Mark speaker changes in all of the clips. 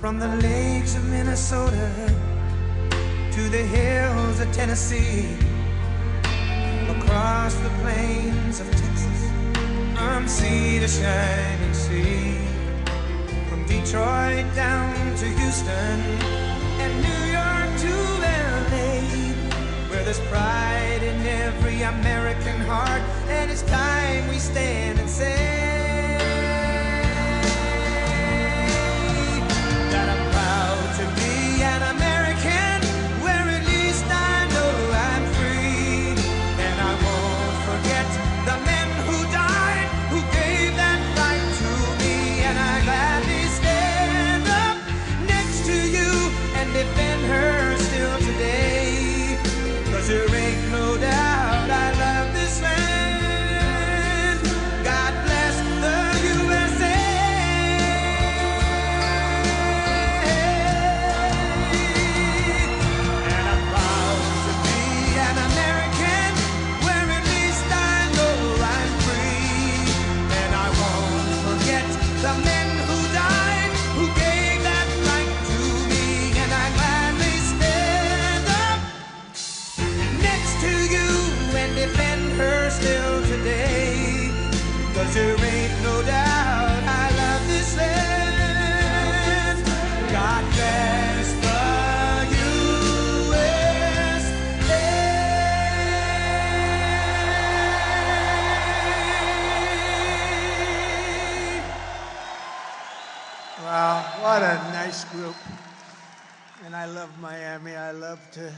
Speaker 1: From the lakes of Minnesota to the hills of Tennessee, across the plains of Texas, from sea to shining sea, from Detroit down to Houston and New York to LA, where there's pride in every American heart, and it's time we stand and say that I'm proud to be an American, where at least I know I'm free, and I won't forget the men who died, who gave that right to me, and I gladly stand up next to you and defend her still today, 'cause there ain't no doubt I love this land. God bless the USA. And I'm proud to be an American, where at least I know I'm free, and I won't forget the men who died, who gave that right to me, and I gladly stand up next to you and defend her still today, 'cause there ain't no doubt I love this land. God bless the USA.
Speaker 2: Wow, what a nice group. And I love Miami. I love to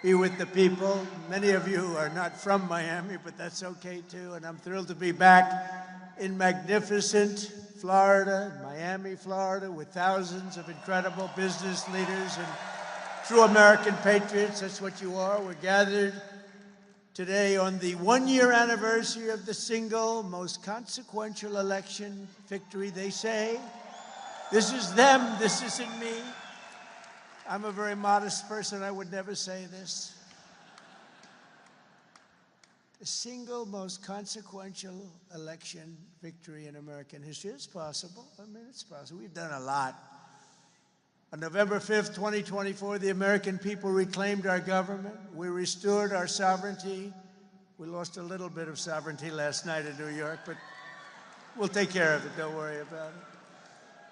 Speaker 2: be with the people. Many of you are not from Miami, but that's okay too. And I'm thrilled to be back in magnificent Florida, Miami, Florida, with thousands of incredible business leaders and true American patriots. That's what you are. We're gathered today on the one-year anniversary of the single most consequential election victory, they say. This is them, this isn't me. I'm a very modest person. I would never say this. The single most consequential election victory in American history is possible. I mean, it's possible. We've done a lot. On November 5th, 2024, the American people reclaimed our government. We restored our sovereignty. We lost a little bit of sovereignty last night in New York, but we'll take care of it. Don't worry about it.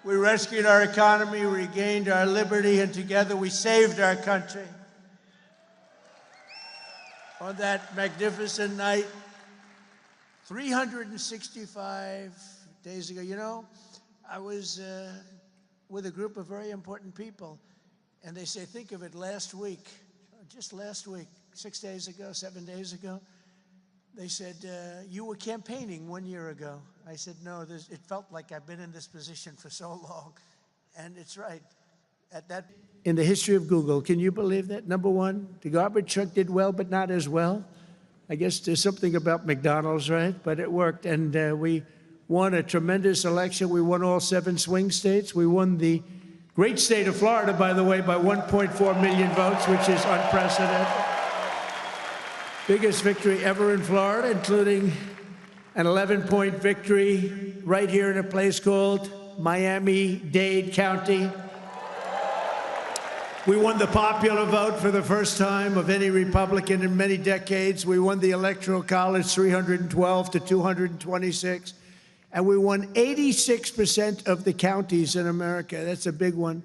Speaker 2: We rescued our economy, regained our liberty, and together we saved our country. On that magnificent night, 365 days ago, you know, I was with a group of very important people, and they say, think of it, last week, just last week, 6 days ago, 7 days ago, they said, you were campaigning 1 year ago. I said, no, it felt like I've been in this position for so long. And it's right. At that, in the history of Google, can you believe that? Number one, the garbage truck did well, but not as well. I guess there's something about McDonald's, right? But it worked. And we won a tremendous election. We won all 7 swing states. We won the great state of Florida, by the way, by 1.4 million votes, which is unprecedented. Biggest victory ever in Florida, including an 11-point victory right here in a place called Miami-Dade County. We won the popular vote for the first time of any Republican in many decades. We won the Electoral College 312 to 226. And we won 86% of the counties in America. That's a big one.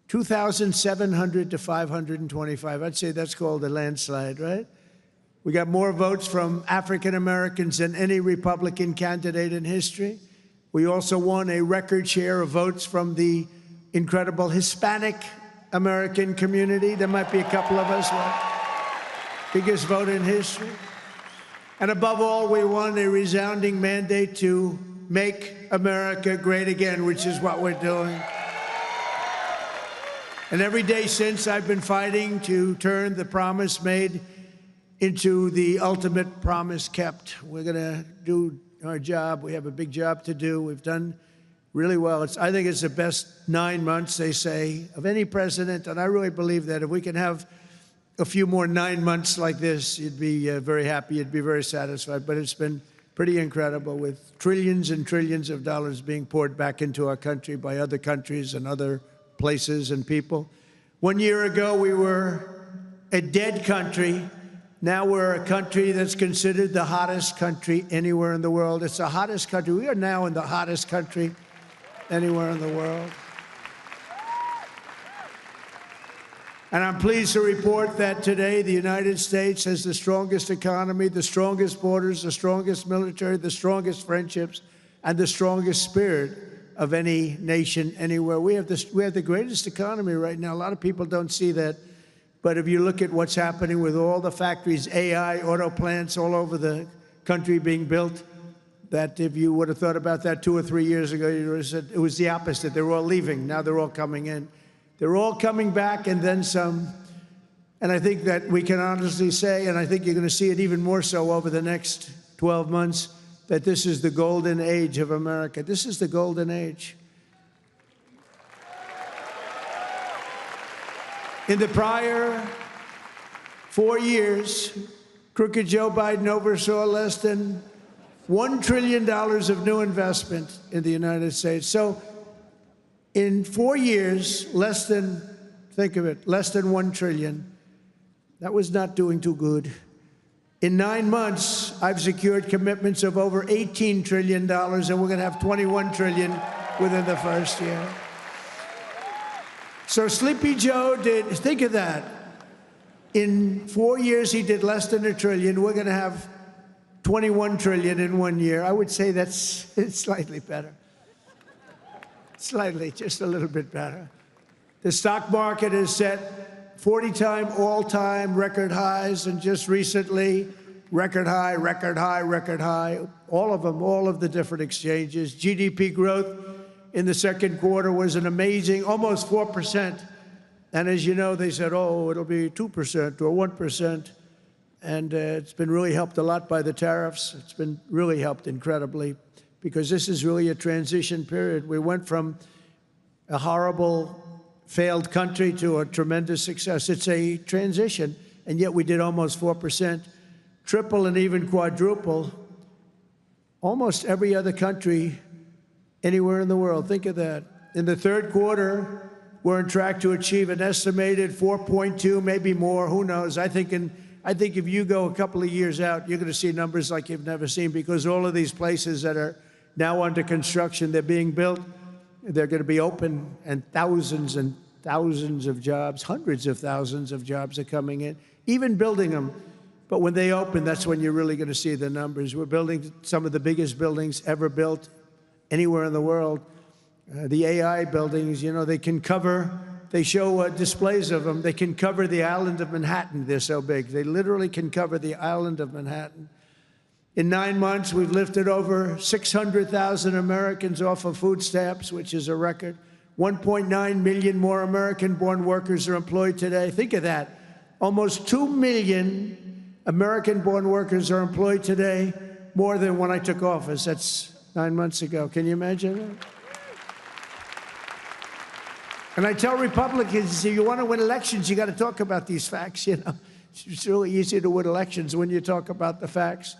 Speaker 2: 2,700 to 525. I'd say that's called a landslide, right? We got more votes from African Americans than any Republican candidate in history. We also won a record share of votes from the incredible Hispanic American community. There might be a couple of us, right? Biggest vote in history. And above all, we won a resounding mandate to make America great again, which is what we're doing. And every day since, I've been fighting to turn the promise made into the ultimate promise kept. We're going to do our job. We have a big job to do. We've done really well. I think it's the best 9 months, they say, of any president. And I really believe that if we can have a few more 9 months like this, you'd be very happy. You'd be very satisfied. But it's been pretty incredible, with trillions and trillions of dollars being poured back into our country by other countries and other places and people. 1 year ago, we were a dead country. Now we're a country that's considered the hottest country anywhere in the world. It's the hottest country. We are now in the hottest country anywhere in the world. And I'm pleased to report that today the United States has the strongest economy, the strongest borders, the strongest military, the strongest friendships, and the strongest spirit of any nation anywhere. We have the greatest economy right now. A lot of people don't see that. But if you look at what's happening with all the factories, AI, auto plants all over the country being built, that if you would have thought about that 2 or 3 years ago, you would have said it was the opposite. They were all leaving. Now they're all coming in. They're all coming back and then some. And I think that we can honestly say, and I think you're going to see it even more so over the next 12 months, that this is the golden age of America. This is the golden age. In the prior 4 years, crooked Joe Biden oversaw less than $1 trillion of new investment in the United States. So in 4 years, less than, think of it, less than 1 trillion. That was not doing too good. In 9 months, I've secured commitments of over $18 trillion, and we're going to have $21 trillion within the first year. So Sleepy Joe did, think of that. In 4 years, he did less than $1 trillion. We're going to have $21 trillion in 1 year. I would say it's slightly better. Slightly, just a little bit better. The stock market has set 40-time all-time record highs, and just recently, record high, record high, record high. All of them, all of the different exchanges. GDP growth in the second quarter was an amazing, almost 4%. And as you know, they said, oh, it'll be 2% or 1%. And it's been really helped a lot by the tariffs. It's been really helped incredibly, because this is really a transition period. We went from a horrible, failed country to a tremendous success. It's a transition, and yet we did almost 4%, triple and even quadruple almost every other country anywhere in the world. Think of that. In the third quarter, we're on track to achieve an estimated 4.2, maybe more, who knows. I think if you go a couple of years out, you're going to see numbers like you've never seen, because all of these places that are now under construction, they're being built, they're going to be open, and thousands of jobs, hundreds of thousands of jobs are coming in, even building them. But when they open, that's when you're really going to see the numbers. We're building some of the biggest buildings ever built anywhere in the world. The AI buildings, you know, they can cover, they show displays of them. They can cover the island of Manhattan. They're so big. They literally can cover the island of Manhattan. In 9 months, we've lifted over 600,000 Americans off of food stamps, which is a record. 1.9 million more American-born workers are employed today. Think of that. Almost 2 million American-born workers are employed today, more than when I took office. That's 9 months ago. Can you imagine that? And I tell Republicans, if you want to win elections, you got to talk about these facts, you know. It's really easy to win elections when you talk about the facts.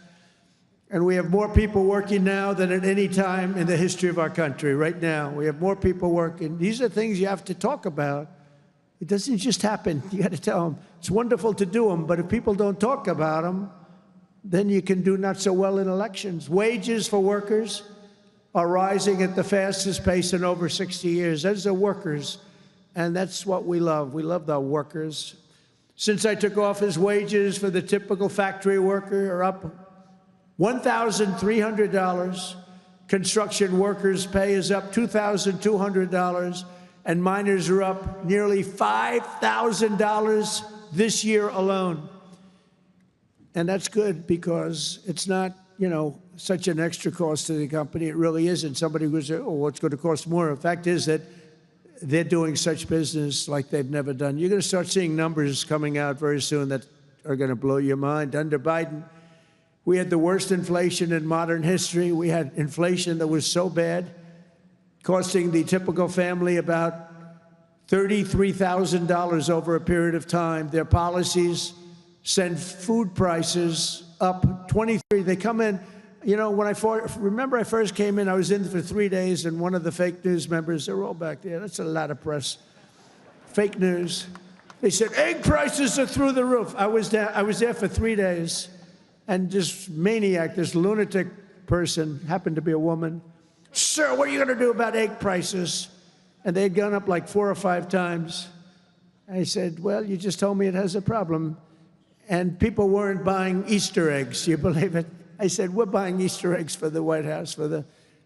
Speaker 2: And we have more people working now than at any time in the history of our country. Right now, we have more people working. These are things you have to talk about. It doesn't just happen. You got to tell them. It's wonderful to do them, but if people don't talk about them, then you can do not so well in elections. Wages for workers are rising at the fastest pace in over 60 years. Those are workers, and that's what we love. We love the workers. Since I took office, wages for the typical factory worker are up $1,300. Construction workers' pay is up $2,200, and miners are up nearly $5,000 this year alone. And that's good, because it's not, you know, such an extra cost to the company. It really isn't. Somebody would say, oh, what's going to cost more? The fact is that they're doing such business like they've never done. You're going to start seeing numbers coming out very soon that are going to blow your mind. Under Biden, we had the worst inflation in modern history. We had inflation that was so bad, costing the typical family about $33,000 over a period of time. Their policies send food prices up 23. They come in, You know, when I first came in, I was in for 3 days, and one of the fake news members, they're all back there. That's a lot of press. Fake news. They said, egg prices are through the roof. I was there for 3 days, and this maniac, this lunatic person, happened to be a woman. Sir, what are you going to do about egg prices? And they'd gone up like 4 or 5 times. I said, well, you just told me it has a problem. And people weren't buying Easter eggs. You believe it? I said, we're buying Easter eggs for the White House, for the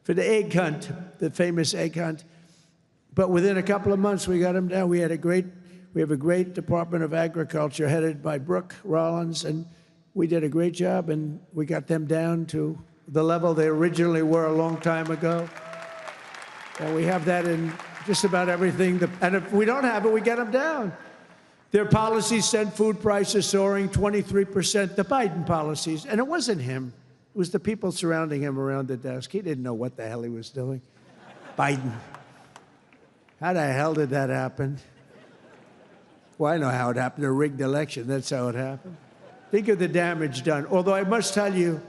Speaker 2: egg hunt, the famous egg hunt. But within a couple of months, we got them down. We have a great Department of Agriculture headed by Brooke Rollins, and we did a great job, and we got them down to the level they originally were a long time ago. And we have that in just about everything. And if we don't have it, we get them down. Their policies sent food prices soaring 23%, the Biden policies. And it wasn't him. It was the people surrounding him around the desk. He didn't know what the hell he was doing. Biden. How the hell did that happen? Well, I know how it happened. A rigged election. That's how it happened. Think of the damage done. Although I must tell you,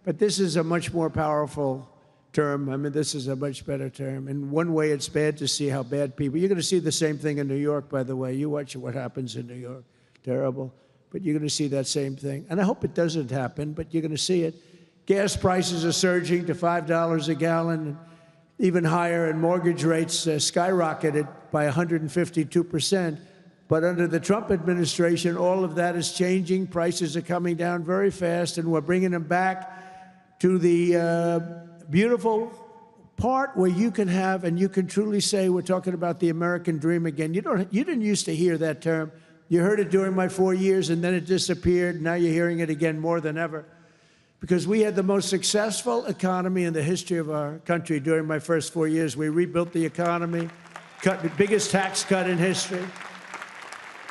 Speaker 2: but this is a much more powerful term. I mean, this is a much better term. In one way, it's bad to see how bad people... You're going to see the same thing in New York, by the way. You watch what happens in New York. Terrible. But you're going to see that same thing. And I hope it doesn't happen, but you're going to see it. Gas prices are surging to $5 a gallon, even higher, and mortgage rates skyrocketed by 152%. But under the Trump administration, all of that is changing. Prices are coming down very fast, and we're bringing them back to the beautiful part where you can have, and you can truly say, we're talking about the American dream again. You didn't used to hear that term. You heard it during my 4 years, and then it disappeared. Now you're hearing it again more than ever. Because we had the most successful economy in the history of our country during my first 4 years. We rebuilt the economy, cut the biggest tax cut in history.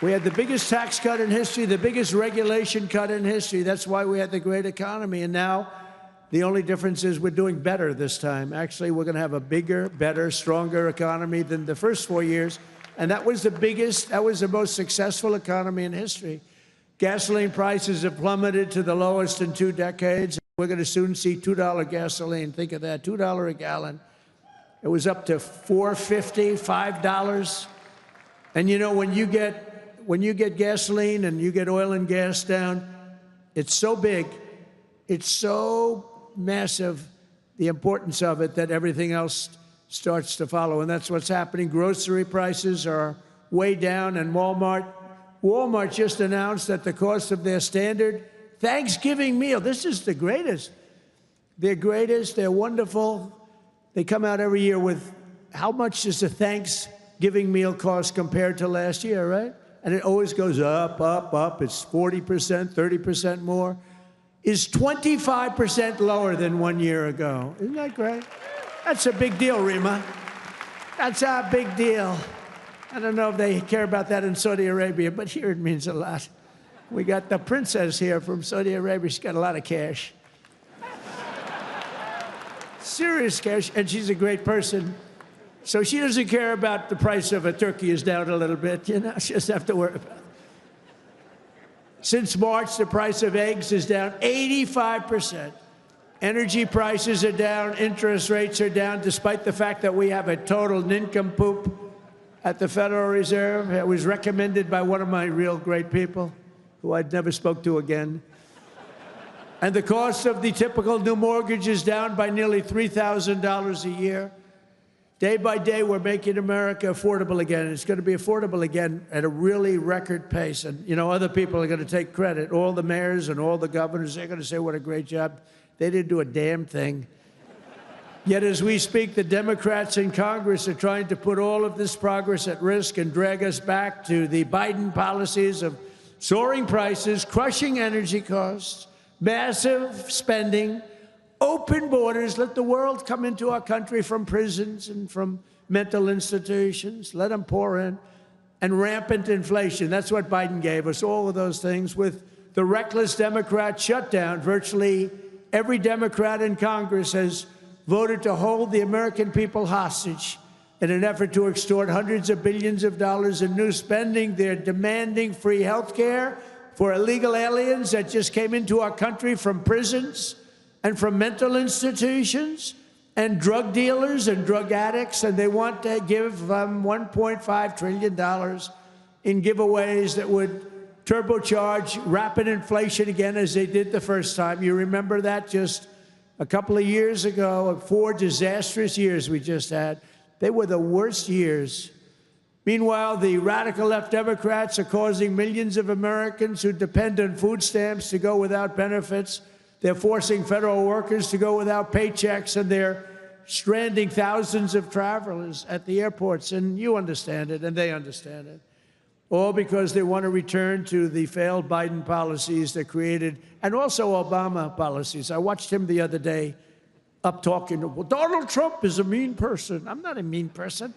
Speaker 2: We had the biggest tax cut in history, the biggest regulation cut in history. That's why we had the great economy. And now the only difference is we're doing better this time. Actually, we're going to have a bigger, better, stronger economy than the first 4 years. And that was the most successful economy in history. Gasoline prices have plummeted to the lowest in 2 decades. We're going to soon see $2 gasoline. Think of that, $2 a gallon. It was up to $4.50, $5. And you know, when you get gasoline and you get oil and gas down, it's so big, it's so massive, the importance of it, that everything else starts to follow. And that's what's happening. Grocery prices are way down, and Walmart just announced that the cost of their standard Thanksgiving meal, this is the greatest. They're wonderful. They come out every year with how much does a Thanksgiving meal cost compared to last year, right? And it always goes up, up, up. It's 40%, 30% more. Is 25% lower than 1 year ago. Isn't that great? That's a big deal, Rima. That's a big deal. I don't know if they care about that in Saudi Arabia, but here it means a lot. We got the princess here from Saudi Arabia. She's got a lot of cash. Serious cash, and she's a great person. So she doesn't care about the price of a turkey is down a little bit, you know, she doesn't have to worry about it. Since March, the price of eggs is down 85%. Energy prices are down, interest rates are down, despite the fact that we have a total nincompoop at the Federal Reserve. It was recommended by one of my real great people, who I'd never spoke to again. And the cost of the typical new mortgage is down by nearly $3,000 a year. Day by day, we're making America affordable again. It's going to be affordable again at a really record pace. And, you know, other people are going to take credit. All the mayors and all the governors, they're going to say what a great job. They didn't do a damn thing. Yet as we speak, the Democrats in Congress are trying to put all of this progress at risk and drag us back to the Biden policies of soaring prices, crushing energy costs, massive spending, open borders, let the world come into our country from prisons and from mental institutions, let them pour in, and rampant inflation. That's what Biden gave us, all of those things. With the reckless Democrat shutdown, virtually every Democrat in Congress has voted to hold the American people hostage in an effort to extort hundreds of billions of dollars in new spending. They're demanding free health care for illegal aliens that just came into our country from prisons and from mental institutions and drug dealers and drug addicts, and they want to give $1.5 trillion in giveaways that would turbocharge rapid inflation again, as they did the first time. You remember that just a couple of years ago, 4 disastrous years we just had. They were the worst years. Meanwhile, the radical left Democrats are causing millions of Americans who depend on food stamps to go without benefits. They're forcing federal workers to go without paychecks, and they're stranding thousands of travelers at the airports. And you understand it, and they understand it. All because they want to return to the failed Biden policies that created, and also Obama policies. I watched him the other day up talking, well, Donald Trump is a mean person. I'm not a mean person.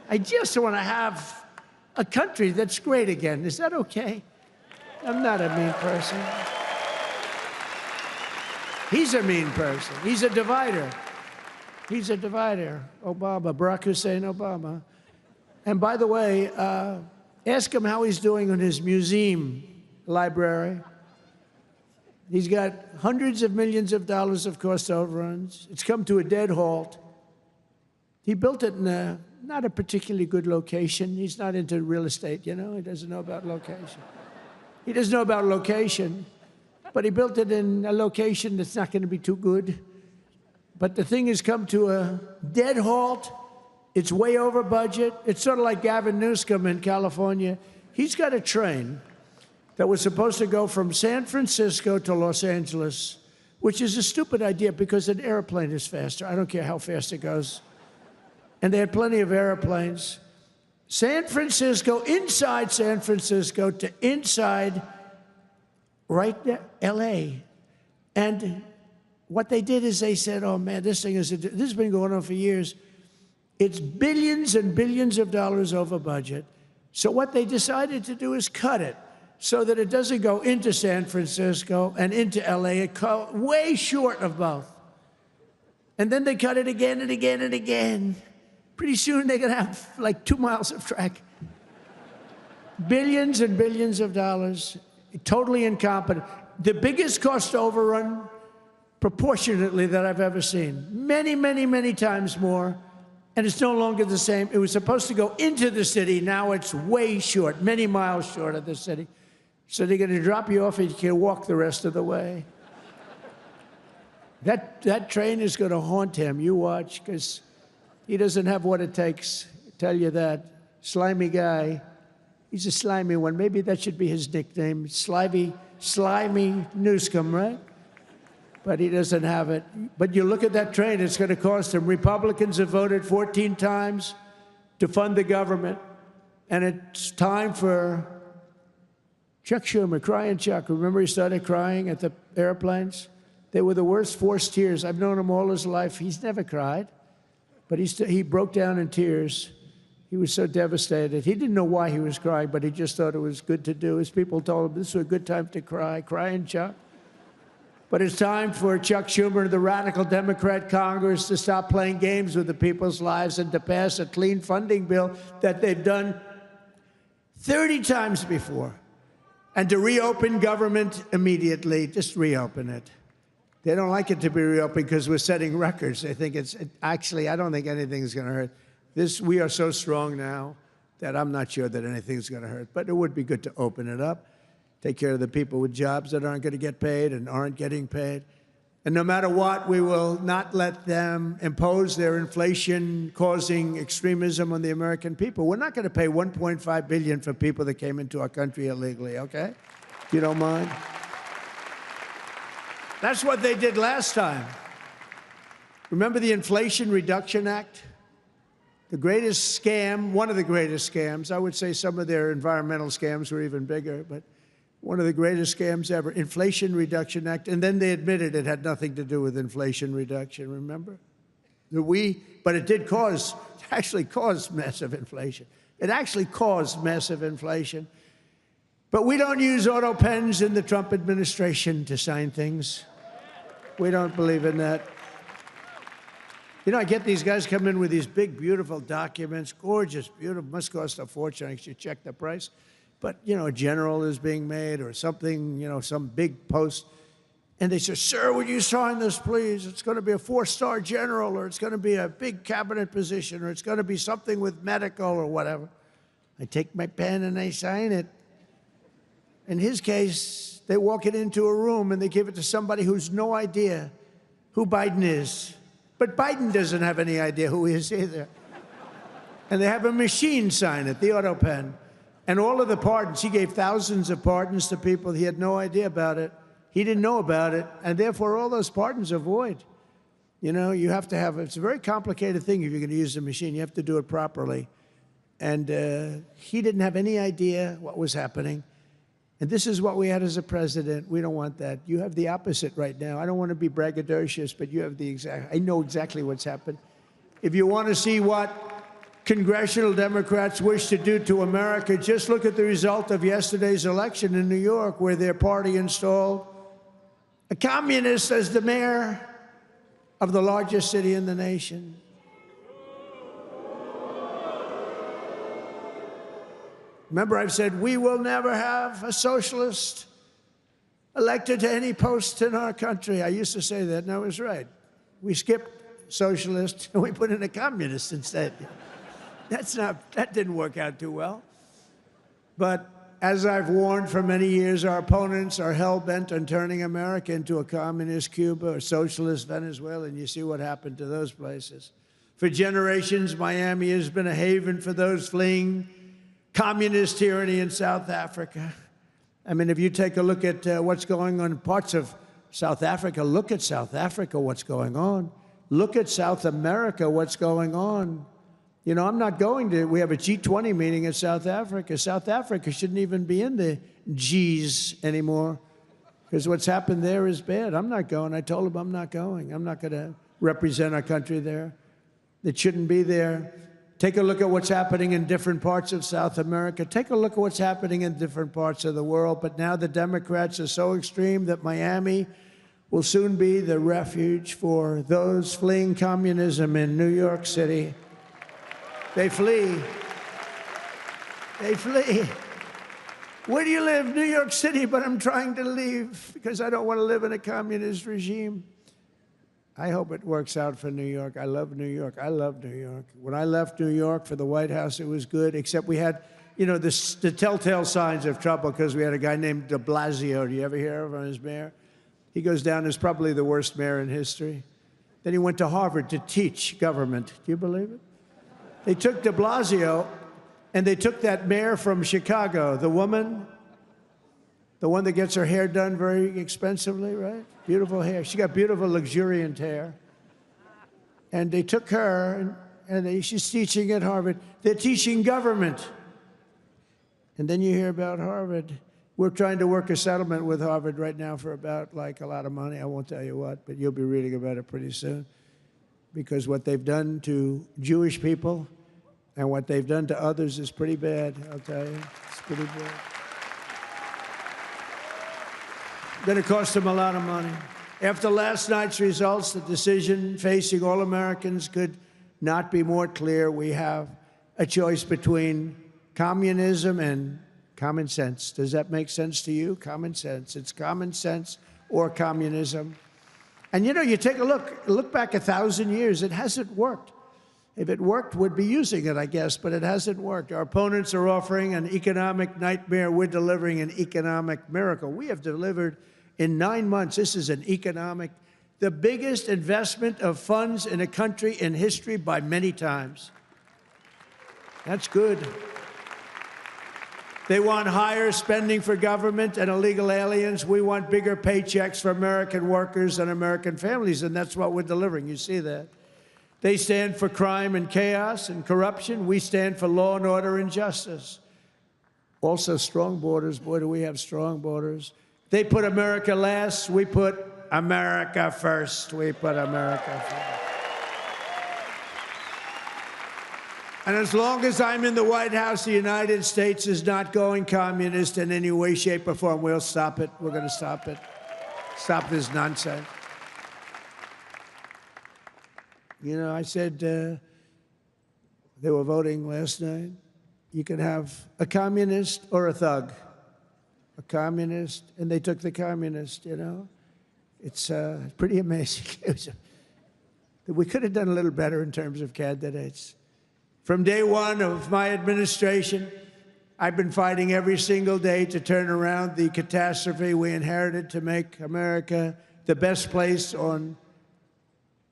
Speaker 2: I just want to have a country that's great again. Is that okay? I'm not a mean person. He's a mean person. He's a divider. He's a divider. Obama, Barack Hussein Obama. And by the way, ask him how he's doing on his museum library. He's got hundreds of millions of dollars of cost overruns. It's come to a dead halt. He built it in not a particularly good location. He's not into real estate, you know. He doesn't know about location. He doesn't know about location, but he built it in a location that's not going to be too good. But the thing has come to a dead halt. It's way over budget. It's sort of like Gavin Newsom in California. He's got a train that was supposed to go from San Francisco to Los Angeles, which is a stupid idea because an airplane is faster. I don't care how fast it goes. And they had plenty of airplanes. San Francisco, inside San Francisco to inside right there, L.A. And what they did is they said, oh, man, this has been going on for years. It's billions and billions of dollars over budget. So what they decided to do is cut it so that it doesn't go into San Francisco and into L.A. It goes way short of both. And then they cut it again and again and again. Pretty soon they're going to have like 2 miles of track. Billions and billions of dollars, totally incompetent. The biggest cost overrun proportionately that I've ever seen. Many, many, many times more. And it's no longer the same. It was supposed to go into the city. Now it's way short, many miles short of the city. So they're going to drop you off and you can walk the rest of the way. That train is going to haunt him. You watch, because he doesn't have what it takes. I tell you that. Slimy guy. He's a slimy one. Maybe that should be his nickname. Slimy Newsom, right? But he doesn't have it. But you look at that train, it's going to cost him. Republicans have voted 14 times to fund the government. And it's time for Chuck Schumer, crying Chuck. Remember he started crying at the airplanes? They were the worst forced tears. I've known him all his life. He's never cried. But he broke down in tears. He was so devastated. He didn't know why he was crying, but he just thought it was good to do. His people told him this was a good time to cry. Crying Chuck. But it's time for Chuck Schumer and the radical Democrat Congress to stop playing games with the people's lives and to pass a clean funding bill that they've done 30 times before. And to reopen government immediately, just reopen it. They don't like it to be reopened because we're setting records. They think actually, I don't think anything's going to hurt. We are so strong now that I'm not sure that anything's going to hurt. But it would be good to open it up, take care of the people with jobs that aren't going to get paid and aren't getting paid. And no matter what, we will not let them impose their inflation-causing extremism on the American people. We're not going to pay $1.5 billion for people that came into our country illegally, okay? If you don't mind. That's what they did last time. Remember the Inflation Reduction Act? The greatest scam, one of the greatest scams. I would say some of their environmental scams were even bigger, but one of the greatest scams ever, Inflation Reduction Act. And then they admitted it had nothing to do with inflation reduction, remember? But it did actually cause massive inflation. It actually caused massive inflation. But we don't use auto pens in the Trump administration to sign things. We don't believe in that. You know, I get these guys come in with these big, beautiful documents, gorgeous, beautiful, must cost a fortune. I should check the price. But, you know, a general is being made or something, you know, some big post. And they said, sir, would you sign this, please? It's going to be a 4-star general, or it's going to be a big cabinet position, or it's going to be something with medical or whatever. I take my pen and I sign it. In his case, they walk it into a room and they give it to somebody who's no idea who Biden is. But Biden doesn't have any idea who he is either. And they have a machine sign it, the auto pen. And all of the pardons, he gave thousands of pardons to people. He had no idea about it. He didn't know about it, and therefore all those pardons are void. You know, you have to have, it's a very complicated thing if you're going to use the machine. You have to do it properly. And he didn't have any idea what was happening. And this is what we had as a president. We don't want that. You have the opposite right now. I don't want to be braggadocious, but you have the exact, I know exactly what's happened. If you want to see what congressional Democrats wish to do to America, just look at the result of yesterday's election in New York, where their party installed a communist as the mayor of the largest city in the nation. Remember, I've said we will never have a socialist elected to any post in our country. I used to say that, and I was right. We skipped socialist and we put in a communist instead. That didn't work out too well. But as I've warned for many years, our opponents are hell-bent on turning America into a communist Cuba or socialist Venezuela, and you see what happened to those places. For generations, Miami has been a haven for those fleeing communist tyranny in South Africa. I mean, if you take a look at what's going on in parts of South Africa, look at South Africa, what's going on. Look at South America, what's going on. You know, I'm not going to, we have a G20 meeting in South Africa. South Africa shouldn't even be in the Gs anymore, because what's happened there is bad. I'm not going. I told them I'm not going. I'm not going to represent our country there. It shouldn't be there. Take a look at what's happening in different parts of South America. Take a look at what's happening in different parts of the world. But now the Democrats are so extreme that Miami will soon be the refuge for those fleeing communism in New York City. They flee. They flee. Where do you live? New York City, but I'm trying to leave because I don't want to live in a communist regime. I hope it works out for New York. I love New York. I love New York. When I left New York for the White House, it was good, except we had, you know, the telltale signs of trouble because we had a guy named de Blasio. Do you ever hear of him as mayor? He goes down as probably the worst mayor in history. Then he went to Harvard to teach government. Do you believe it? They took de Blasio, and they took that mayor from Chicago, the woman, the one that gets her hair done very expensively, right? Beautiful hair. She got beautiful, luxuriant hair. And they took her, and she's teaching at Harvard. They're teaching government. And then you hear about Harvard. We're trying to work a settlement with Harvard right now for about, like, a lot of money. I won't tell you what, but you'll be reading about it pretty soon. Because what they've done to Jewish people and what they've done to others is pretty bad, I'll tell you. It's pretty bad. Going to cost them a lot of money. After last night's results, the decision facing all Americans could not be more clear. We have a choice between communism and common sense. Does that make sense to you? Common sense. It's common sense or communism. And, you know, you take a look back 1,000 years, it hasn't worked. If it worked, we'd be using it, I guess, but it hasn't worked. Our opponents are offering an economic nightmare. We're delivering an economic miracle. We have delivered in 9 months, this is an economic, the biggest investment of funds in a country in history by many times. That's good. They want higher spending for government and illegal aliens. We want bigger paychecks for American workers and American families, and that's what we're delivering. You see that. They stand for crime and chaos and corruption. We stand for law and order and justice. Also, strong borders. Boy, do we have strong borders. They put America last. We put America first. We put America first. And as long as I'm in the White House, the United States is not going communist in any way, shape, or form. We'll stop it. We're going to stop it. Stop this nonsense. You know, I said they were voting last night. You can have a communist or a thug. A communist, and they took the communist, you know. It's pretty amazing. We could have done a little better in terms of candidates. From day one of my administration, I've been fighting every single day to turn around the catastrophe we inherited to make America the best place on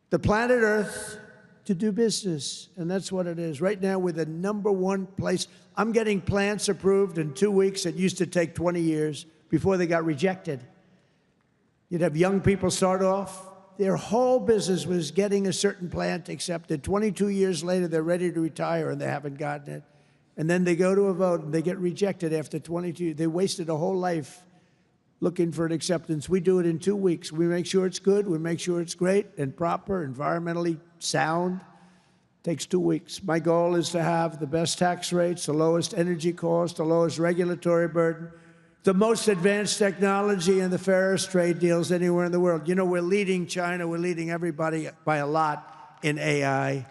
Speaker 2: the planet Earth to do business. And that's what it is. Right now, we're the #1 place. I'm getting plants approved in 2 weeks. It used to take 20 years before they got rejected. You'd have young people start off. Their whole business was getting a certain plant accepted. 22 years later, they're ready to retire, and they haven't gotten it. And then they go to a vote, and they get rejected after 22. They wasted a whole life looking for an acceptance. We do it in 2 weeks. We make sure it's good. We make sure it's great and proper, environmentally sound. Takes 2 weeks. My goal is to have the best tax rates, the lowest energy cost, the lowest regulatory burden, the most advanced technology, and the fairest trade deals anywhere in the world. You know, we're leading China. We're leading everybody by a lot in AI.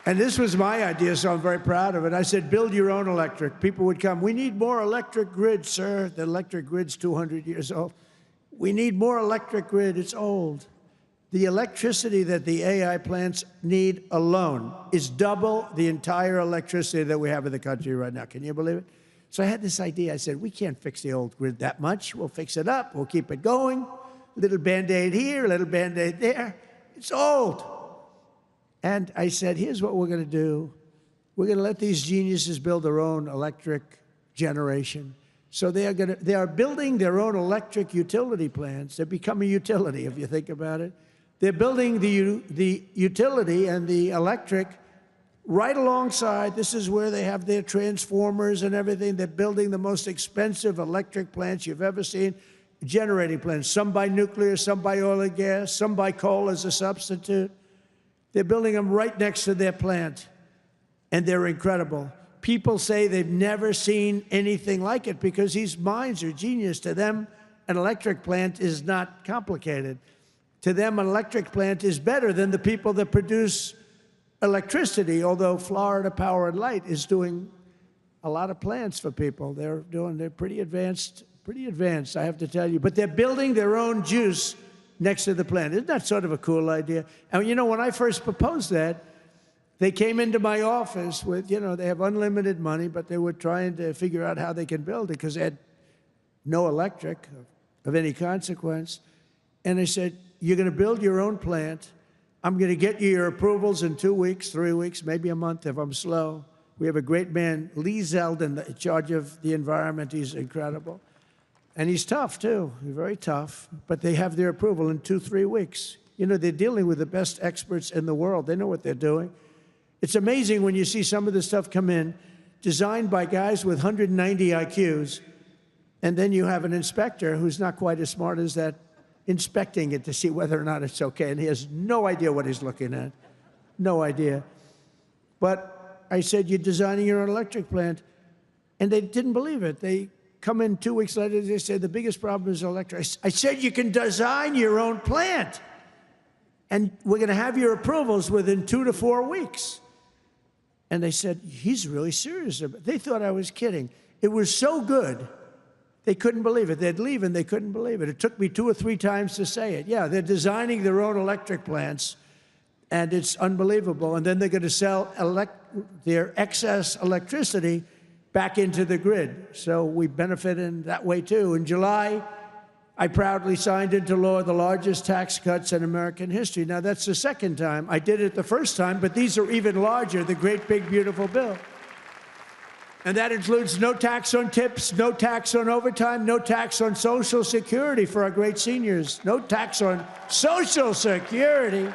Speaker 2: And this was my idea, so I'm very proud of it. I said, build your own electric. People would come. We need more electric grid, sir. The electric grid's 200 years old. We need more electric grid. It's old. The electricity that the AI plants need alone is double the entire electricity that we have in the country right now. Can you believe it? So I had this idea. I said, we can't fix the old grid that much. We'll fix it up. We'll keep it going. A little Band-Aid here, a little Band-Aid there. It's old. And I said, here's what we're going to do. We're going to let these geniuses build their own electric generation. So they are building their own electric utility plants. They become a utility, if you think about it. They're building the utility and the electric right alongside. This is where they have their transformers and everything. They're building the most expensive electric plants you've ever seen, generating plants. Some by nuclear, some by oil and gas, some by coal as a substitute. They're building them right next to their plant, and they're incredible. People say they've never seen anything like it because these minds are genius. To them, an electric plant is not complicated. To them, an electric plant is better than the people that produce electricity, although Florida Power and Light is doing a lot of plants for people. They're pretty advanced, I have to tell you. But they're building their own juice next to the plant. Isn't that sort of a cool idea? And you know, when I first proposed that, they came into my office with, you know, they have unlimited money, but they were trying to figure out how they can build it because they had no electric of any consequence. And I said, you're going to build your own plant. I'm going to get you your approvals in 2 weeks, 3 weeks, maybe a month if I'm slow. We have a great man, Lee Zeldin, in charge of the environment. He's incredible. And he's tough, too. He's very tough. But they have their approval in 2-3 weeks. You know, they're dealing with the best experts in the world. They know what they're doing. It's amazing when you see some of the stuff come in, designed by guys with 190 IQs, and then you have an inspector who's not quite as smart as that, inspecting it to see whether or not it's okay, and he has no idea what he's looking at. No idea. But I said, you're designing your own electric plant, and they didn't believe it. They come in 2 weeks later, they say, the biggest problem is electric. I said, you can design your own plant, and we're going to have your approvals within 2 to 4 weeks. And they said, he's really serious about it. They thought I was kidding. It was so good, they couldn't believe it. They'd leave, and they couldn't believe it. It took me 2 or 3 times to say it. Yeah, they're designing their own electric plants, and it's unbelievable. And then they're going to sell their excess electricity back into the grid. So we benefit in that way, too. In July, I proudly signed into law the largest tax cuts in American history. Now, that's the second time. I did it the first time, but these are even larger, the great, big, beautiful bill. And that includes no tax on tips, no tax on overtime, no tax on Social Security for our great seniors, no tax on Social Security.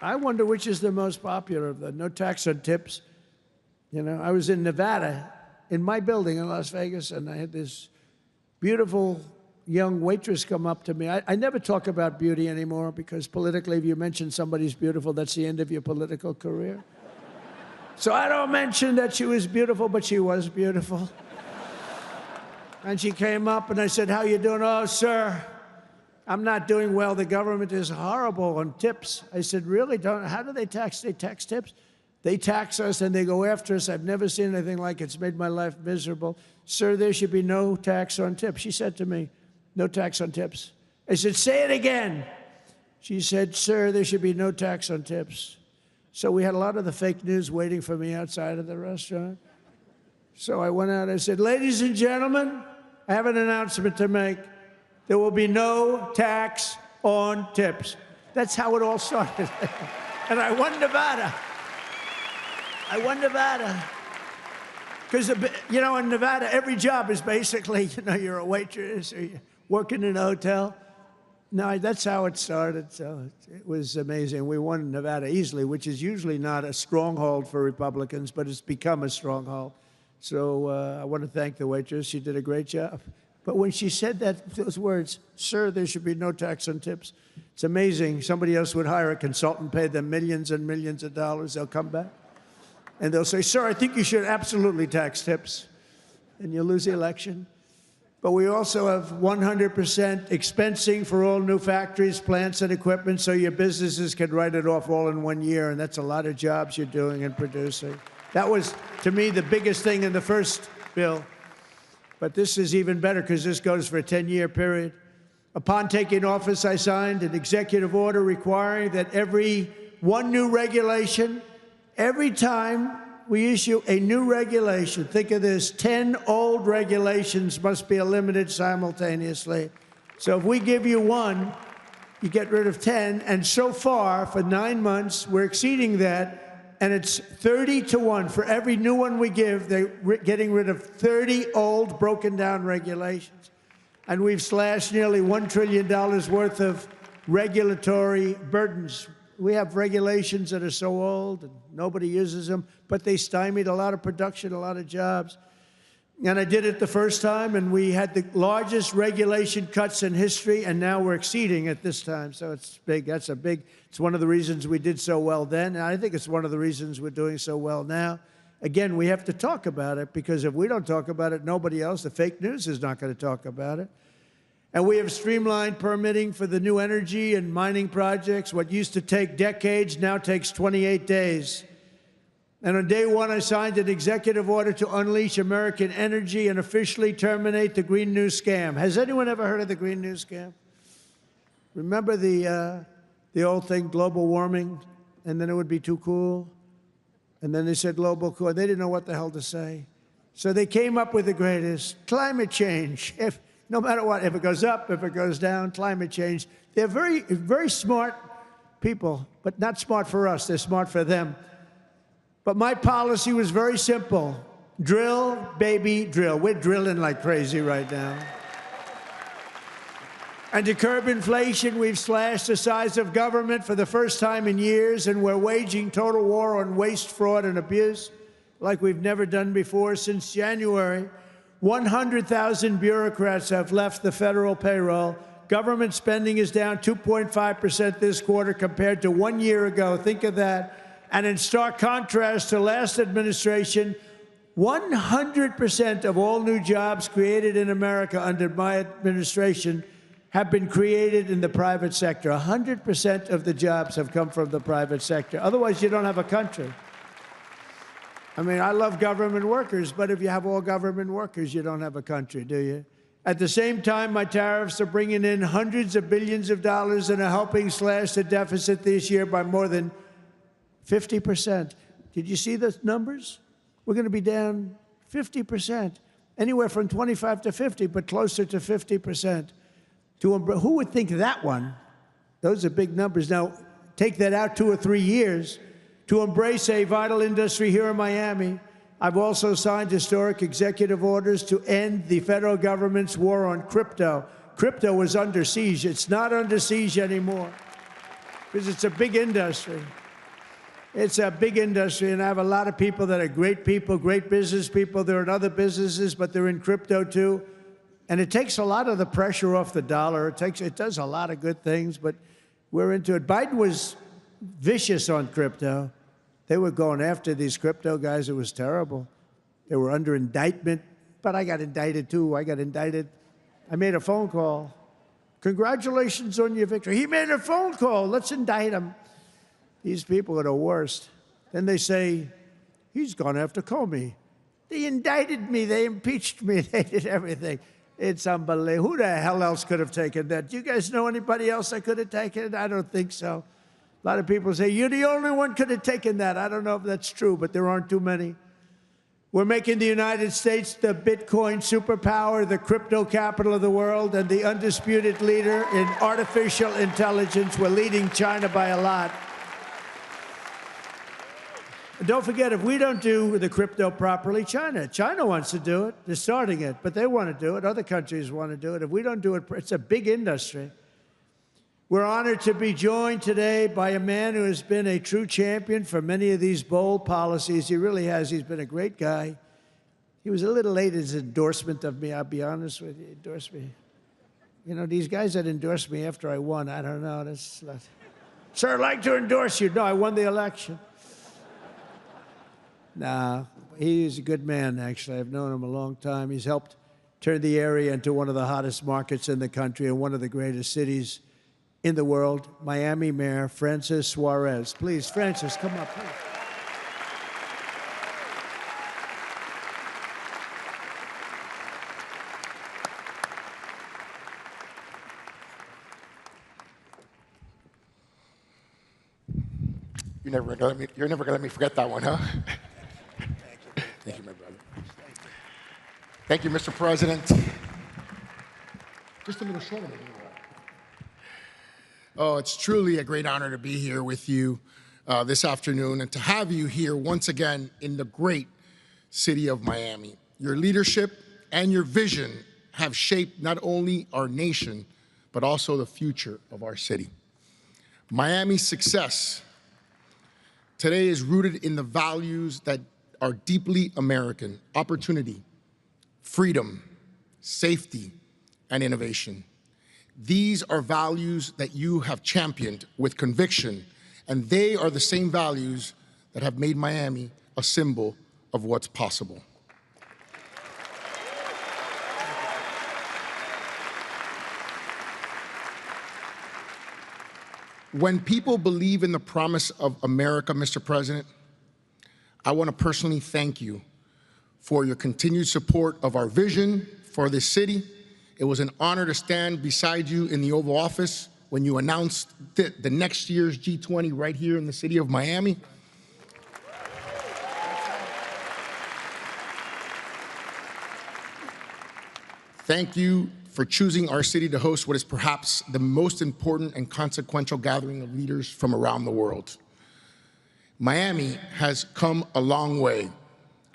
Speaker 2: I wonder which is the most popular of the no tax on tips. You know, I was in Nevada, in my building in Las Vegas, and I had this beautiful young waitress come up to me. I never talk about beauty anymore because politically, if you mention somebody's beautiful, that's the end of your political career. So I don't mention that she was beautiful, but she was beautiful. And she came up, and I said, how you doing? Oh, sir, I'm not doing well. The government is horrible on tips. I said, really? How do they tax? They tax tips? They tax us and they go after us. I've never seen anything like it. It's made my life miserable. Sir, there should be no tax on tips. She said to me, no tax on tips. I said, say it again. She said, sir, there should be no tax on tips. So we had a lot of the fake news waiting for me outside of the restaurant. So I went out, I said, ladies and gentlemen, I have an announcement to make. There will be no tax on tips. That's how it all started. And I won Nevada. I won Nevada. Because, you know, in Nevada, every job is basically, you know, you're a waitress or you're working in a hotel. No, that's how it started. So it was amazing. We won Nevada easily, which is usually not a stronghold for Republicans, but it's become a stronghold. So I want to thank the waitress. She did a great job. But when she said those words, sir, there should be no tax on tips, it's amazing. Somebody else would hire a consultant, pay them millions and millions of dollars. They'll come back. And they'll say, sir, I think you should absolutely tax tips. And you'll lose the election. But we also have 100% expensing for all new factories, plants, and equipment so your businesses can write it off all in 1 year. And that's a lot of jobs you're doing and producing. That was, to me, the biggest thing in the first bill. But this is even better because this goes for a 10-year period. Upon taking office, I signed an executive order requiring that every one new regulation, every time we issue a new regulation, think of this, 10 old regulations must be eliminated simultaneously. So if we give you one, you get rid of 10. And so far, for 9 months, we're exceeding that. And it's 30 to 1. For every new one we give, they're getting rid of 30 old, broken down regulations. And we've slashed nearly $1 trillion worth of regulatory burdens. We have regulations that are so old and nobody uses them, but they stymied a lot of production, a lot of jobs. And I did it the first time, and we had the largest regulation cuts in history, and now we're exceeding it this time. So it's big. It's one of the reasons we did so well then, and I think it's one of the reasons we're doing so well now. Again, we have to talk about it, because if we don't talk about it, nobody else, the fake news, is not going to talk about it. And we have streamlined permitting for the new energy and mining projects. What used to take decades now takes 28 days. And on day one, I signed an executive order to unleash American energy and officially terminate the Green New Scam. Has anyone ever heard of the Green New Scam? Remember the old thing, global warming, and then it would be too cool? And then they said global cool. They didn't know what the hell to say. So they came up with the greatest, climate change. No matter what, if it goes up, if it goes down, climate change. They're very, very smart people, but not smart for us. They're smart for them. But my policy was very simple. Drill, baby, drill. We're drilling like crazy right now. And to curb inflation, we've slashed the size of government for the first time in years, and we're waging total war on waste, fraud, and abuse like we've never done before. Since January, 100,000 bureaucrats have left the federal payroll. Government spending is down 2.5% this quarter compared to 1 year ago. Think of that. And in stark contrast to last administration, 100% of all new jobs created in America under my administration have been created in the private sector. 100% of the jobs have come from the private sector. Otherwise, you don't have a country. I mean, I love government workers, but if you have all government workers, you don't have a country, do you? At the same time, my tariffs are bringing in hundreds of billions of dollars and are helping slash the deficit this year by more than 50%. Did you see the numbers? We're going to be down 50%, anywhere from 25 to 50, but closer to 50%. Who would think that one? Those are big numbers. Now, take that out 2 or 3 years. To embrace a vital industry here in Miami, I've also signed historic executive orders to end the federal government's war on crypto. Crypto was under siege. It's not under siege anymore because it's a big industry. It's a big industry, and I have a lot of people that are great people, great business people. They're in other businesses, but they're in crypto too. And it takes a lot of the pressure off the dollar. It does a lot of good things, but we're into it. Biden was vicious on crypto. They were going after these crypto guys. It was terrible. They were under indictment, but I got indicted too. I made a phone call. Congratulations on your victory. He made a phone call. Let's indict him. These people are the worst. Then they say, he's gone after Comey. They indicted me, they impeached me, they did everything. It's unbelievable. Who the hell else could have taken that? Do you guys know anybody else that could have taken it? I don't think so. A lot of people say, you're the only one could have taken that. I don't know if that's true, but there aren't too many. We're making the United States the Bitcoin superpower, the crypto capital of the world, and the undisputed leader in artificial intelligence. We're leading China by a lot. And don't forget, if we don't do the crypto properly, China wants to do it. They're starting it, but they want to do it. Other countries want to do it. If we don't do it, it's a big industry. We're honored to be joined today by a man who has been a true champion for many of these bold policies. He really has. He's been a great guy. He was a little late in his endorsement of me, I'll be honest with you. He endorsed me. You know, these guys that endorsed me after I won, I don't know. That's not... Sir, I'd like to endorse you. No, I won the election. Nah, he's a good man, actually. I've known him a long time. He's helped turn the area into one of the hottest markets in the country and one of the greatest cities in the world. Miami Mayor Francis Suarez. Please, Francis, come up, please.
Speaker 3: You're never gonna let me forget that one, huh? Thank you, my brother. Thank you, Mr. President. Just a little shorter than you are. Oh, it's truly a great honor to be here with you this afternoon and to have you here once again in the great city of Miami. Your leadership and your vision have shaped not only our nation, but also the future of our city. Miami's success today is rooted in the values that are deeply American: opportunity, freedom, safety, and innovation. These are values that you have championed with conviction, and they are the same values that have made Miami a symbol of what's possible. When people believe in the promise of America, Mr. President, I want to personally thank you for your continued support of our vision for this city. It was an honor to stand beside you in the Oval Office when you announced the next year's G20 right here in the city of Miami. Thank you for choosing our city to host what is perhaps the most important and consequential gathering of leaders from around the world. Miami has come a long way,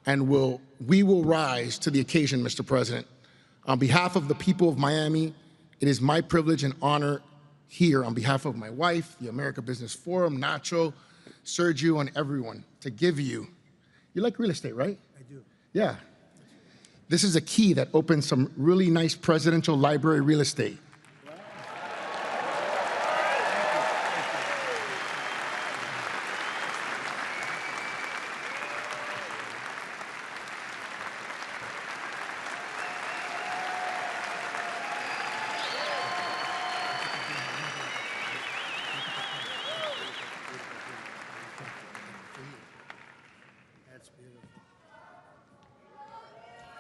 Speaker 3: and we will rise to the occasion, Mr. President. On behalf of the people of Miami, it is my privilege and honor here, on behalf of my wife, the America Business Forum, Nacho, Sergio, and everyone, to give you like real estate, right?
Speaker 2: I do.
Speaker 3: Yeah. This is a key that opens some really nice presidential library real estate.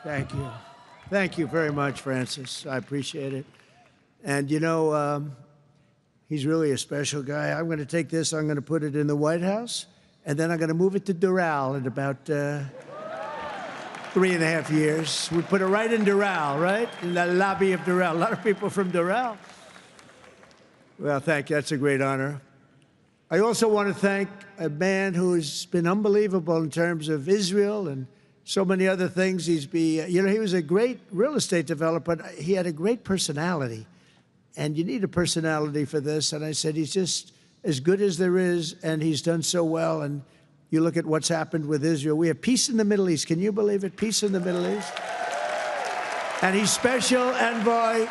Speaker 2: Thank you. Thank you very much, Francis. I appreciate it. And you know, he's really a special guy. I'm going to take this, I'm going to put it in the White House, and then I'm going to move it to Doral in about 3.5 years. We put it right in Doral, right? In the lobby of Doral. A lot of people from Doral. Well, thank you. That's a great honor. I also want to thank a man who's been unbelievable in terms of Israel and so many other things. You know, he was a great real estate developer. He had a great personality, and you need a personality for this. And I said, he's just as good as there is, and he's done so well. And you look at what's happened with Israel. We have peace in the Middle East. Can you believe it? Peace in the Middle East. And he's special envoy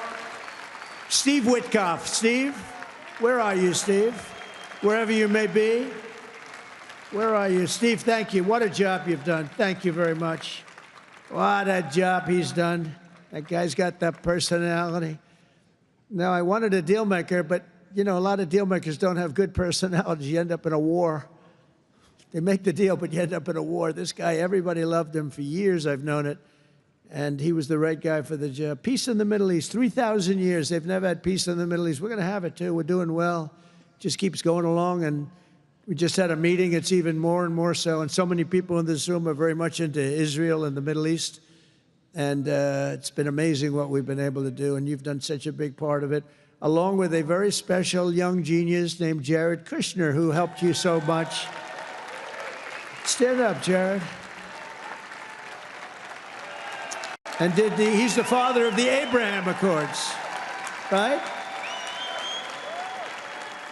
Speaker 2: Steve Witkoff. Steve, where are you, Steve? Wherever you may be. Where are you? Steve, thank you. What a job you've done. Thank you very much. What a job he's done. That guy's got that personality. Now, I wanted a deal maker, but, you know, a lot of deal makers don't have good personalities. You end up in a war. They make the deal, but you end up in a war. This guy, everybody loved him for years. I've known it. And he was the right guy for the job. Peace in the Middle East, 3,000 years. They've never had peace in the Middle East. We're going to have it, too. We're doing well. Just keeps going along. And we just had a meeting. It's even more and more so. And so many people in this room are very much into Israel and the Middle East. And it's been amazing what we've been able to do. And you've done such a big part of it, along with a very special young genius named Jared Kushner, who helped you so much. Stand up, Jared. And he's the father of the Abraham Accords, right?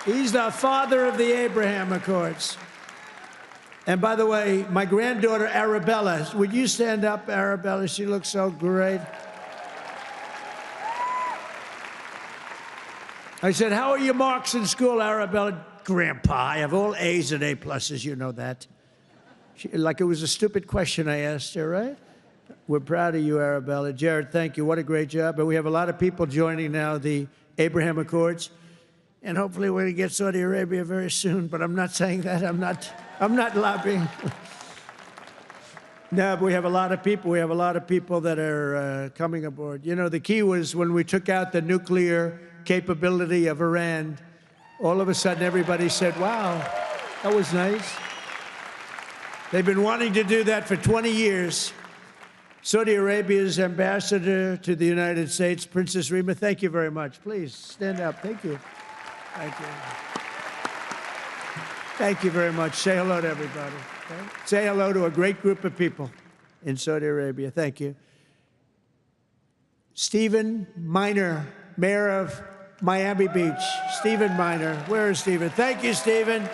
Speaker 2: He's the father of the Abraham Accords. And by the way, my granddaughter, Arabella, would you stand up, Arabella? She looks so great. I said, how are your marks in school, Arabella? Grandpa, I have all A's and A+, you know that. Like it was a stupid question I asked her, right? We're proud of you, Arabella. Jared, thank you. What a great job. But we have a lot of people joining now the Abraham Accords. And hopefully we're going to get Saudi Arabia very soon. But I'm not saying that. I'm not lobbying. No, but we have a lot of people. We have a lot of people that are coming aboard. You know, the key was when we took out the nuclear capability of Iran, all of a sudden everybody said, wow, that was nice. They've been wanting to do that for 20 years. Saudi Arabia's ambassador to the United States, Princess Rima, thank you very much. Please stand up. Thank you. Thank you. Thank you very much. Say hello to everybody. Okay? Say hello to a great group of people in Saudi Arabia. Thank you. Stephen Miner, mayor of Miami Beach. Stephen Miner. Where is Stephen? Thank you, Stephen.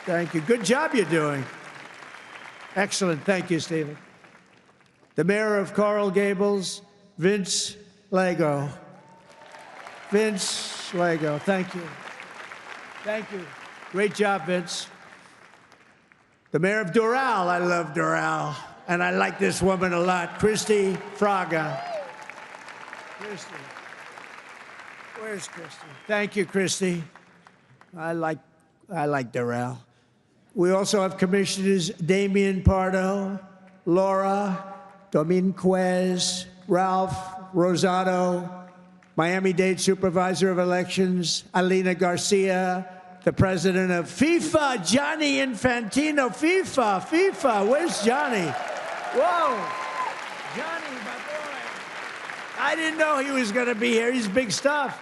Speaker 2: Thank you. Good job you're doing. Excellent. Thank you, Stephen. The mayor of Coral Gables, Vince Lago. Vince Lago, thank you. Thank you. Great job, Vince. The mayor of Doral, I love Doral. And I like this woman a lot, Christy Fraga. Christy. Where's Christy? Thank you, Christy. I like Doral. We also have commissioners Damian Pardo, Laura, Dominquez, Ralph Rosado, Miami-Dade Supervisor of Elections, Alina Garcia, the president of FIFA, Gianni Infantino. FIFA, where's Gianni? Whoa, Gianni, my boy. I didn't know he was going to be here. He's big stuff.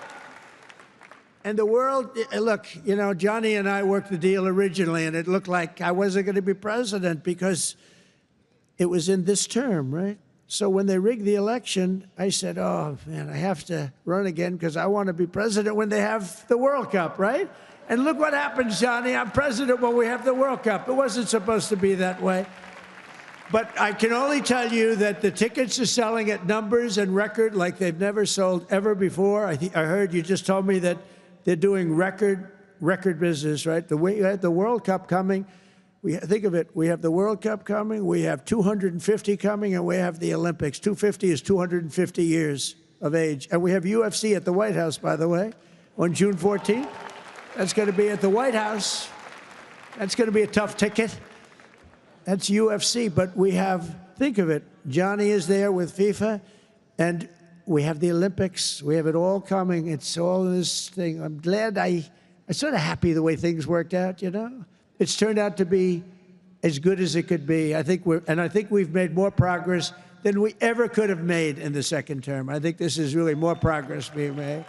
Speaker 2: And the world, look, you know, Gianni and I worked the deal originally, and it looked like I wasn't going to be president because it was in this term, right? So when they rigged the election, I said, oh, man, I have to run again because I want to be president when they have the World Cup, right? And look what happens, Johnny. I'm president when we have the World Cup. It wasn't supposed to be that way. But I can only tell you that the tickets are selling at numbers and record like they've never sold ever before. I heard you just told me that they're doing record business, right? We had the World Cup coming. Think of it, we have the World Cup coming, we have 250 coming, and we have the Olympics. 250 is 250 years of age. And we have UFC at the White House, by the way, on June 14th. That's going to be at the White House. That's going to be a tough ticket. That's UFC, but we have, think of it, Johnny is there with FIFA, and we have the Olympics. We have it all coming. It's all this thing. I'm glad I'm sort of happy the way things worked out, you know? It's turned out to be as good as it could be. I think we've made more progress than we ever could have made in the second term. I think this is really more progress being made.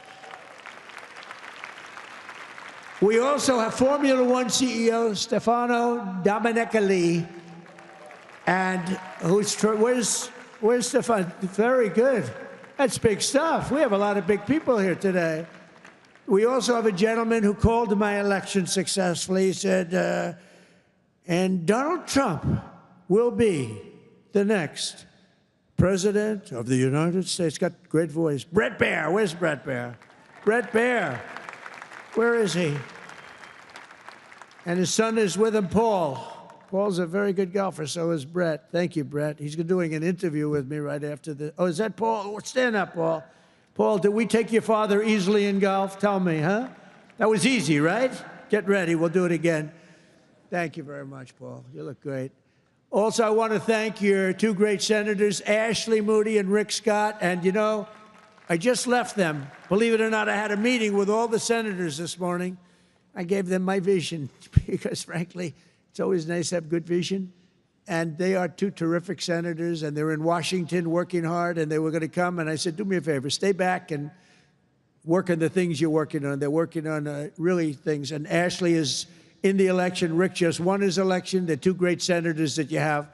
Speaker 2: We also have Formula One CEO Stefano Domenicali, and where's Stefano? Very good. That's big stuff. We have a lot of big people here today. We also have a gentleman who called my election successfully. He said, and Donald Trump will be the next president of the United States. Got a great voice. Brett Baer. Where's Brett Baer? Brett Baer. Where is he? And his son is with him, Paul. Paul's a very good golfer, so is Brett. Thank you, Brett. He's doing an interview with me right after the... Oh, is that Paul? Stand up, Paul. Paul, did we take your father easily in golf? Tell me, huh? That was easy, right? Get ready. We'll do it again. Thank you very much, Paul. You look great. Also, I want to thank your two great senators, Ashley Moody and Rick Scott. And, you know, I just left them. Believe it or not, I had a meeting with all the senators this morning. I gave them my vision because, frankly, it's always nice to have good vision. And they are two terrific senators, and they're in Washington working hard, and they were going to come. And I said, do me a favor, stay back and work on the things you're working on. They're working on really things. And Ashley is in the election. Rick just won his election. They're two great senators that you have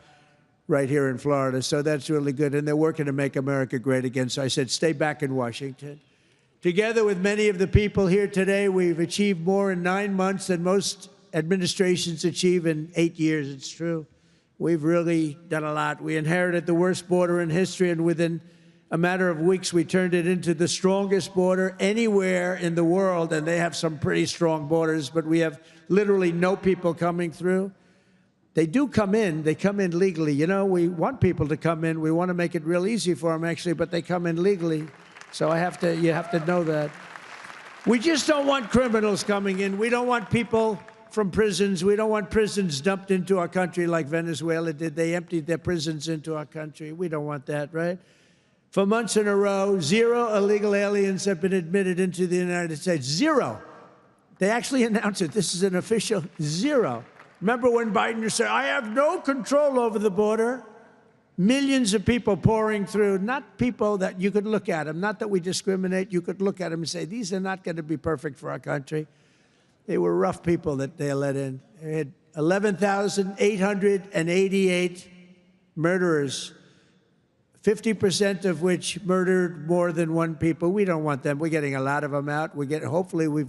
Speaker 2: right here in Florida. So that's really good. And they're working to make America great again. So I said, stay back in Washington. Together with many of the people here today, we've achieved more in 9 months than most administrations achieve in 8 years. It's true. We've really done a lot. We inherited the worst border in history, and within a matter of weeks, we turned it into the strongest border anywhere in the world, and they have some pretty strong borders, but we have literally no people coming through. They do come in. They come in legally. You know, we want people to come in. We want to make it real easy for them, actually, but they come in legally. So you have to know that. We just don't want criminals coming in. We don't want people from prisons. We don't want prisons dumped into our country like Venezuela did. They emptied their prisons into our country. We don't want that, right? For months in a row, 0 illegal aliens have been admitted into the United States. 0. They actually announced it. This is an official 0. Remember when Biden said, I have no control over the border? Millions of people pouring through, not people that you could look at them, not that we discriminate. You could look at them and say, these are not going to be perfect for our country. They were rough people that they let in. They had 11,888 murderers, 50% of which murdered more than one people. We don't want them. We're getting a lot of them out. Hopefully, we're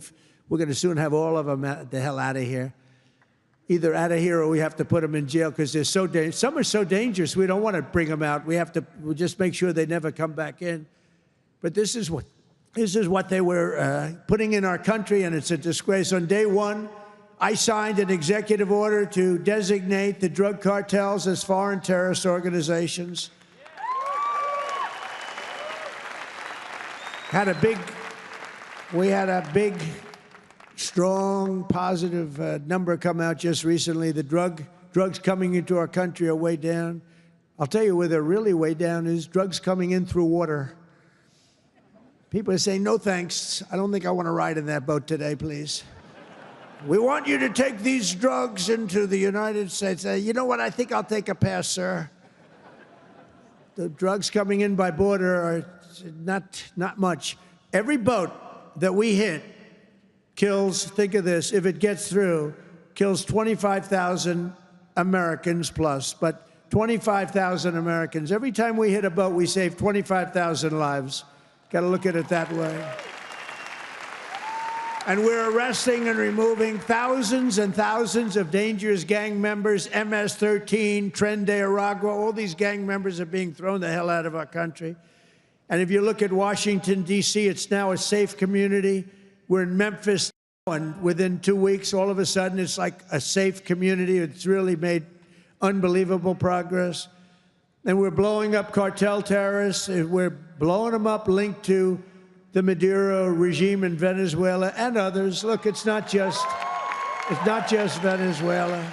Speaker 2: going to soon have all of them the hell out of here. Either out of here or we have to put them in jail because they're so dangerous. Some are so dangerous, we don't want to bring them out. We'll just make sure they never come back in. But this is what they were putting in our country, and it's a disgrace. On day one, I signed an executive order to designate the drug cartels as foreign terrorist organizations. We had a big, strong, positive number come out just recently. The drugs coming into our country are way down. I'll tell you where they're really way down is drugs coming in through water. People are saying, no thanks. I don't think I want to ride in that boat today, please. We want you to take these drugs into the United States. You know what? I think I'll take a pass, sir. The drugs coming in by border are not much. Every boat that we hit kills, think of this, if it gets through, kills 25,000 Americans plus, but 25,000 Americans. Every time we hit a boat, we save 25,000 lives. Got to look at it that way. And we're arresting and removing thousands and thousands of dangerous gang members, MS-13, Tren de Aragua, all these gang members are being thrown the hell out of our country. And if you look at Washington, D.C., it's now a safe community. We're in Memphis, and within 2 weeks, all of a sudden, it's like a safe community. It's really made unbelievable progress. And we're blowing up cartel terrorists. We're blowing them up linked to the Maduro regime in Venezuela and others. Look, it's not just Venezuela.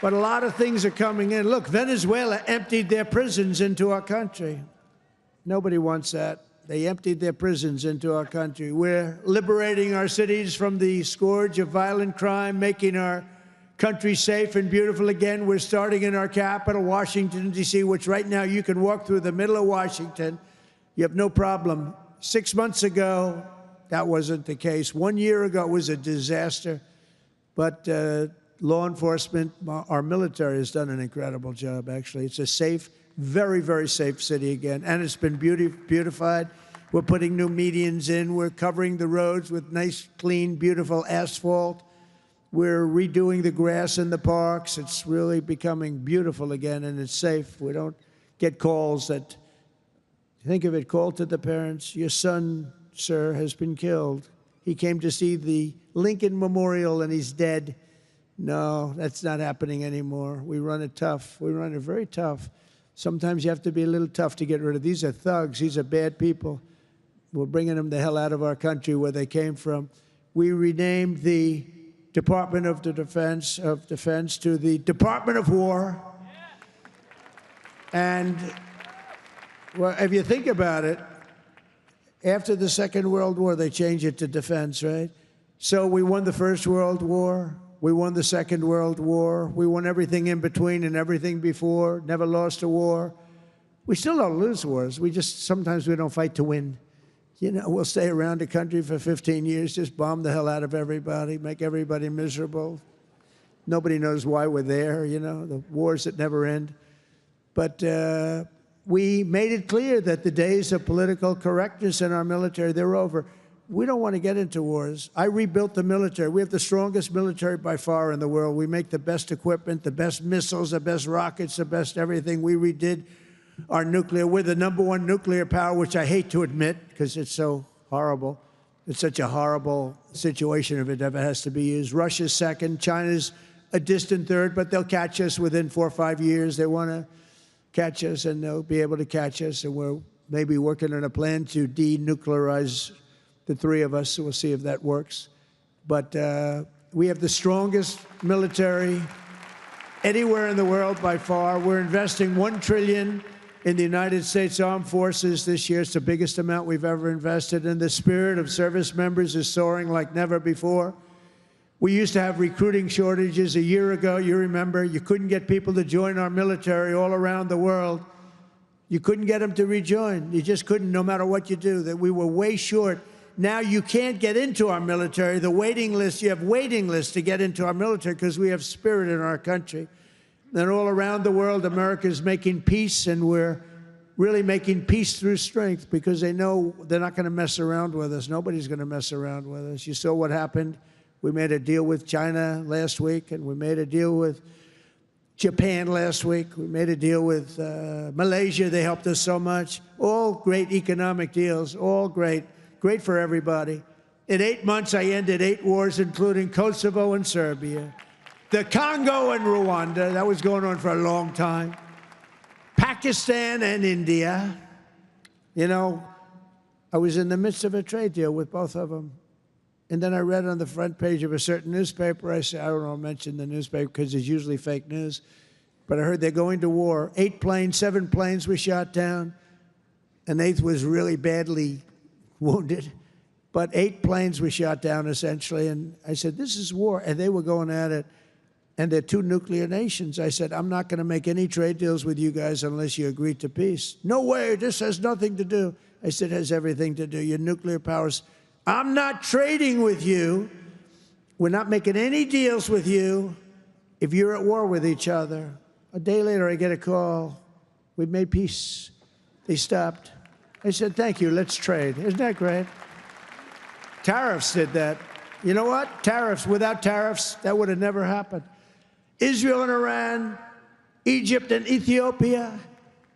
Speaker 2: But a lot of things are coming in. Look, Venezuela emptied their prisons into our country. Nobody wants that. They emptied their prisons into our country. We're liberating our cities from the scourge of violent crime, making our country safe and beautiful again. We're starting in our capital, Washington, D.C., which right now you can walk through the middle of Washington. You have no problem. 6 months ago, that wasn't the case. 1 year ago, it was a disaster. But law enforcement, our military has done an incredible job, actually. It's a safe, very, very safe city again. And it's been beautified. We're putting new medians in. We're covering the roads with nice, clean, beautiful asphalt. We're redoing the grass in the parks. It's really becoming beautiful again, and it's safe. We don't get calls that, think of it, call to the parents, your son, sir, has been killed. He came to see the Lincoln Memorial, and he's dead. No, that's not happening anymore. We run it tough. We run it very tough. Sometimes you have to be a little tough to get rid of. These are thugs. These are bad people. We're bringing them the hell out of our country where they came from. We renamed the Department of Defense to the Department of War. And well, if you think about it, after the Second World War, they changed it to defense, right? So we won the First World War, we won the Second World War, we won everything in between and everything before, never lost a war. We still don't lose wars. Sometimes we don't fight to win. You know, we'll stay around the country for 15 years, just bomb the hell out of everybody, make everybody miserable. Nobody knows why we're there, you know, the wars that never end. But we made it clear that the days of political correctness in our military, they're over. We don't want to get into wars. I rebuilt the military. We have the strongest military by far in the world. We make the best equipment, the best missiles, the best rockets, the best everything. We redid our nuclear. We're the #1 nuclear power, which I hate to admit because it's so horrible. It's such a horrible situation if it ever has to be used. Russia's second. China's a distant third, but they'll catch us within 4 or 5 years. They want to catch us, and they'll be able to catch us. And we're maybe working on a plan to denuclearize the three of us, so we'll see if that works. But we have the strongest military anywhere in the world by far. We're investing $1 trillion in the United States Armed Forces this year. It's the biggest amount we've ever invested, and the spirit of service members is soaring like never before. We used to have recruiting shortages a year ago. You remember, you couldn't get people to join our military all around the world. You couldn't get them to rejoin. You just couldn't, no matter what you do, that we were way short. Now you can't get into our military. The waiting list, you have waiting lists to get into our military because we have spirit in our country. And all around the world, America is making peace, and we're really making peace through strength because they know they're not going to mess around with us. Nobody's going to mess around with us. You saw what happened. We made a deal with China last week, and we made a deal with Japan last week. We made a deal with Malaysia. They helped us so much. All great economic deals, all great. Great for everybody. In 8 months, I ended 8 wars, including Kosovo and Serbia, the Congo and Rwanda. That was going on for a long time. Pakistan and India. You know, I was in the midst of a trade deal with both of them. And then I read on the front page of a certain newspaper, I said, I don't know, mention the newspaper because it's usually fake news, but I heard they're going to war. 7 planes were shot down. An 8th was really badly wounded. But 8 planes were shot down, essentially. And I said, this is war. And they were going at it. And they're 2 nuclear nations. I said, I'm not going to make any trade deals with you guys unless you agree to peace. No way, this has nothing to do. I said, it has everything to do. Your nuclear powers. I'm not trading with you. We're not making any deals with you if you're at war with each other. A day later, I get a call. We've made peace. They stopped. I said, thank you, let's trade. Isn't that great? Tariffs did that. You know what? Tariffs. Without tariffs, that would have never happened. Israel and Iran, Egypt and Ethiopia,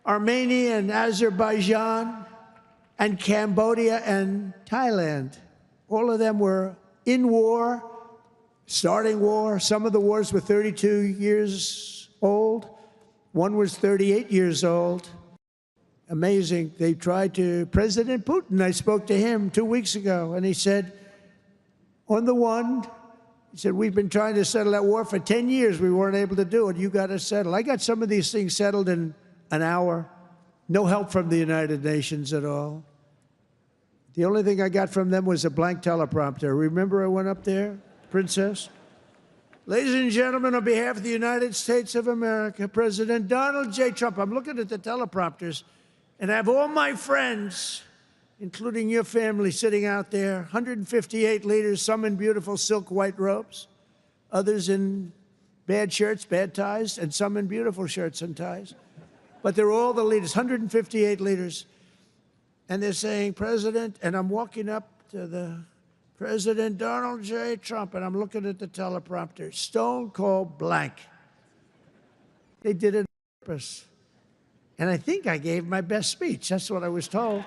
Speaker 2: Armenia and Azerbaijan, and Cambodia and Thailand. All of them were in war, starting war. Some of the wars were 32 years old. One was 38 years old. Amazing. They tried to, President Putin, I spoke to him 2 weeks ago, and he said, on the one, he said, we've been trying to settle that war for 10 years. We weren't able to do it. You got to settle. I got some of these things settled in an hour. No help from the United Nations at all. The only thing I got from them was a blank teleprompter. Remember I went up there, Princess? Ladies and gentlemen, on behalf of the United States of America, President Donald J. Trump, I'm looking at the teleprompters, and I have all my friends, including your family, sitting out there, 158 leaders, some in beautiful silk white robes, others in bad shirts, bad ties, and some in beautiful shirts and ties. But they're all the leaders, 158 leaders. And they're saying, President, and I'm walking up to the President Donald J. Trump, and I'm looking at the teleprompter, stone cold blank. They did it on purpose. And I think I gave my best speech. That's what I was told.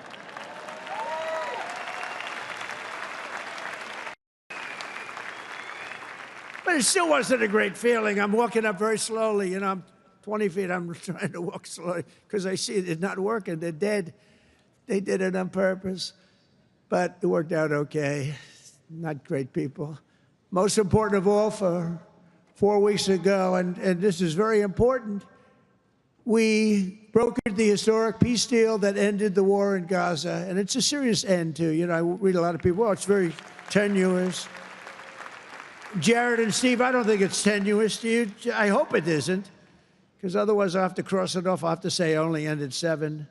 Speaker 2: But it still wasn't a great feeling. I'm walking up very slowly. You know, I'm 20 feet. I'm trying to walk slowly because I see it's not working. They're dead. They did it on purpose. But it worked out okay. Not great people. most important of all, for 4 weeks ago, and this is very important, we brokered the historic peace deal that ended the war in Gaza. And it's a serious end, too. You know, I read a lot of people, well, it's very tenuous. Jared and Steve, I don't think it's tenuous. Do you? I hope it isn't, because otherwise I'll have to cross it off. I'll have to say I only ended 7.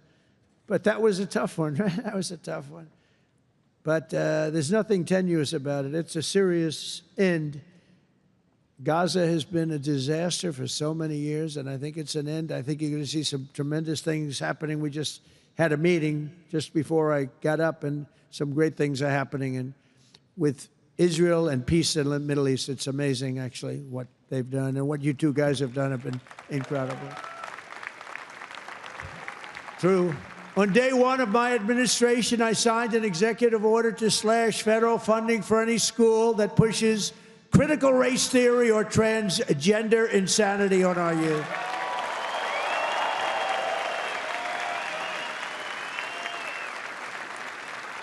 Speaker 2: But that was a tough one, right? That was a tough one. But there's nothing tenuous about it. It's a serious end. Gaza has been a disaster for so many years, and I think it's an end. I think you're going to see some tremendous things happening. We just had a meeting just before I got up, and some great things are happening. And with Israel and peace in the Middle East, it's amazing, actually, what they've done. And what you two guys have done have been incredible. On day 1 of my administration, I signed an executive order to slash federal funding for any school that pushes critical race theory or transgender insanity on our youth.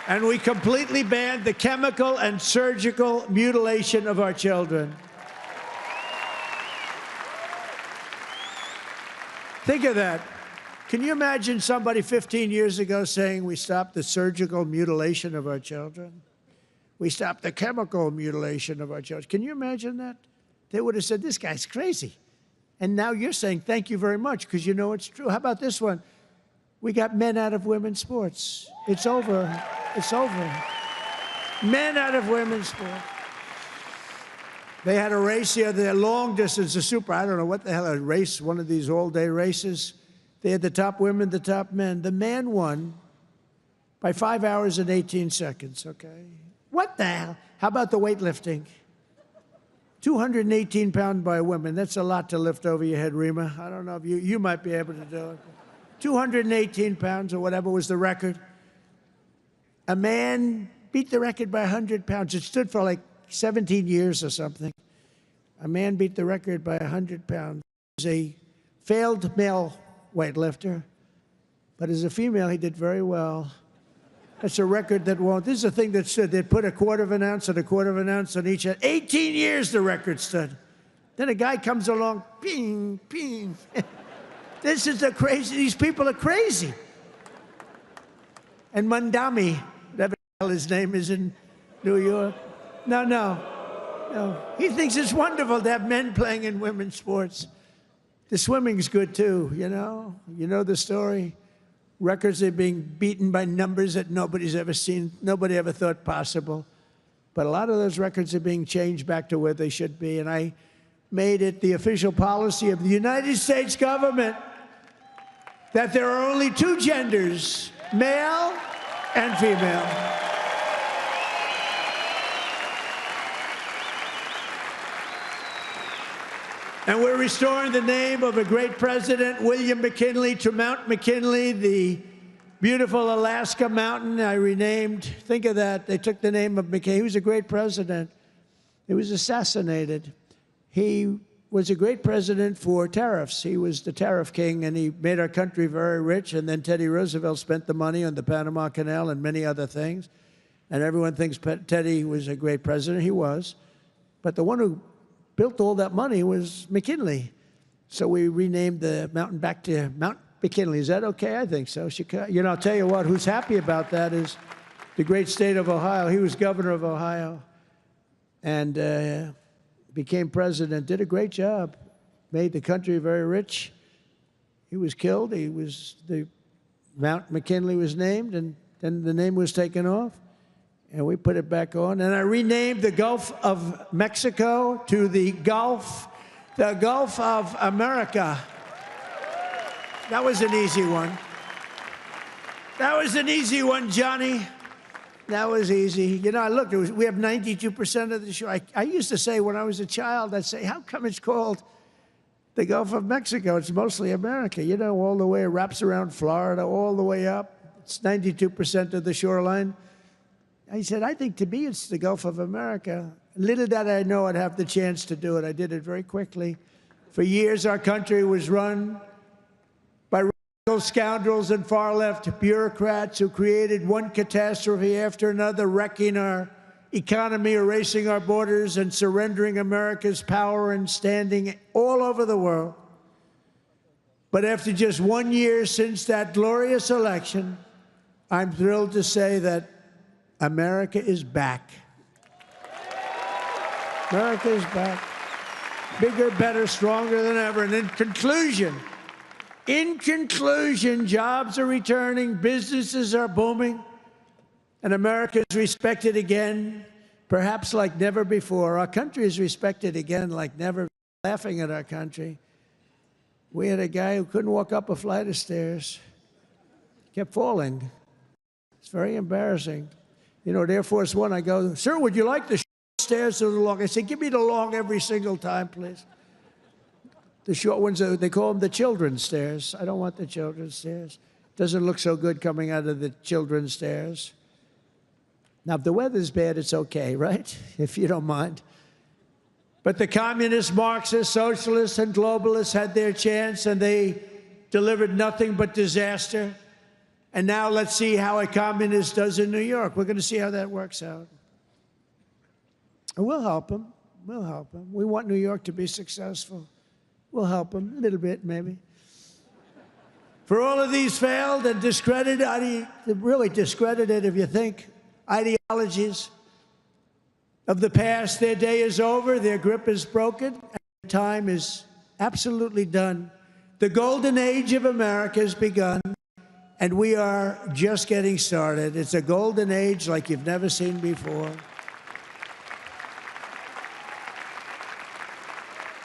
Speaker 2: And we completely banned the chemical and surgical mutilation of our children. Think of that. Can you imagine somebody 15 years ago saying we stopped the surgical mutilation of our children? We stopped the chemical mutilation of our children. Can you imagine that? They would have said, this guy's crazy. And now you're saying thank you very much because you know it's true. How about this one? We got men out of women's sports. It's over. It's over. Men out of women's sports. They had a race here, the long distance, I don't know what the hell, a race, one of these all-day races. They had the top women, the top men. The man won by 5 hours and 18 seconds, okay? What the hell? How about the weightlifting? 218 pounds by a woman. That's a lot to lift over your head, Rima. I don't know if you might be able to do it. 218 pounds or whatever was the record. A man beat the record by 100 pounds. It stood for like 17 years or something. A man beat the record by 100 pounds. He was a failed male weightlifter, but as a female, he did very well. That's a record that won't. This is a thing that stood. They'd put a quarter of an ounce and a quarter of an ounce on each end. 18 years the record stood. Then a guy comes along, ping, ping. This is these people are crazy. And Mandami, whatever the hell his name is in New York. No. He thinks it's wonderful to have men playing in women's sports. The swimming's good too, you know? You know the story? Records are being beaten by numbers that nobody's ever seen, nobody ever thought possible. But a lot of those records are being changed back to where they should be, and I made it the official policy of the United States government that there are only 2 genders, male and female. And we're restoring the name of a great president, William McKinley, to Mount McKinley, the beautiful Alaska mountain I renamed. Think of that. They took the name of McKinley. He was a great president. He was assassinated. He was a great president for tariffs. He was the tariff king, and he made our country very rich. And then Teddy Roosevelt spent the money on the Panama Canal and many other things. And everyone thinks Teddy was a great president. He was. But the one who built all that money was McKinley. So we renamed the mountain back to Mount McKinley. Is that okay? I think so. You know, I'll tell you what, who's happy about that is the great state of Ohio. He was governor of Ohio and became president, did a great job, made the country very rich. He was killed. Mount McKinley was named, and then the name was taken off. And we put it back on. And I renamed the Gulf of Mexico to the Gulf of America. That was an easy one. That was an easy one, Johnny. That was easy. You know, I looked, we have 92% of the shore. I used to say when I was a child, I'd say, how come it's called the Gulf of Mexico? It's mostly America. You know, all the way, it wraps around Florida, all the way up. It's 92% of the shoreline. I said, I think to me it's the Gulf of America. Little did I know I'd have the chance to do it. I did it very quickly. For years, our country was run by radical scoundrels and far-left bureaucrats who created one catastrophe after another, wrecking our economy, erasing our borders and surrendering America's power and standing all over the world. But after just 1 year since that glorious election, I'm thrilled to say that America is back. America is back. Bigger, better, stronger than ever. And in conclusion, jobs are returning, businesses are booming, and America is respected again, perhaps like never before. Our country is respected again like never. Laughing at our country. We had a guy who couldn't walk up a flight of stairs. Kept falling. It's very embarrassing. You know, at Air Force One, I go, "Sir, would you like the stairs or the long?" I say, "Give me the long every single time, please." The short ones, they call them the children's stairs. I don't want the children's stairs. Doesn't look so good coming out of the children's stairs. Now, if the weather's bad, it's okay, right? If you don't mind. But the communists, Marxists, socialists, and globalists had their chance, and they delivered nothing but disaster. And now let's see how a communist does in New York. We're going to see how that works out. And we'll help them. We'll help them. We want New York to be successful. We'll help them a little bit, maybe. For all of these failed and discredited, really discredited, if you think, ideologies of the past, their day is over, their grip is broken, and their time is absolutely done. The golden age of America has begun, and we are just getting started. It's a golden age like you've never seen before.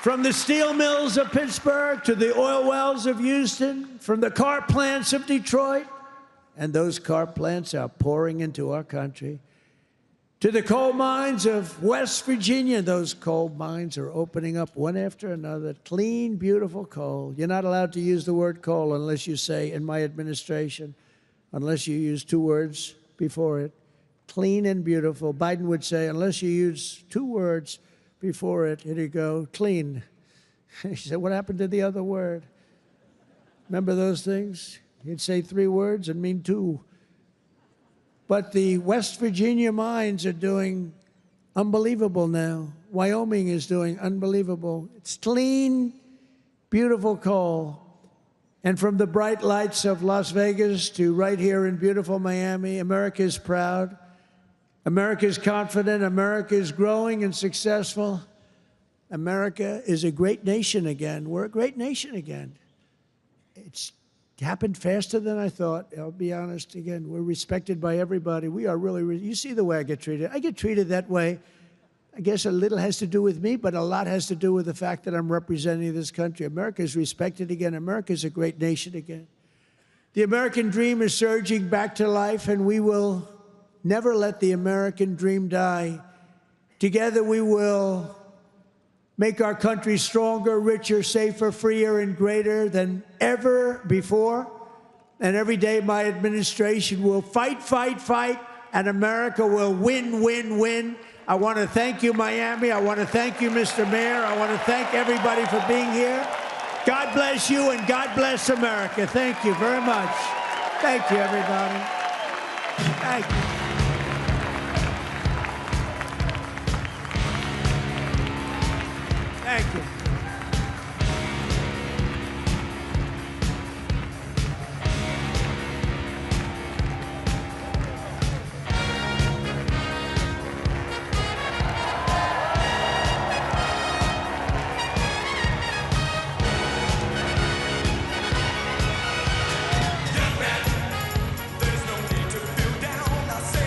Speaker 2: From the steel mills of Pittsburgh to the oil wells of Houston, from the car plants of Detroit, and those car plants are pouring into our country, to the coal mines of West Virginia. Those coal mines are opening up one after another. Clean, beautiful coal. You're not allowed to use the word coal unless you say, in my administration, unless you use 2 words before it. Clean and beautiful. Biden would say, unless you use 2 words before it, here you go, clean. He said, what happened to the other word? Remember those things? He'd say 3 words and mean 2. But the West Virginia mines are doing unbelievable now. Wyoming is doing unbelievable. It's clean, beautiful coal. And from the bright lights of Las Vegas to right here in beautiful Miami, America is proud. America is confident. America is growing and successful. America is a great nation again. We're a great nation again. It's happened faster than I thought. I'll be honest again. We're respected by everybody. We are really, you see the way I get treated. I get treated that way. I guess a little has to do with me, but a lot has to do with the fact that I'm representing this country. America is respected again. America is a great nation again. The American dream is surging back to life, and we will never let the American dream die. Together we will make our country stronger, richer, safer, freer, and greater than ever before. And every day my administration will fight, fight, fight, and America will win, win, win. I want to thank you, Miami. I want to thank you, Mr. Mayor. I want to thank everybody for being here. God bless you, and God bless America. Thank you very much. Thank you, everybody. Thank you. Thank you.
Speaker 1: Young man, there's no need to feel down. I say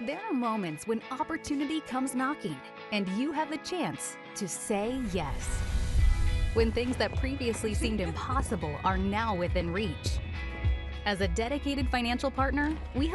Speaker 4: There are moments when opportunity comes knocking, and you have the chance to say yes. When things that previously seemed impossible are now within reach. As a dedicated financial partner, we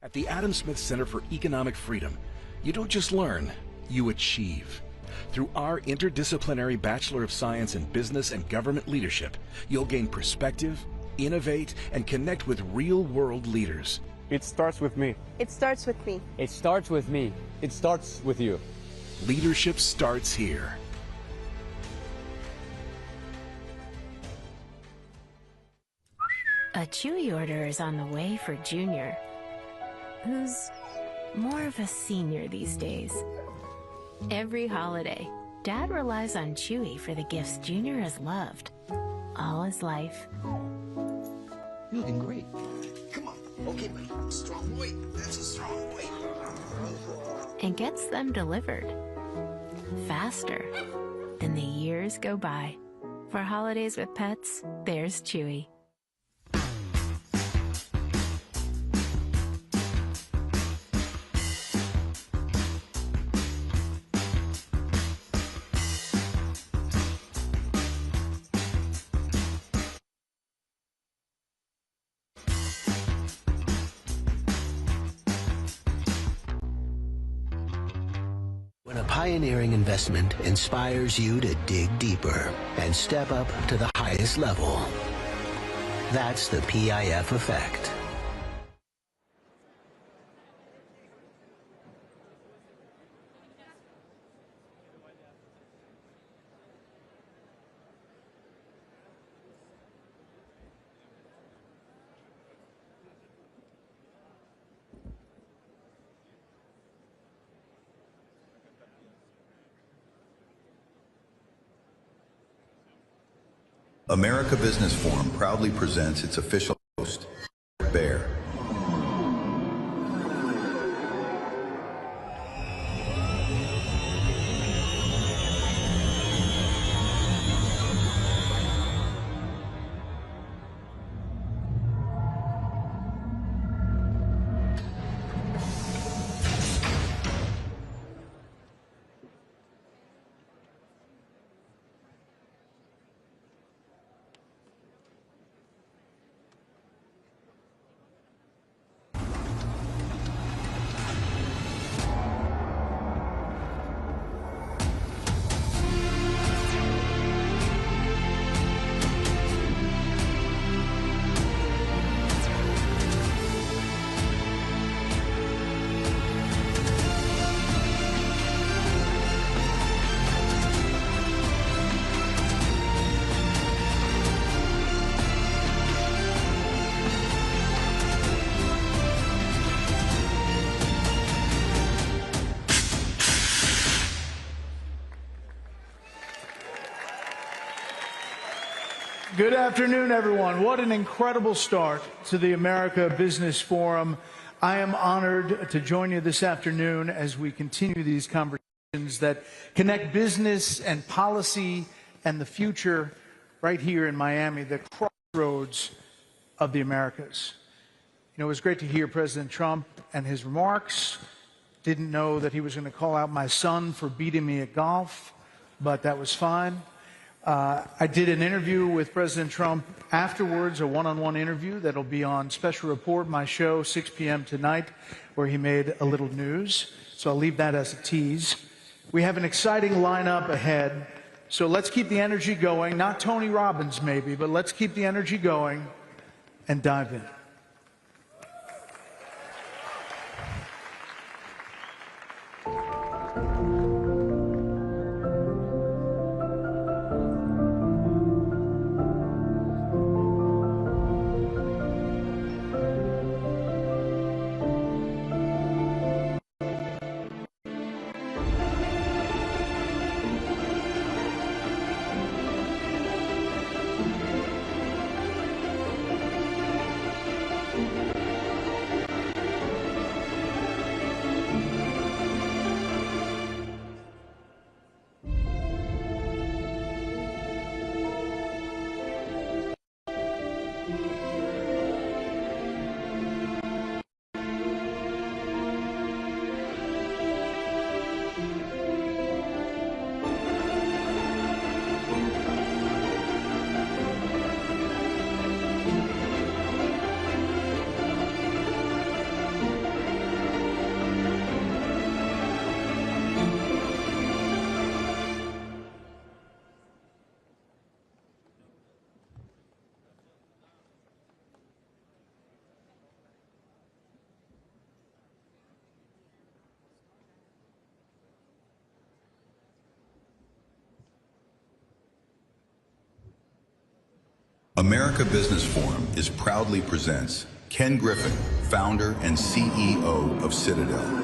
Speaker 5: At the Adam Smith Center for Economic Freedom, you don't just learn, you achieve. Through our interdisciplinary Bachelor of Science in Business and Government Leadership, you'll gain perspective, innovate, and connect with real-world leaders.
Speaker 6: It starts with me.
Speaker 7: It starts with me.
Speaker 6: It starts with me. It starts with you.
Speaker 5: Leadership starts here.
Speaker 8: A Chewy order is on the way for Junior, who's more of a senior these days. Every holiday, Dad relies on Chewy for the gifts Junior has loved all his life.
Speaker 9: You're looking great. Come on. Okay, buddy. Strong boy. That's a strong boy.
Speaker 8: And gets them delivered faster than the years go by. For holidays with pets, there's Chewy.
Speaker 7: When a pioneering investment inspires you to dig deeper and step up to the highest level, that's the PIF effect.
Speaker 10: America Business Forum proudly presents its official host, Bear.
Speaker 11: Good afternoon, everyone. What an incredible start to the America Business Forum. I am honored to join you this afternoon as we continue these conversations that connect business and policy and the future right here in Miami, the crossroads of the Americas. You know, it was great to hear President Trump and his remarks. Didn't know that he was going to call out my son for beating me at golf, but that was fine. I did an interview with President Trump afterwards, a one-on-one interview that'll be on Special Report, my show, 6 p.m. tonight, where he made a little news. So I'll leave that as a tease. We have an exciting lineup ahead, so let's keep the energy going. Not Tony Robbins, maybe, but let's keep the energy going and dive in.
Speaker 10: America Business Forum proudly presents Ken Griffin, founder and CEO of Citadel.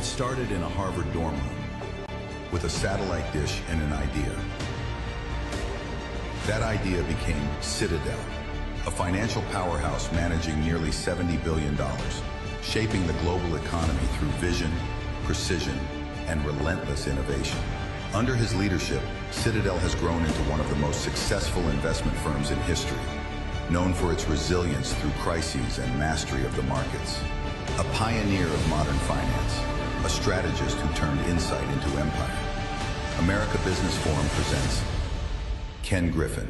Speaker 10: Started in a Harvard dorm room with a satellite dish and an idea. That idea became Citadel, a financial powerhouse managing nearly $70 billion, shaping the global economy through vision, precision, and relentless innovation. Under his leadership, Citadel has grown into one of the most successful investment firms in history, known for its resilience through crises and mastery of the markets. A pioneer of modern finance, a strategist who turned insight into empire. America Business Forum presents Ken Griffin.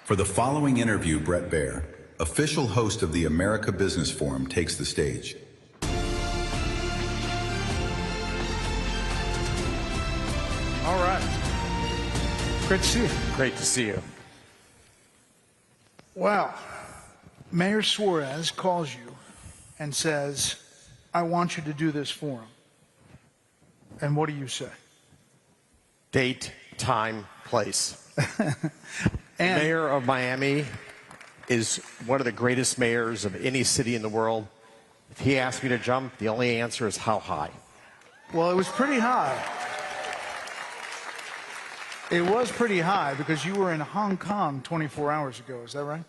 Speaker 10: For the following interview, Brett Baer, official host of the America Business Forum, takes the stage.
Speaker 11: All right. Great to see you.
Speaker 12: Great to see you.
Speaker 11: Well, Mayor Suarez calls you and says, I want you to do this forum. And what do you say?
Speaker 12: Date, time, place. Mayor of Miami is one of the greatest mayors of any city in the world. If he asked me to jump, the only answer is how high.
Speaker 11: Well, it was pretty high. It was pretty high because you were in Hong Kong 24 hours ago. Is that right?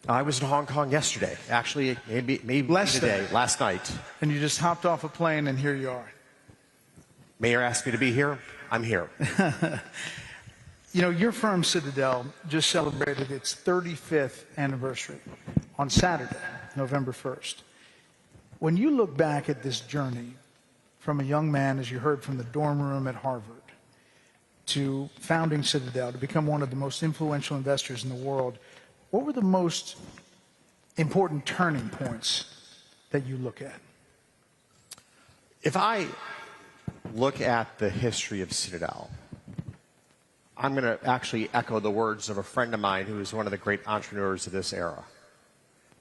Speaker 12: I was in Hong Kong yesterday. Actually, maybe today, last night.
Speaker 11: And you just hopped off a plane and here you are.
Speaker 12: Mayor asked me to be here. I'm here.
Speaker 11: You know, your firm, Citadel, just celebrated its 35th anniversary on Saturday, November 1st. When you look back at this journey from a young man, as you heard, from the dorm room at Harvard, to founding Citadel, to become one of the most influential investors in the world, what were the most important turning points that you look at?
Speaker 12: If I look at the history of Citadel, I'm going to actually echo the words of a friend of mine who is one of the great entrepreneurs of this era.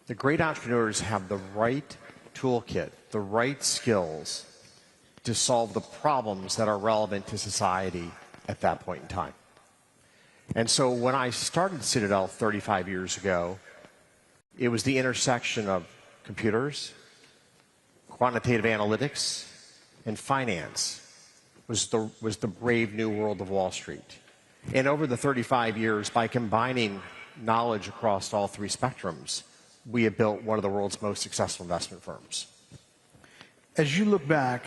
Speaker 12: The great entrepreneurs have the right toolkit, the right skills to solve the problems that are relevant to society at that point in time. And so when I started Citadel 35 years ago, it was the intersection of computers, quantitative analytics, and finance was the brave new world of Wall Street. And over the 35 years, by combining knowledge across all three spectrums, we have built one of the world's most successful investment firms.
Speaker 11: As you look back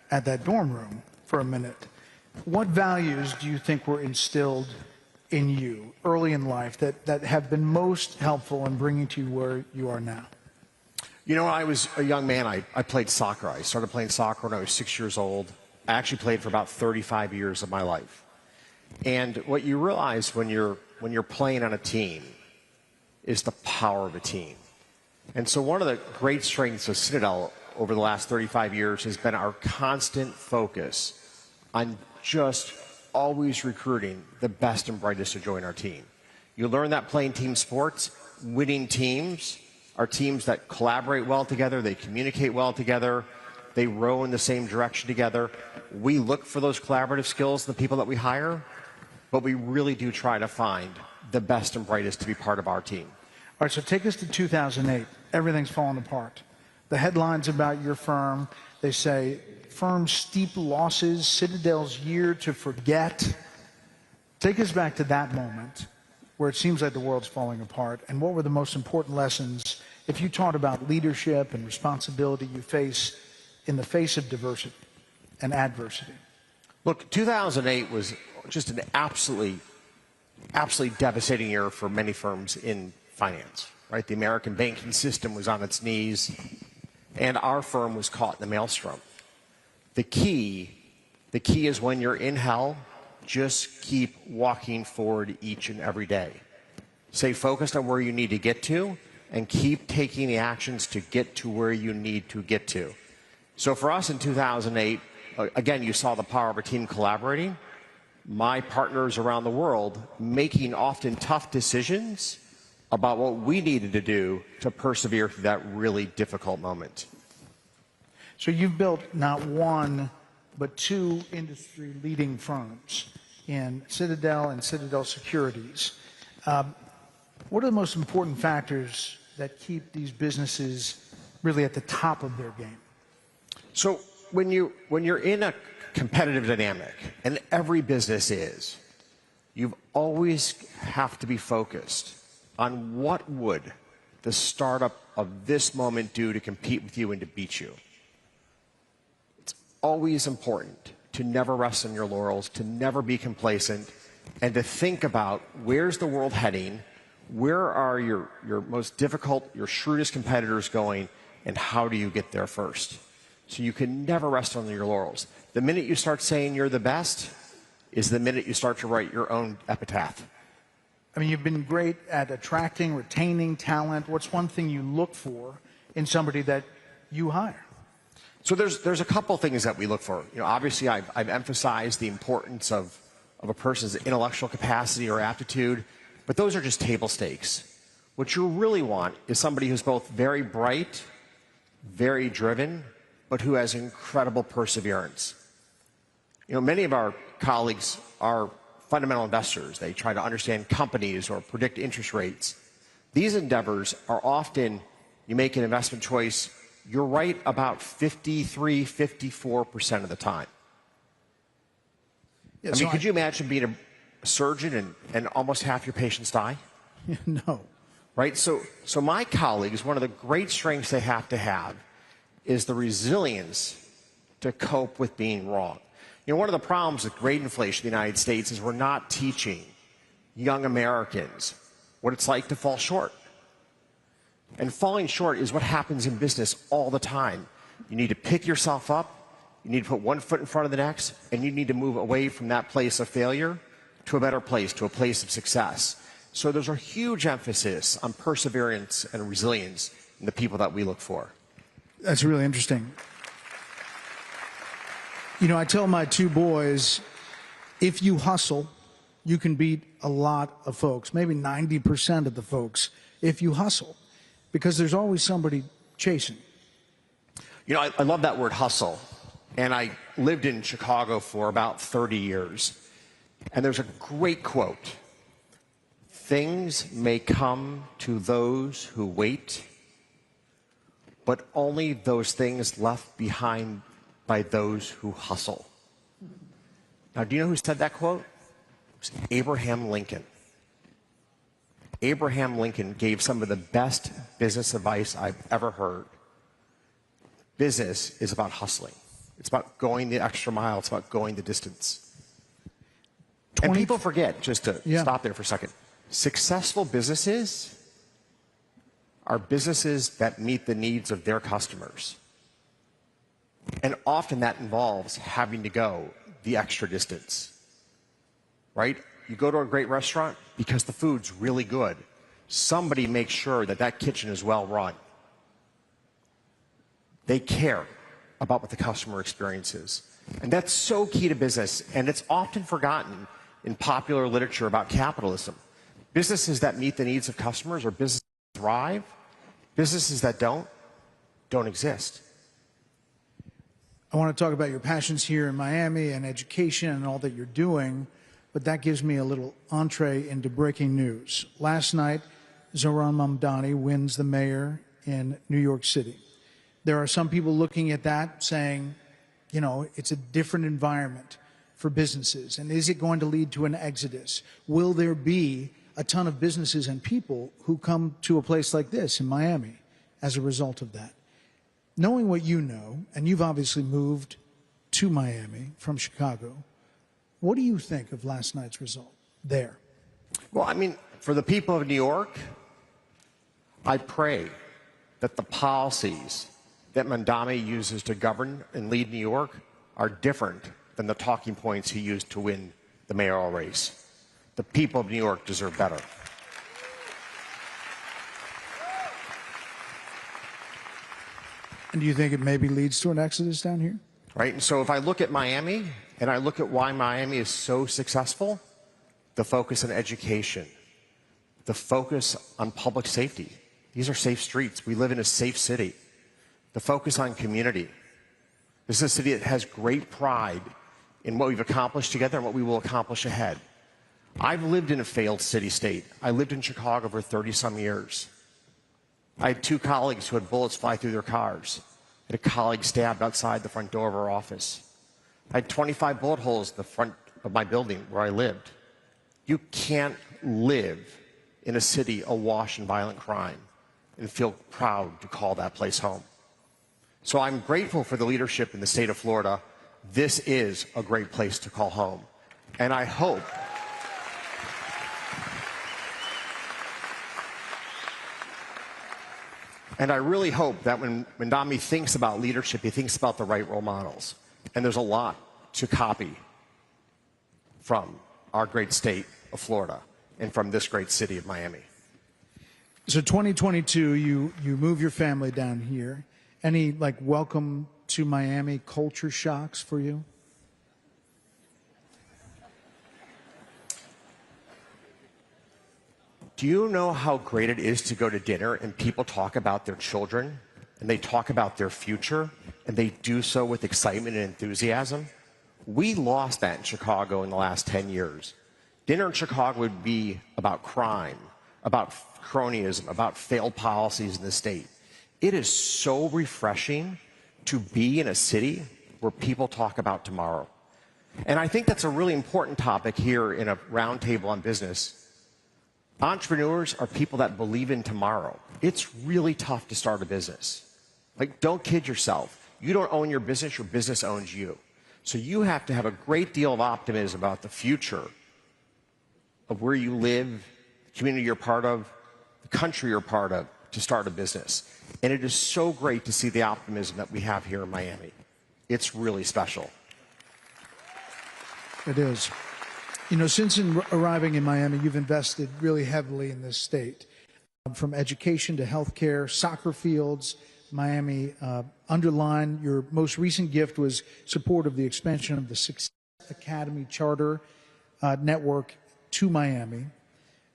Speaker 11: at that dorm room for a minute, what values do you think were instilled in you early in life that have been most helpful in bringing to you where you are now?
Speaker 12: You know, when I was a young man, I played soccer. I started playing soccer when I was 6 years old. I actually played for about 35 years of my life. And what you realize when you're playing on a team is the power of a team. And so one of the great strengths of Citadel over the last 35 years has been our constant focus on just always recruiting the best and brightest to join our team. You learn that playing team sports. Winning teams are teams that collaborate well together, they communicate well together, they row in the same direction together. We look for those collaborative skills in the people that we hire, but we really do try to find the best and brightest to be part of our team.
Speaker 11: All right, so take us to 2008. Everything's fallen apart. The headlines about your firm, they say, firm's steep losses, Citadel's year to forget. Take us back to that moment where it seems like the world's falling apart, and what were the most important lessons, if you taught about leadership and responsibility you face in the face of diversity and adversity?
Speaker 12: Look, 2008 was just an absolutely devastating year for many firms in finance, right? The American banking system was on its knees, and our firm was caught in the maelstrom. The key is when you're in hell, just keep walking forward each and every day. Stay focused on where you need to get to, and keep taking the actions to get to where you need to get to. So for us in 2008, again, you saw the power of our team collaborating. my partners around the world making often tough decisions about what we needed to do to persevere through that really difficult moment.
Speaker 11: So you've built not one, but two industry-leading firms in Citadel and Citadel Securities. What are the most important factors that keep these businesses really at the top of their game?
Speaker 12: So when you're in a competitive dynamic, and every business is, you always have to be focused on what would the startup of this moment do to compete with you and to beat you. It's always important to never rest on your laurels, to never be complacent, and to think about where's the world heading, where are your most difficult, your shrewdest competitors going, and how do you get there first? So you can never rest on your laurels. The minute you start saying you're the best is the minute you start to write your own epitaph.
Speaker 11: I mean, you've been great at attracting, retaining talent. What's one thing you look for in somebody that you hire?
Speaker 12: So there's a couple things that we look for. You know, obviously, I've emphasized the importance of a person's intellectual capacity or aptitude, but those are just table stakes. What you really want is somebody who's both very bright, very driven, but who has incredible perseverance. You know, many of our colleagues are fundamental investors. They try to understand companies or predict interest rates. These endeavors are often, you make an investment choice, you're right about 53, 54% of the time.
Speaker 11: Yeah,
Speaker 12: I mean, could you imagine being a surgeon and almost half your patients die?
Speaker 11: No.
Speaker 12: Right? So my colleagues, one of the great strengths they have to have is the resilience to cope with being wrong. You know, one of the problems with grade inflation in the United States is we're not teaching young Americans what it's like to fall short. And falling short is what happens in business all the time. You need to pick yourself up, you need to put one foot in front of the next, and you need to move away from that place of failure to a better place, to a place of success. So there's a huge emphasis on perseverance and resilience in the people that we look for.
Speaker 11: That's really interesting. You know, I tell my two boys, if you hustle, you can beat a lot of folks, maybe 90% of the folks, if you hustle, because there's always somebody chasing.
Speaker 12: You know, I love that word hustle. And I lived in Chicago for about 30 years. And there's a great quote. Things may come to those who wait, but only those things left behind by those who hustle. Now, do you know who said that quote? It was Abraham Lincoln. Abraham Lincoln gave some of the best business advice I've ever heard. Business is about hustling. It's about going the extra mile. It's about going the distance. And people forget, just to stop there for a second, successful businesses are businesses that meet the needs of their customers. And often that involves having to go the extra distance, right? You go to a great restaurant because the food's really good. Somebody makes sure that that kitchen is well run. They care about what the customer experience is. And that's so key to business, and it's often forgotten in popular literature about capitalism. Businesses that meet the needs of customers or businesses that thrive, businesses that don't exist.
Speaker 11: I want to talk about your passions here in Miami and education and all that you're doing, but that gives me a little entree into breaking news. Last night, Zohran Mamdani wins the mayor in New York City. There are some people looking at that saying, you know, it's a different environment for businesses. And is it going to lead to an exodus? Will there be a ton of businesses and people who come to a place like this in Miami as a result of that? Knowing what you know, and you've obviously moved to Miami from Chicago, what do you think of last night's result there?
Speaker 12: Well, I mean, for the people of New York, I pray that the policies that Mamdani uses to govern and lead New York are different than the talking points he used to win the mayoral race. The people of New York deserve better.
Speaker 11: And do you think it maybe leads to an exodus down here?
Speaker 12: Right, and so if I look at Miami and I look at why Miami is so successful, the focus on education, the focus on public safety. These are safe streets. We live in a safe city. The focus on community. This is a city that has great pride in what we've accomplished together and what we will accomplish ahead. I've lived in a failed city-state. I lived in Chicago for 30-some years. I had 2 colleagues who had bullets fly through their cars. I had a colleague stabbed outside the front door of our office. I had 25 bullet holes in the front of my building where I lived. You can't live in a city awash in violent crime and feel proud to call that place home. So I'm grateful for the leadership in the state of Florida. This is a great place to call home. And I hope and I really hope that when Dami thinks about leadership, he thinks about the right role models. And there's a lot to copy from our great state of Florida and from this great city of Miami.
Speaker 11: So 2022, you move your family down here. Any like welcome to Miami culture shocks for you?
Speaker 12: Do you know how great it is to go to dinner and people talk about their children and they talk about their future and they do so with excitement and enthusiasm? We lost that in Chicago in the last 10 years. Dinner in Chicago would be about crime, about cronyism, about failed policies in the state. It is so refreshing to be in a city where people talk about tomorrow. And I think that's a really important topic here in a roundtable on business. Entrepreneurs are people that believe in tomorrow. It's really tough to start a business. Like, don't kid yourself. You don't own your business owns you. So you have to have a great deal of optimism about the future of where you live, the community you're part of, the country you're part of, to start a business. And it is so great to see the optimism that we have here in Miami. It's really special.
Speaker 11: It is. You know, since arriving in Miami, you've invested really heavily in this state. From education to healthcare, soccer fields, Miami. Underline, your most recent gift was support of the expansion of the Success Academy Charter Network to Miami.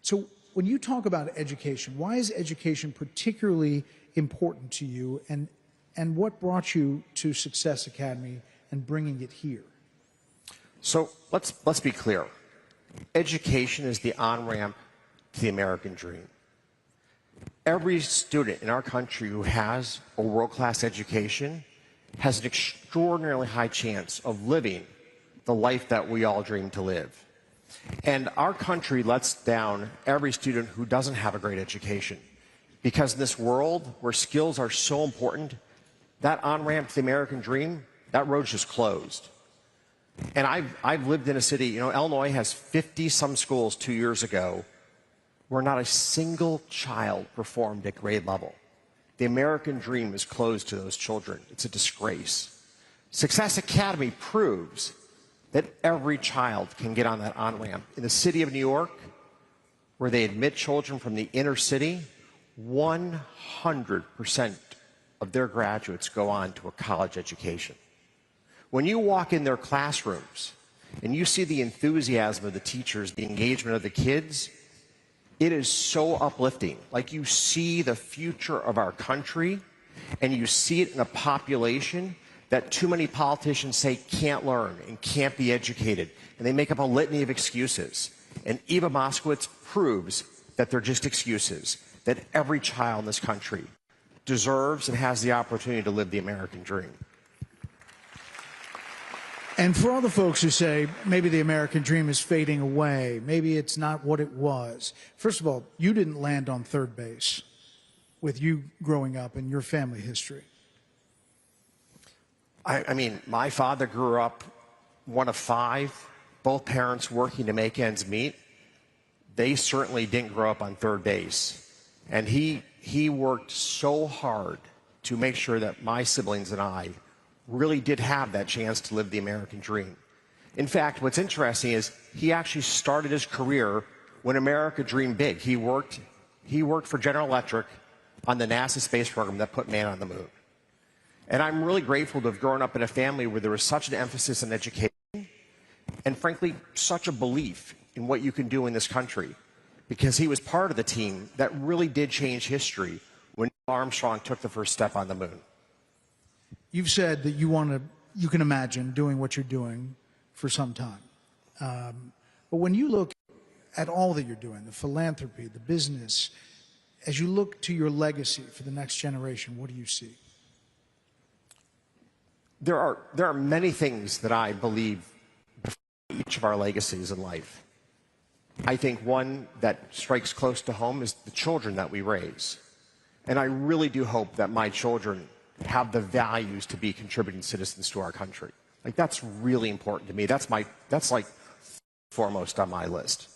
Speaker 11: So when you talk about education, why is education particularly important to you, and what brought you to Success Academy and bringing it here?
Speaker 12: So let's be clear. Education is the on-ramp to the American dream. Every student in our country who has a world-class education has an extraordinarily high chance of living the life that we all dream to live. And our country lets down every student who doesn't have a great education. Because in this world where skills are so important, that on-ramp to the American dream, that road's just closed. And I've lived in a city, you know, Illinois has 50-some schools 2 years ago where not a single child performed at grade level. The American dream is closed to those children. It's a disgrace. Success Academy proves that every child can get on that on-ramp. In the city of New York, where they admit children from the inner city, 100% of their graduates go on to a college education. When you walk in their classrooms and you see the enthusiasm of the teachers, the engagement of the kids, it is so uplifting. Like, you see the future of our country, and you see it in a population that too many politicians say can't learn and can't be educated, and they make up a litany of excuses. And Eva Moskowitz proves that they're just excuses, that every child in this country deserves and has the opportunity to live the American dream.
Speaker 11: And for all the folks who say maybe the American dream is fading away, maybe it's not what it was. First of all, you didn't land on third base with you growing up and your family history.
Speaker 12: I mean, my father grew up one of 5, both parents working to make ends meet. They certainly didn't grow up on third base. And he worked so hard to make sure that my siblings and I really did have that chance to live the American dream. In fact, what's interesting is he actually started his career when America dreamed big. He worked for General Electric on the NASA space program that put man on the moon. And I'm really grateful to have grown up in a family where there was such an emphasis on education and frankly, such a belief in what you can do in this country, because he was part of the team that really did change history when Armstrong took the first step on the moon.
Speaker 11: You've said that you can imagine doing what you're doing for some time. But when you look at all that you're doing, the philanthropy, the business, as you look to your legacy for the next generation, what do you see?
Speaker 12: There are many things that I believe before each of our legacies in life. I think one that strikes close to home is the children that we raise. And I really do hope that my children have the values to be contributing citizens to our country. Like, that's really important to me. That's like foremost on my list.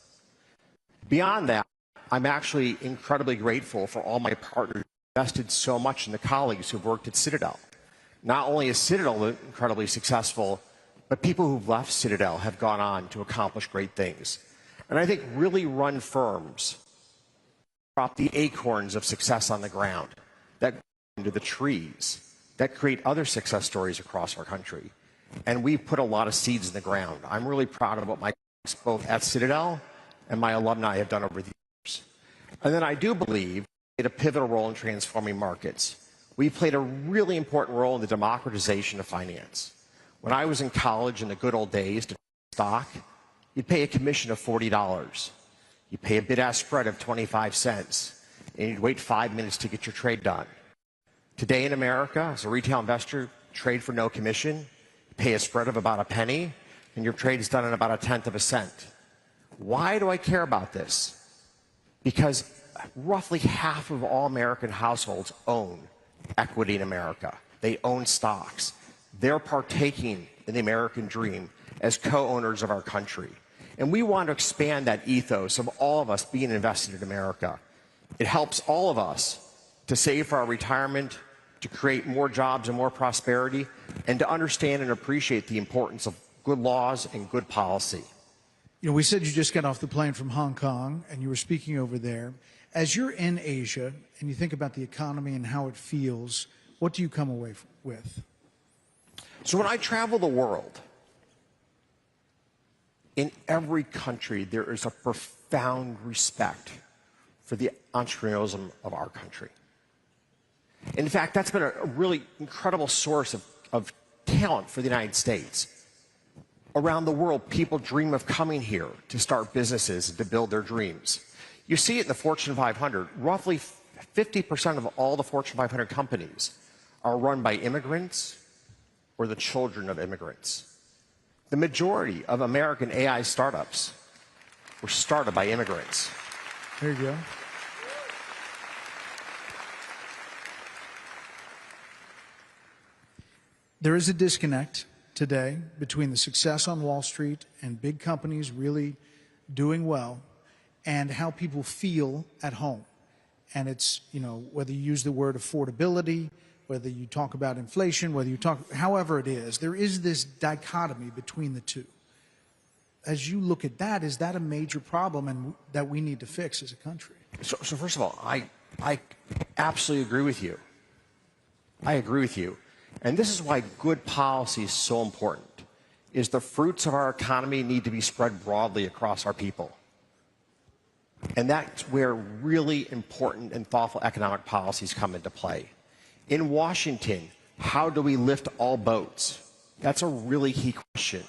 Speaker 12: Beyond that, I'm actually incredibly grateful for all my partners who invested so much in the colleagues who've worked at Citadel. Not only is Citadel incredibly successful, but people who've left Citadel have gone on to accomplish great things. And I think really run firms drop the acorns of success on the ground that go into the trees that create other success stories across our country. And we put a lot of seeds in the ground. I'm really proud of what my colleagues both at Citadel and my alumni have done over the years. And then I do believe we played a pivotal role in transforming markets. We played a really important role in the democratization of finance. When I was in college in the good old days to stock, you'd pay a commission of $40. You'd pay a bid-ask spread of 25 cents, and you'd wait 5 minutes to get your trade done. Today in America, as a retail investor, trade for no commission, you pay a spread of about a penny, and your trade is done in about 1/10 of a cent. Why do I care about this? Because roughly half of all American households own equity in America. They own stocks. They're partaking in the American dream as co-owners of our country. And we want to expand that ethos of all of us being invested in America. It helps all of us to save for our retirement, to create more jobs and more prosperity, and to understand and appreciate the importance of good laws and good policy.
Speaker 11: You know, we said you just got off the plane from Hong Kong and you were speaking over there. As you're in Asia and you think about the economy and how it feels, what do you come away with?
Speaker 12: So when I travel the world, in every country there is a profound respect for the entrepreneurialism of our country. In fact, that's been a really incredible source of talent for the United States. Around the world, people dream of coming here to start businesses and to build their dreams. You see it in the Fortune 500. Roughly 50% of all the Fortune 500 companies are run by immigrants or the children of immigrants. The majority of American AI startups were started by immigrants.
Speaker 11: There you go. There is a disconnect today between the success on Wall Street and big companies really doing well and how people feel at home. And it's, you know, whether you use the word affordability, whether you talk about inflation, whether you talk, however it is, there is this dichotomy between the two. As you look at that, is that a major problem and that we need to fix as a country?
Speaker 12: So first of all, I absolutely agree with you. I agree with you. And this is why good policy is so important, is the fruits of our economy need to be spread broadly across our people. And that's where really important and thoughtful economic policies come into play. In Washington, how do we lift all boats? That's a really key question.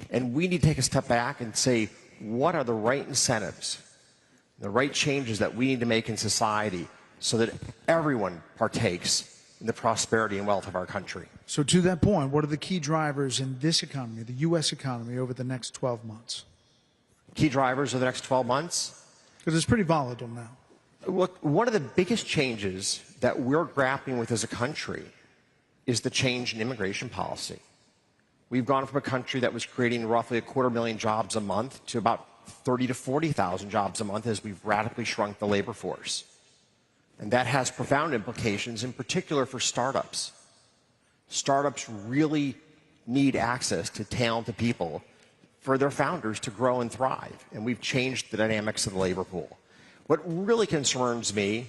Speaker 12: And we need to take a step back and say, what are the right incentives, the right changes that we need to make in society so that everyone partakes in the prosperity and wealth of our country?
Speaker 11: So to that point, what are the key drivers in this economy, the U.S. economy, over the next 12 months?
Speaker 12: Key drivers over the next 12 months?
Speaker 11: Because it's pretty volatile now.
Speaker 12: Look, one of the biggest changes that we're grappling with as a country is the change in immigration policy. We've gone from a country that was creating roughly 250,000 jobs a month to about 30,000 to 40,000 jobs a month as we've radically shrunk the labor force. And that has profound implications, in particular for startups. Startups really need access to talented people for their founders to grow and thrive. And we've changed the dynamics of the labor pool. What really concerns me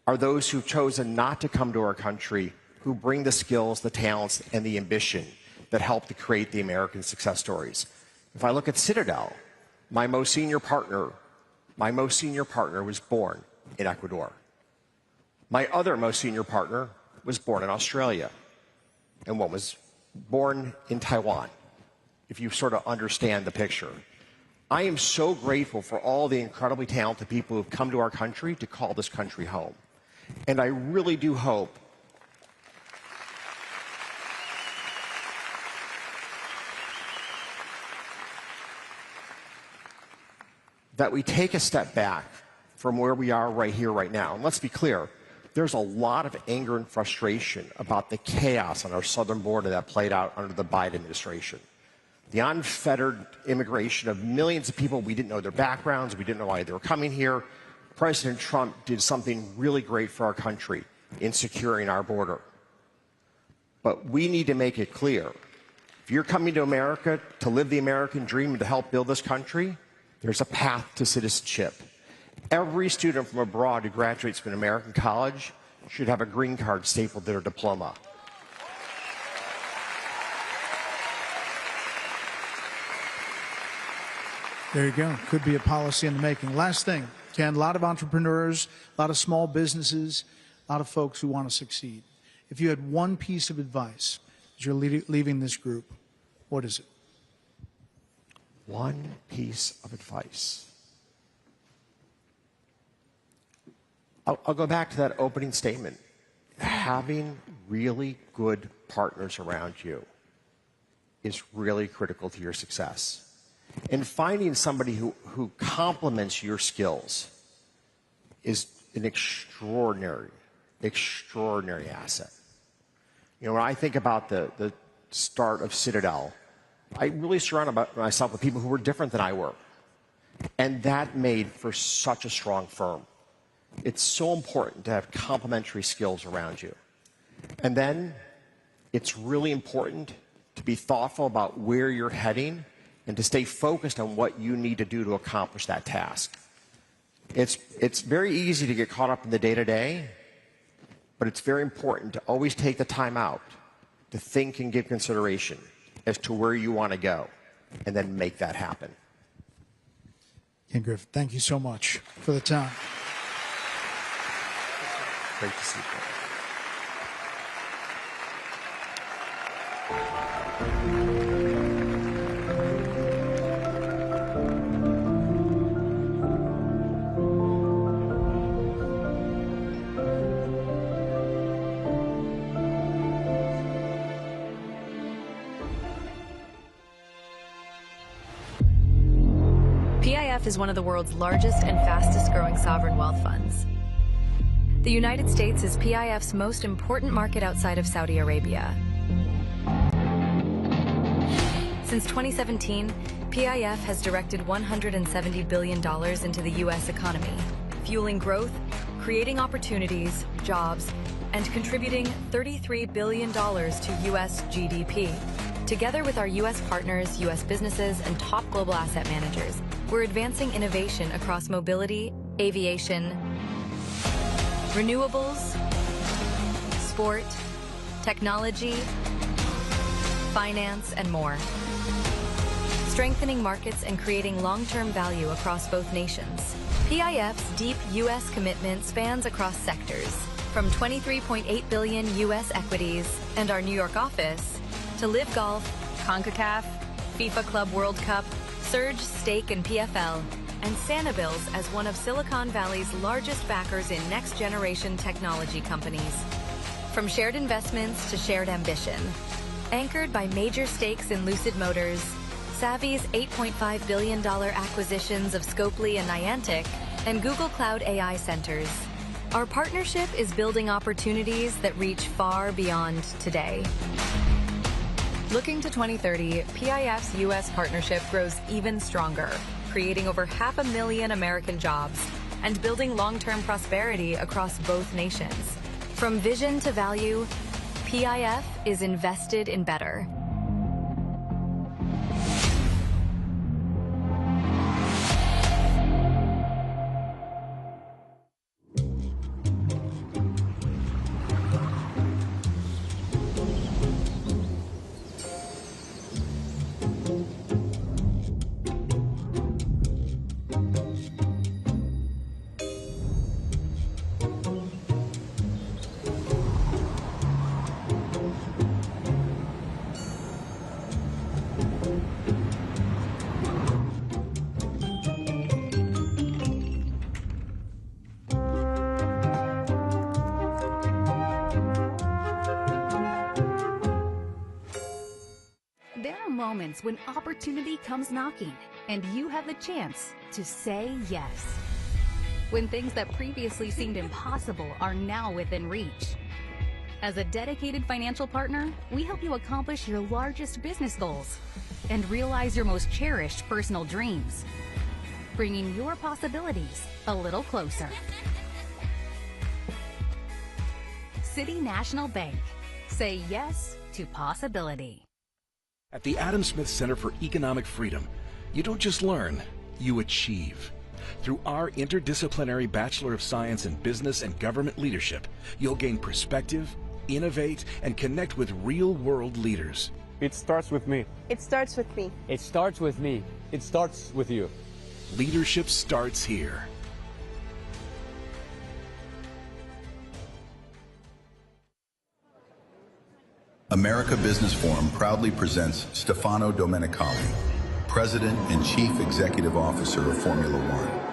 Speaker 12: are those who've chosen not to come to our country, who bring the skills, the talents, and the ambition that help to create the American success stories. If I look at Citadel, my most senior partner was born in Ecuador. My other most senior partner was born in Australia, and one was born in Taiwan, if you sort of understand the picture. I am so grateful for all the incredibly talented people who have come to our country to call this country home. And I really do hope that we take a step back from where we are right here, right now. And let's be clear, there's a lot of anger and frustration about the chaos on our southern border that played out under the Biden administration. The unfettered immigration of millions of people, we didn't know their backgrounds, we didn't know why they were coming here. President Trump did something really great for our country in securing our border. But we need to make it clear, if you're coming to America to live the American dream and to help build this country, there's a path to citizenship. Every student from abroad who graduates from an American college should have a green card stapled to their diploma.
Speaker 11: There you go. Could be a policy in the making. Last thing, Ken, a lot of entrepreneurs, a lot of small businesses, a lot of folks who want to succeed. If you had one piece of advice as you're leaving this group, what is it?
Speaker 12: One piece of advice. I'll go back to that opening statement. Having really good partners around you is really critical to your success. And finding somebody who complements your skills is an extraordinary asset. You know, when I think about the start of Citadel, I really surrounded myself with people who were different than I were. And that made for such a strong firm. It's so important to have complementary skills around you. And then it's really important to be thoughtful about where you're heading and to stay focused on what you need to do to accomplish that task. It's very easy to get caught up in the day-to-day, but it's very important to always take the time out to think and give consideration as to where you want to go, and then make that happen.
Speaker 11: Ken Griffin, thank you so much for the time.
Speaker 12: Great to see you.
Speaker 4: PIF is one of the world's largest and fastest growing sovereign wealth funds. The United States is PIF's most important market outside of Saudi Arabia. Since 2017, PIF has directed $170 billion into the U.S. economy, fueling growth, creating opportunities, jobs, and contributing $33 billion to U.S. GDP. Together with our U.S. partners, U.S. businesses, and top global asset managers, we're advancing innovation across mobility, aviation, renewables, sport, technology, finance, and more. Strengthening markets and creating long-term value across both nations. PIF's deep U.S. commitment spans across sectors, from $23.8 billion U.S. equities and our New York office to Live Golf, CONCACAF, FIFA Club World Cup, Surge, Stake, and PFL, and Sanibils as one of Silicon Valley's largest backers in next-generation technology companies. From shared investments to shared ambition. Anchored by major stakes in Lucid Motors, Savvy's $8.5 billion acquisitions of Scopely and Niantic, and Google Cloud AI centers. Our partnership is building opportunities that reach far beyond today. Looking to 2030, PIF's U.S. partnership grows even stronger, creating over 500,000 American jobs and building long-term prosperity across both nations. From vision to value, PIF is invested in better. moments when opportunity comes knocking and you have the chance to say yes. When things that previously seemed impossible are now within reach. As a dedicated financial partner, we help you accomplish your largest business goals and realize your most cherished personal dreams, bringing your possibilities a little closer. City National Bank. Say yes to possibility.
Speaker 5: At the Adam Smith Center for Economic Freedom, you don't just learn, you achieve. Through our interdisciplinary Bachelor of Science in Business and Government Leadership, you'll gain perspective, innovate, and connect with real-world leaders.
Speaker 6: It starts with me.
Speaker 13: It starts with me.
Speaker 6: It starts with me. It starts with you.
Speaker 5: Leadership starts here.
Speaker 10: America Business Forum proudly presents Stefano Domenicali, President and Chief Executive Officer of Formula One.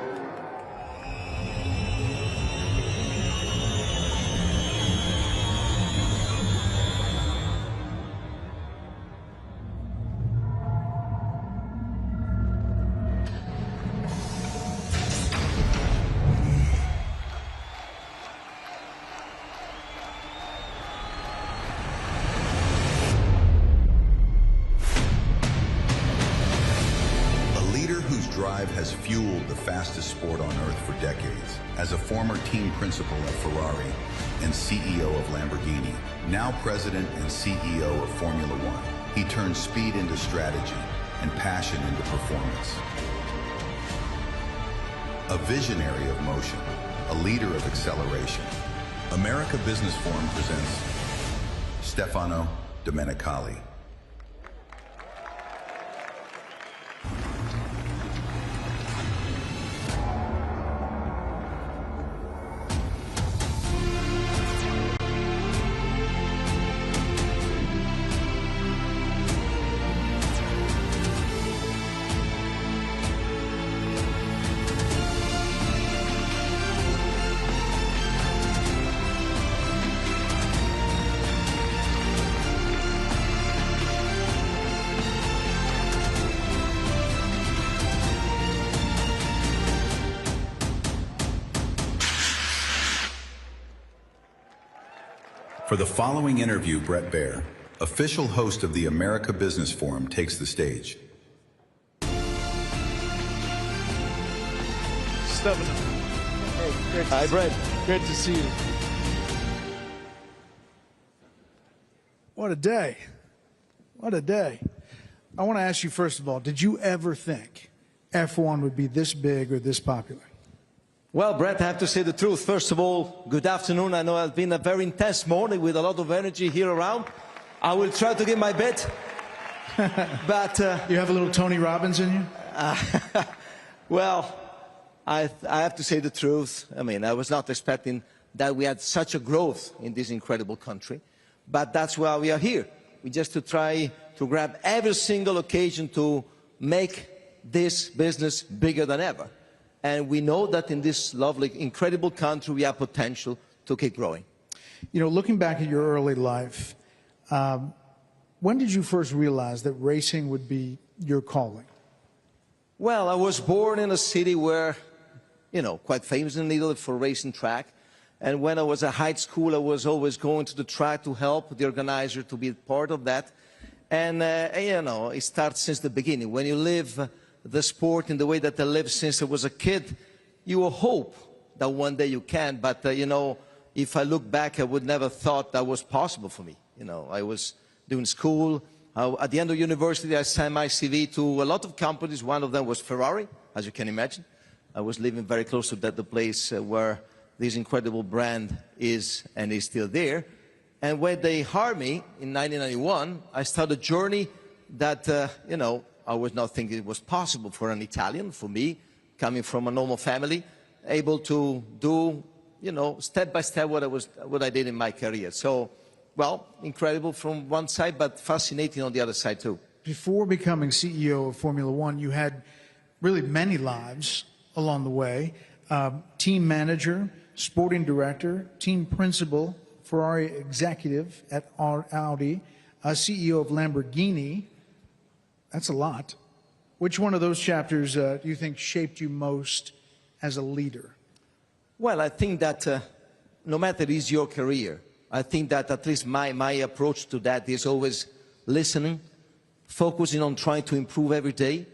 Speaker 10: Has fueled the fastest sport on earth for decades. As a former team principal at Ferrari and CEO of Lamborghini, now president and CEO of Formula One, he turned speed into strategy and passion into performance. A visionary of motion, a leader of acceleration. America Business Forum presents Stefano Domenicali. For the following interview, Brett Baer, official host of the America Business Forum, takes the stage.
Speaker 11: Stefano.
Speaker 14: Hey, hi, Brett.
Speaker 11: Great to see you. What a day. What a day. I want to ask you, first of all, did you ever think F1 would be this big or this popular?
Speaker 14: Well, Brett, I have to say the truth. First of all, good afternoon. I know it's been a very intense morning with a lot of energy here around. I will try to give my best. But
Speaker 11: you have a little Tony Robbins in you?
Speaker 14: Well, I have to say the truth. I mean, I was not expecting that we had such a growth in this incredible country. But that's why we are here. We just to try to grab every single occasion to make this business bigger than ever. And we know that in this lovely, incredible country, we have potential to keep growing.
Speaker 11: You know, looking back at your early life, when did you first realize that racing would be your calling?
Speaker 14: Well, I was born in a city where, you know, quite famous in Italy for racing track. And when I was at high school, I was always going to the track to help the organizer to be part of that. And, you know, it starts since the beginning. When you live the sport in the way that I lived since I was a kid, you will hope that one day you can. But, you know, if I look back, I would never thought that was possible for me. You know, I was doing school. At the end of university, I sent my CV to a lot of companies. One of them was Ferrari, as you can imagine. I was living very close to the place where this incredible brand is and is still there. And when they hired me in 1991, I started a journey that, you know, I was not thinking it was possible for an Italian, for me, coming from a normal family, able to do, you know, step by step what I did in my career. So, well, incredible from one side, but fascinating on the other side too.
Speaker 11: Before becoming CEO of Formula One, you had really many lives along the way. Team manager, sporting director, team principal, Ferrari executive at Audi, CEO of Lamborghini, That's a lot. Which one of those chapters do you think shaped you most as a leader?
Speaker 14: Well, I think that no matter is your career, I think that at least my approach to that is always listening, focusing on trying to improve every day,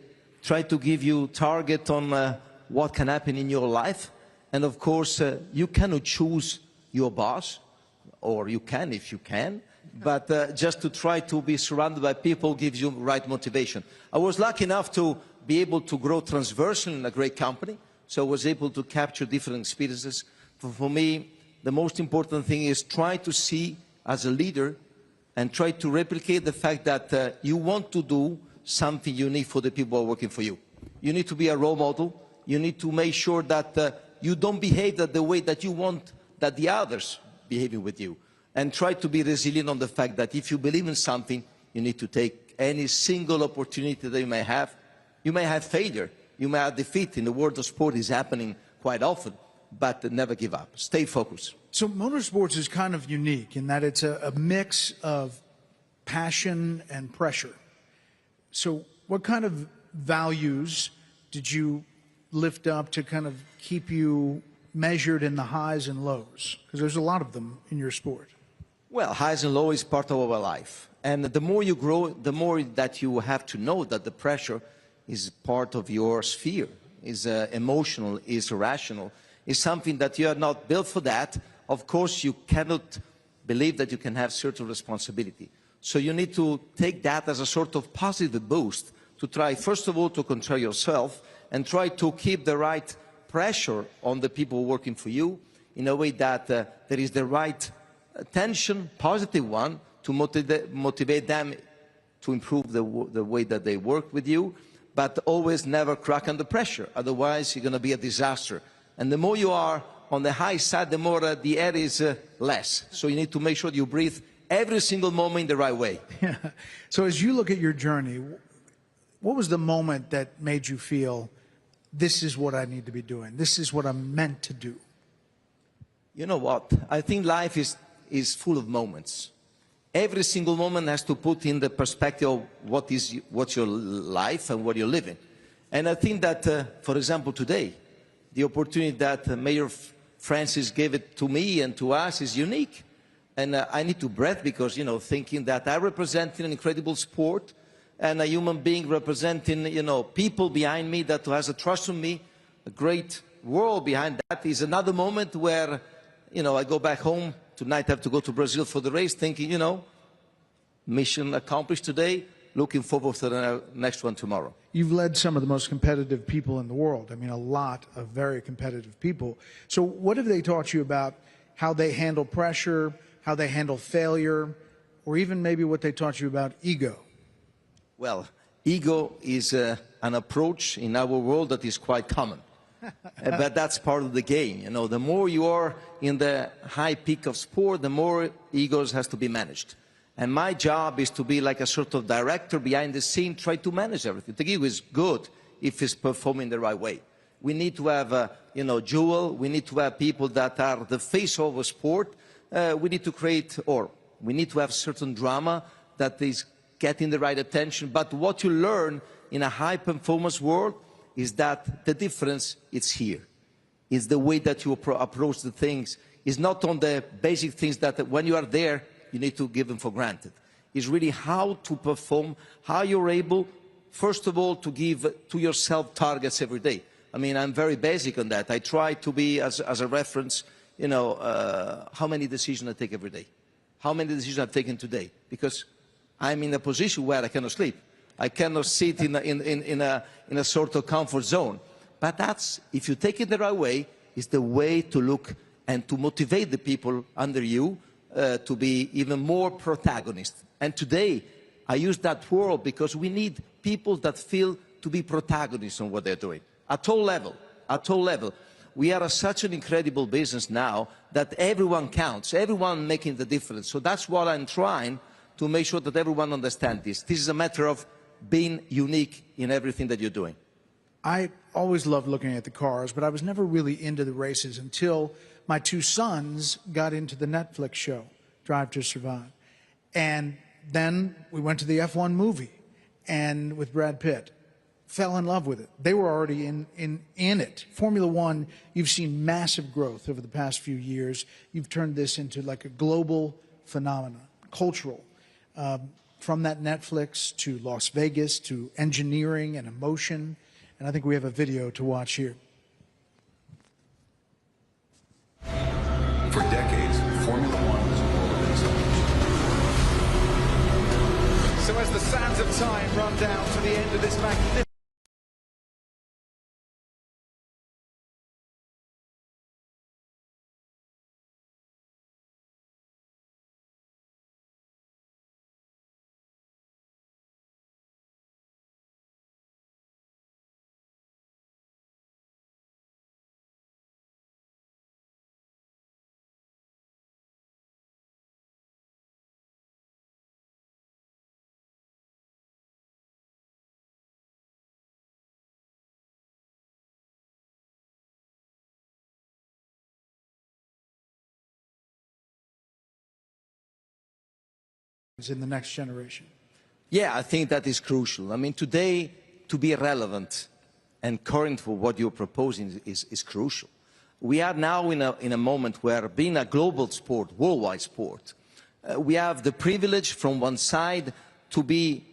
Speaker 14: try to give you target on what can happen in your life. And of course, you cannot choose your boss, or you can if you can, but just to try to be surrounded by people gives you right motivation. I was lucky enough to be able to grow transversally in a great company, so I was able to capture different experiences. For me, the most important thing is try to see as a leader and try to replicate the fact that you want to do something unique for the people who are working for you. You need to be a role model. You need to make sure that you don't behave the way that you want that the others behaving with you. And try to be resilient on the fact that if you believe in something, you need to take any single opportunity that you may have. You may have failure. You may have defeat. In the world of sport is happening quite often, but never give up. Stay focused.
Speaker 11: So motorsports is kind of unique in that it's a mix of passion and pressure. So what kind of values did you lift up to kind of keep you measured in the highs and lows? Because there's a lot of them in your sport.
Speaker 14: Well, highs and lows is part of our life. And the more you grow, the more that you have to know that the pressure is part of your sphere, is emotional, is rational, is something that you are not built for that. Of course, you cannot believe that you can have certain responsibility. So you need to take that as a sort of positive boost to try, first of all, to control yourself and try to keep the right pressure on the people working for you in a way that there is the right tension, positive one, to motivate them to improve the way that they work with you, but always never crack under pressure. Otherwise, you're going to be a disaster. And the more you are on the high side, the more the air is less. So you need to make sure you breathe every single moment in the right way.
Speaker 11: Yeah. So as you look at your journey, what was the moment that made you feel, this is what I need to be doing, this is what I'm meant to do?
Speaker 14: You know what? I think life is full of moments. Every single moment has to put in the perspective of what's your life and what you're living. And I think that, for example, today, the opportunity that Mayor Francis gave it to me and to us is unique. And I need to breathe because, you know, thinking that I represent an incredible sport and a human being representing, you know, people behind me that has a trust in me, a great world behind that is another moment where, you know, I go back home. Tonight I have to go to Brazil for the race thinking, you know, mission accomplished today, looking forward to the next one tomorrow.
Speaker 11: You've led some of the most competitive people in the world. I mean, a lot of very competitive people. So what have they taught you about how they handle pressure, how they handle failure, or even maybe what they taught you about ego?
Speaker 14: Well, ego is an approach in our world that is quite common. But that's part of the game. You know, the more you are in the high peak of sport, the more egos has to be managed. And my job is to be like a sort of director behind the scene, try to manage everything. The ego is good if it's performing the right way. We need to have, you know, jewel. We need to have people that are the face of a sport. We need to create, or we need to have certain drama that is getting the right attention. But what you learn in a high-performance world is that the difference is here. It's the way that you approach the things. It's not on the basic things that when you are there, you need to give them for granted. It's really how to perform, how you're able, first of all, to give to yourself targets every day. I mean, I'm very basic on that. I try to be, as a reference, you know, how many decisions I take every day. How many decisions I've taken today. Because I'm in a position where I cannot sleep. I cannot sit in a sort of comfort zone. But that's, if you take it the right way, is the way to look and to motivate the people under you to be even more protagonists. And today, I use that word because we need people that feel to be protagonists on what they're doing. At all level, at all level. We are such an incredible business now that everyone counts, everyone making the difference. So that's what I'm trying to make sure that everyone understands this. This is a matter of being unique in everything that you're doing.
Speaker 11: I always loved looking at the cars, but I was never really into the races until my two sons got into the Netflix show, Drive to Survive. And then we went to the F1 movie. and with Brad Pitt, fell in love with it. They were already in it. Formula One, you've seen massive growth over the past few years. You've turned this into like a global phenomenon, cultural. From that Netflix to Las Vegas to engineering and emotion. And I think we have a video to watch here.
Speaker 10: For decades, Formula One was a world of
Speaker 13: So as the sands of time run down to the end of this magnificent
Speaker 11: in the next generation?
Speaker 14: Yeah, I think that is crucial. I mean, today, to be relevant and current for what you're proposing is crucial. We are now in a moment where, being a global sport, worldwide sport, we have the privilege from one side to be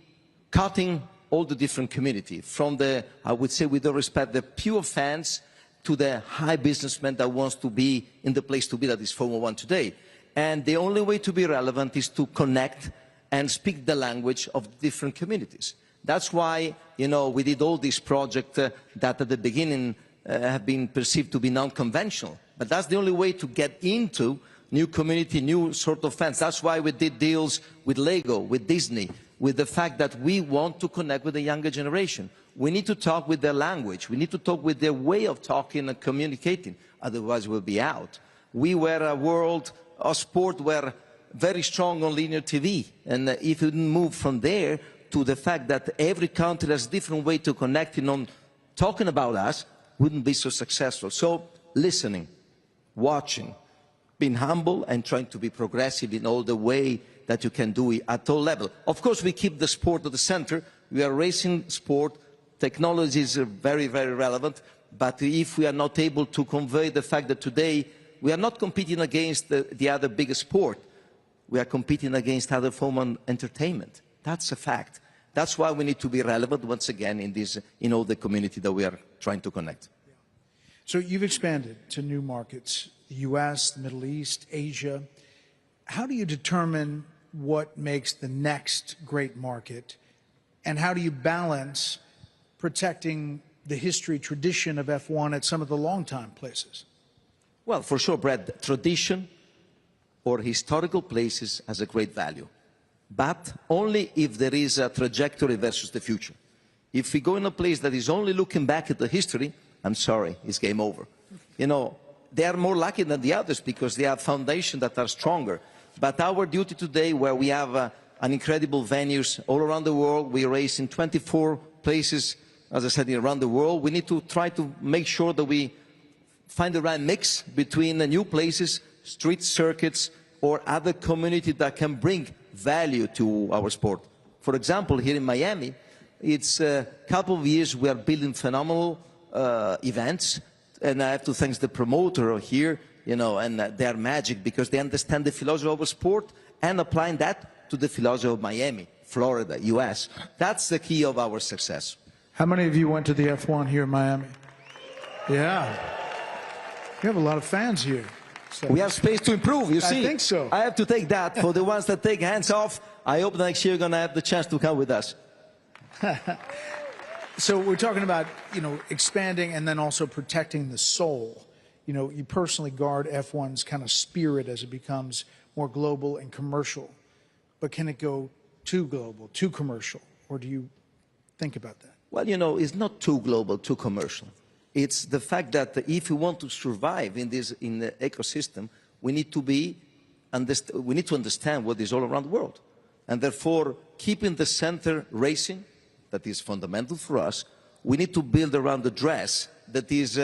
Speaker 14: cutting all the different community, from the, I would say with all respect, the pure fans to the high businessman that wants to be in the place to be, that is Formula One today. And the only way to be relevant is to connect and speak the language of different communities. That's why, you know, we did all these projects that at the beginning have been perceived to be non-conventional. But that's the only way to get into new community, new sort of fans. That's why we did deals with Lego, with Disney, with the fact that we want to connect with the younger generation. We need to talk with their language. We need to talk with their way of talking and communicating. Otherwise, we'll be out. We were a world of sport were very strong on linear TV. And if we didn't move from there to the fact that every country has a different way to connecting on talking about us, wouldn't be so successful. So listening, watching, being humble and trying to be progressive in all the way that you can do it at all levels. Of course, we keep the sport at the center. We are racing sport. Technology is very, very relevant. But if we are not able to convey the fact that today we are not competing against the other biggest sport. We are competing against other form of entertainment. That's a fact. That's why we need to be relevant once again in this, in all the community that we are trying to connect.
Speaker 11: So you've expanded to new markets, the US, the Middle East, Asia. How do you determine what makes the next great market? And how do you balance protecting the history, tradition of F1 at some of the long-time places?
Speaker 14: Well, for sure, Brad, tradition or historical places has a great value, but only if there is a trajectory versus the future. If we go in a place that is only looking back at the history, I'm sorry, it's game over. You know, they are more lucky than the others because they have foundations that are stronger. But our duty today, where we have an incredible venues all around the world, we race in 24 places, as I said, around the world, we need to try to make sure that we find the right mix between the new places, street circuits, or other communities that can bring value to our sport. For example, here in Miami, it's a couple of years we are building phenomenal events, and I have to thank the promoter here, you know, and they're magic because they understand the philosophy of our sport and applying that to the philosophy of Miami, Florida, US. That's the key of our success.
Speaker 11: How many of you went to the F1 here in Miami? Yeah. You have a lot of fans here. So.
Speaker 14: We have space to improve, you see.
Speaker 11: I think so.
Speaker 14: I have to take that. For the ones that take hands off, I hope next year you're going to have the chance to come with us.
Speaker 11: So we're talking about, you know, expanding and then also protecting the soul. You know, you personally guard F1's kind of spirit as it becomes more global and commercial. But can it go too global, too commercial? Or do you think about that?
Speaker 14: Well, you know, it's not too global, too commercial. It's the fact that if we want to survive in the ecosystem, we need to understand what is all around the world. And therefore, keeping the center racing, that is fundamental for us, we need to build around the dress that is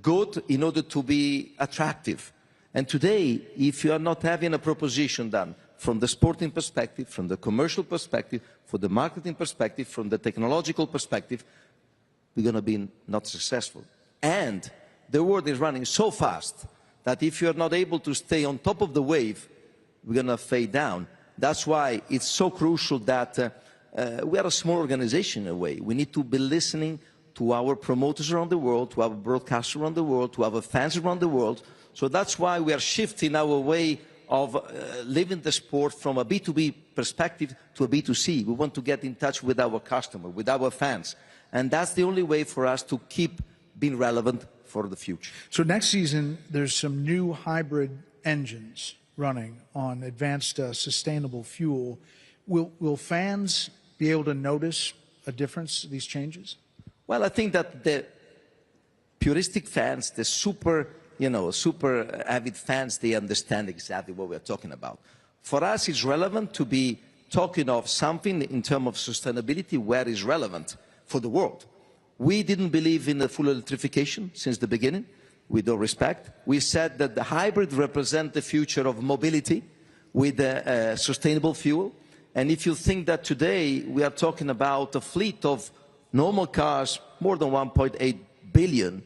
Speaker 14: good in order to be attractive. And today, if you are not having a proposition done from the sporting perspective, from the commercial perspective, from the marketing perspective, from the technological perspective, we're going to be not successful. And the world is running so fast that if you're not able to stay on top of the wave, we're going to fade down. That's why it's so crucial that we are a small organization in a way. We need to be listening to our promoters around the world, to our broadcasters around the world, to our fans around the world. So that's why we are shifting our way of living the sport from a B2B perspective to a B2C. We want to get in touch with our customer, with our fans. And that's the only way for us to keep being relevant for the future.
Speaker 11: So next season, there's some new hybrid engines running on advanced sustainable fuel. Will fans be able to notice a difference, these changes?
Speaker 14: Well, I think that the puristic fans, the super avid fans, they understand exactly what we're talking about. For us, it's relevant to be talking of something in terms of sustainability where it's relevant for the world. We didn't believe in the full electrification since the beginning, with all respect. We said that the hybrid represents the future of mobility with sustainable fuel. And if you think that today we are talking about a fleet of normal cars, more than 1.8 billion,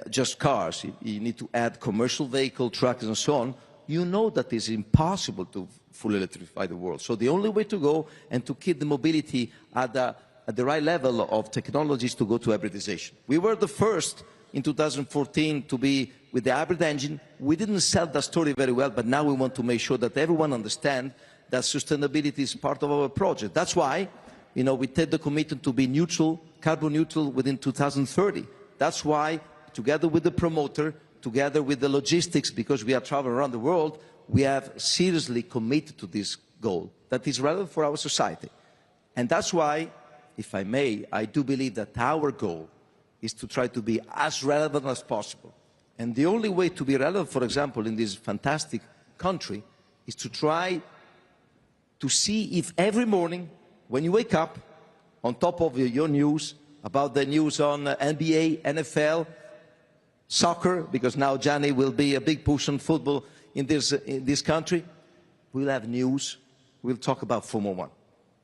Speaker 14: just cars, you need to add commercial vehicle, trucks and so on, you know that it's impossible to fully electrify the world. So the only way to go and to keep the mobility at the right level of technologies to go to hybridization. We were the first in 2014 to be with the hybrid engine. We didn't sell that story very well, but now we want to make sure that everyone understands that sustainability is part of our project. That's why, we take the commitment to be neutral, carbon neutral within 2030. That's why, together with the promoter, together with the logistics, because we are traveling around the world, we have seriously committed to this goal that is relevant for our society. And that's why, if I may, I do believe that our goal is to try to be as relevant as possible. And the only way to be relevant, for example, in this fantastic country, is to try to see if every morning, when you wake up, on top of your news, about the news on NBA, NFL, soccer, because now Gianni will be a big push on football in this country, we'll have news, we'll talk about Formula 1.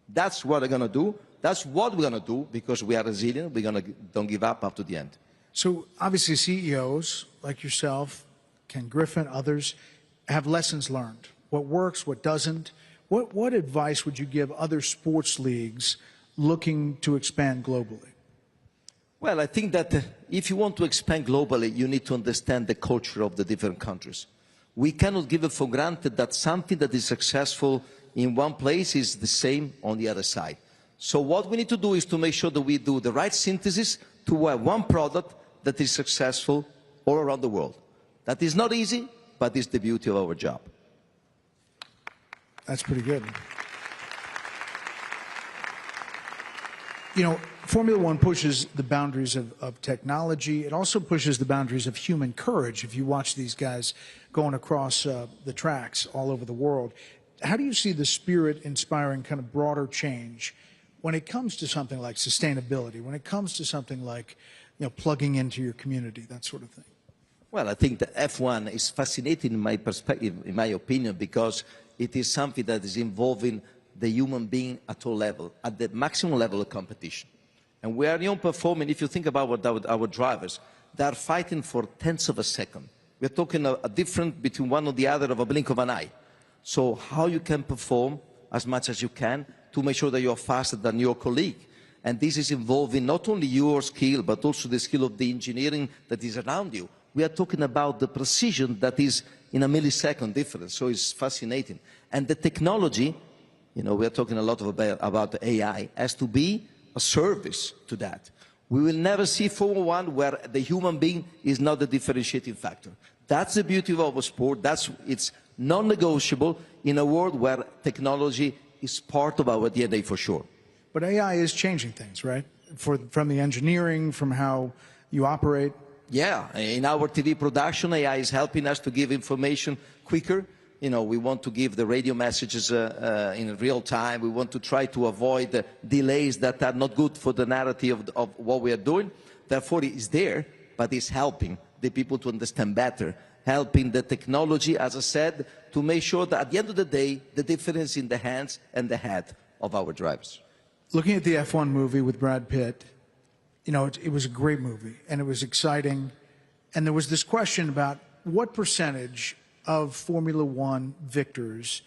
Speaker 14: That's what we're going to do. That's what we're going to do because we are resilient. We're going to don't give up to the end.
Speaker 11: So obviously CEOs like yourself, Ken Griffin, others, have lessons learned. What works, what doesn't. What advice would you give other sports leagues looking to expand globally?
Speaker 14: Well, I think that if you want to expand globally, you need to understand the culture of the different countries. We cannot give it for granted that something that is successful in one place is the same on the other side. So what we need to do is to make sure that we do the right synthesis to have one product that is successful all around the world. That is not easy, but it's the beauty of our job.
Speaker 11: That's pretty good. Formula One pushes the boundaries of technology. It also pushes the boundaries of human courage. If you watch these guys going across the tracks all over the world, how do you see the spirit inspiring kind of broader change when it comes to something like sustainability, when it comes to something like plugging into your community, that sort of thing?
Speaker 14: Well, I think that F1 is fascinating in my perspective, in my opinion, because it is something that is involving the human being at all levels, at the maximum level of competition. And we are performing, if you think about our drivers, they are fighting for tenths of a second. We're talking a difference between one or the other of a blink of an eye. So how you can perform as much as you can to make sure that you are faster than your colleague. And this is involving not only your skill, but also the skill of the engineering that is around you. We are talking about the precision that is in a millisecond difference, so it's fascinating. And the technology, we are talking a lot about the AI, has to be a service to that. We will never see Formula 1 where the human being is not the differentiating factor. That's the beauty of our sport. It's non-negotiable in a world where technology is part of our DNA for sure.
Speaker 11: But AI is changing things, right? From the engineering, from how you operate.
Speaker 14: Yeah, in our TV production, AI is helping us to give information quicker. We want to give the radio messages in real time. We want to try to avoid the delays that are not good for the narrative of what we are doing. Therefore, it is there, but it's helping the people to understand better helping the technology, as I said, to make sure that at the end of the day, the difference in the hands and the head of our drivers.
Speaker 11: Looking at the F1 movie with Brad Pitt, you know, it was a great movie, and it was exciting. And there was this question about what percentage of Formula One victors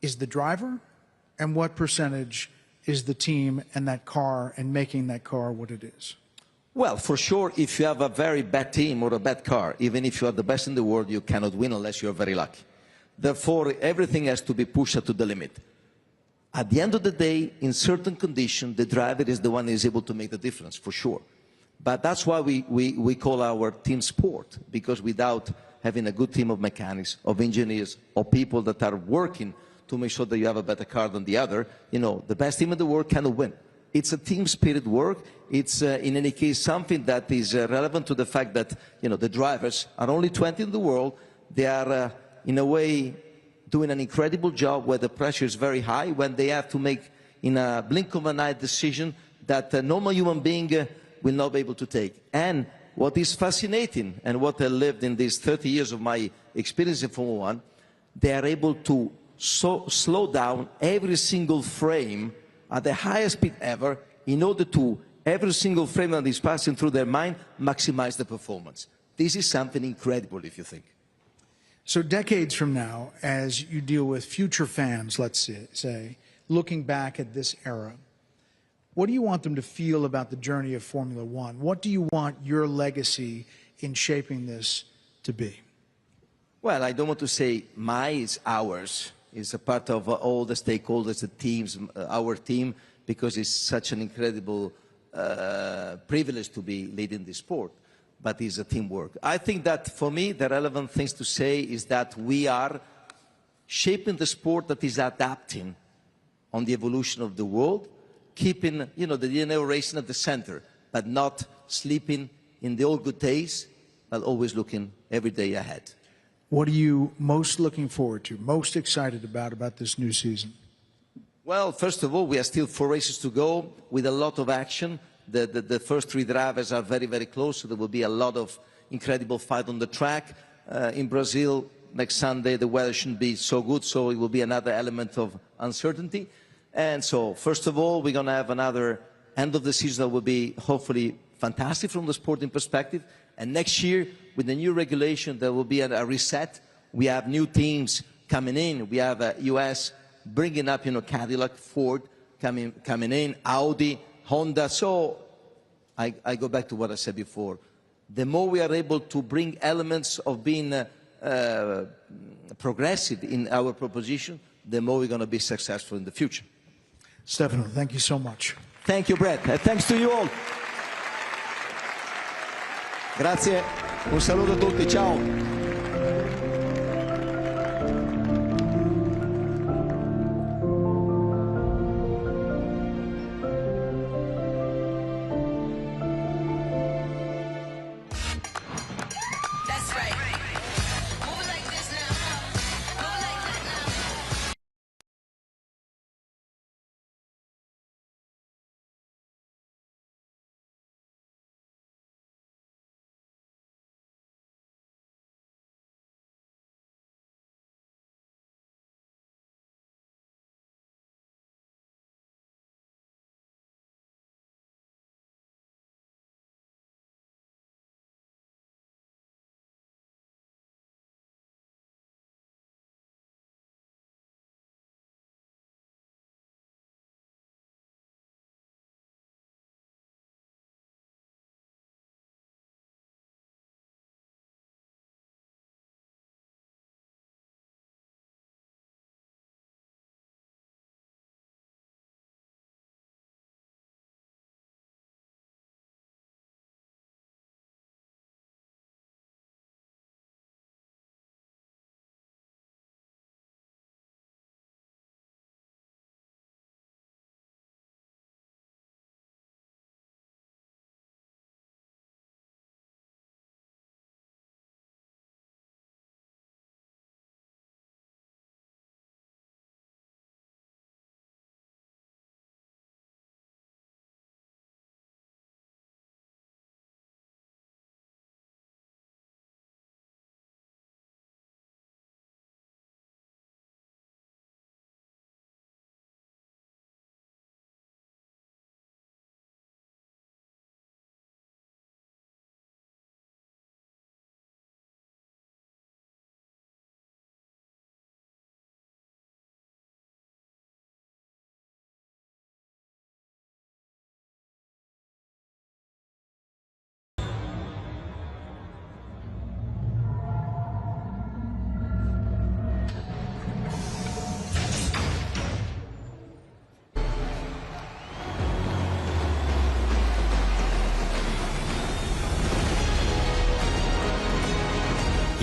Speaker 11: is the driver, and what percentage is the team and that car and making that car what it is?
Speaker 14: Well, for sure, if you have a very bad team or a bad car, even if you are the best in the world, you cannot win unless you are very lucky. Therefore, everything has to be pushed to the limit. At the end of the day, in certain conditions, the driver is the one who is able to make the difference, for sure. But that's why we call our team sport, because without having a good team of mechanics, of engineers, of people that are working to make sure that you have a better car than the other, you know, the best team in the world cannot win. It's a team spirit work. It's, in any case, something that is relevant to the fact that, you know, the drivers are only 20 in the world. They are, in a way, doing an incredible job where the pressure is very high, when they have to make, in a blink of an eye, decision that a normal human being will not be able to take. And what is fascinating, and what I lived in these 30 years of my experience in Formula One, they are able to slow down every single frame at the highest speed ever, in order to, every single frame that is passing through their mind, maximize the performance. This is something incredible, if you think.
Speaker 11: So decades from now, as you deal with future fans, let's say, looking back at this era, what do you want them to feel about the journey of Formula One? What do you want your legacy in shaping this to be?
Speaker 14: Well, I don't want to say it's ours. It's a part of all the stakeholders, the teams, our team, because it's such an incredible privilege to be leading the sport. But it's a teamwork. I think that, for me, the relevant things to say is that we are shaping the sport that is adapting on the evolution of the world, keeping, you know, the DNA racing at the center, but not sleeping in the old good days, but always looking every day ahead.
Speaker 11: What are you most looking forward to, most excited about this new season?
Speaker 14: Well, first of all, we have still 4 races to go with a lot of action. The first 3 drivers are very, very close, so there will be a lot of incredible fight on the track. In Brazil, next Sunday, the weather shouldn't be so good, so it will be another element of uncertainty. And so, first of all, we're going to have another end of the season that will be hopefully fantastic from the sporting perspective. And next year, with the new regulation, there will be a reset. We have new teams coming in. We have US bringing up, you know, Cadillac, Ford coming in, Audi, Honda. So I go back to what I said before. The more we are able to bring elements of being progressive in our proposition, the more we're going to be successful in the future.
Speaker 11: Stefano, thank you so much.
Speaker 14: Thank you, Brett. Thanks to you all. Grazie. Un saluto a tutti. Ciao.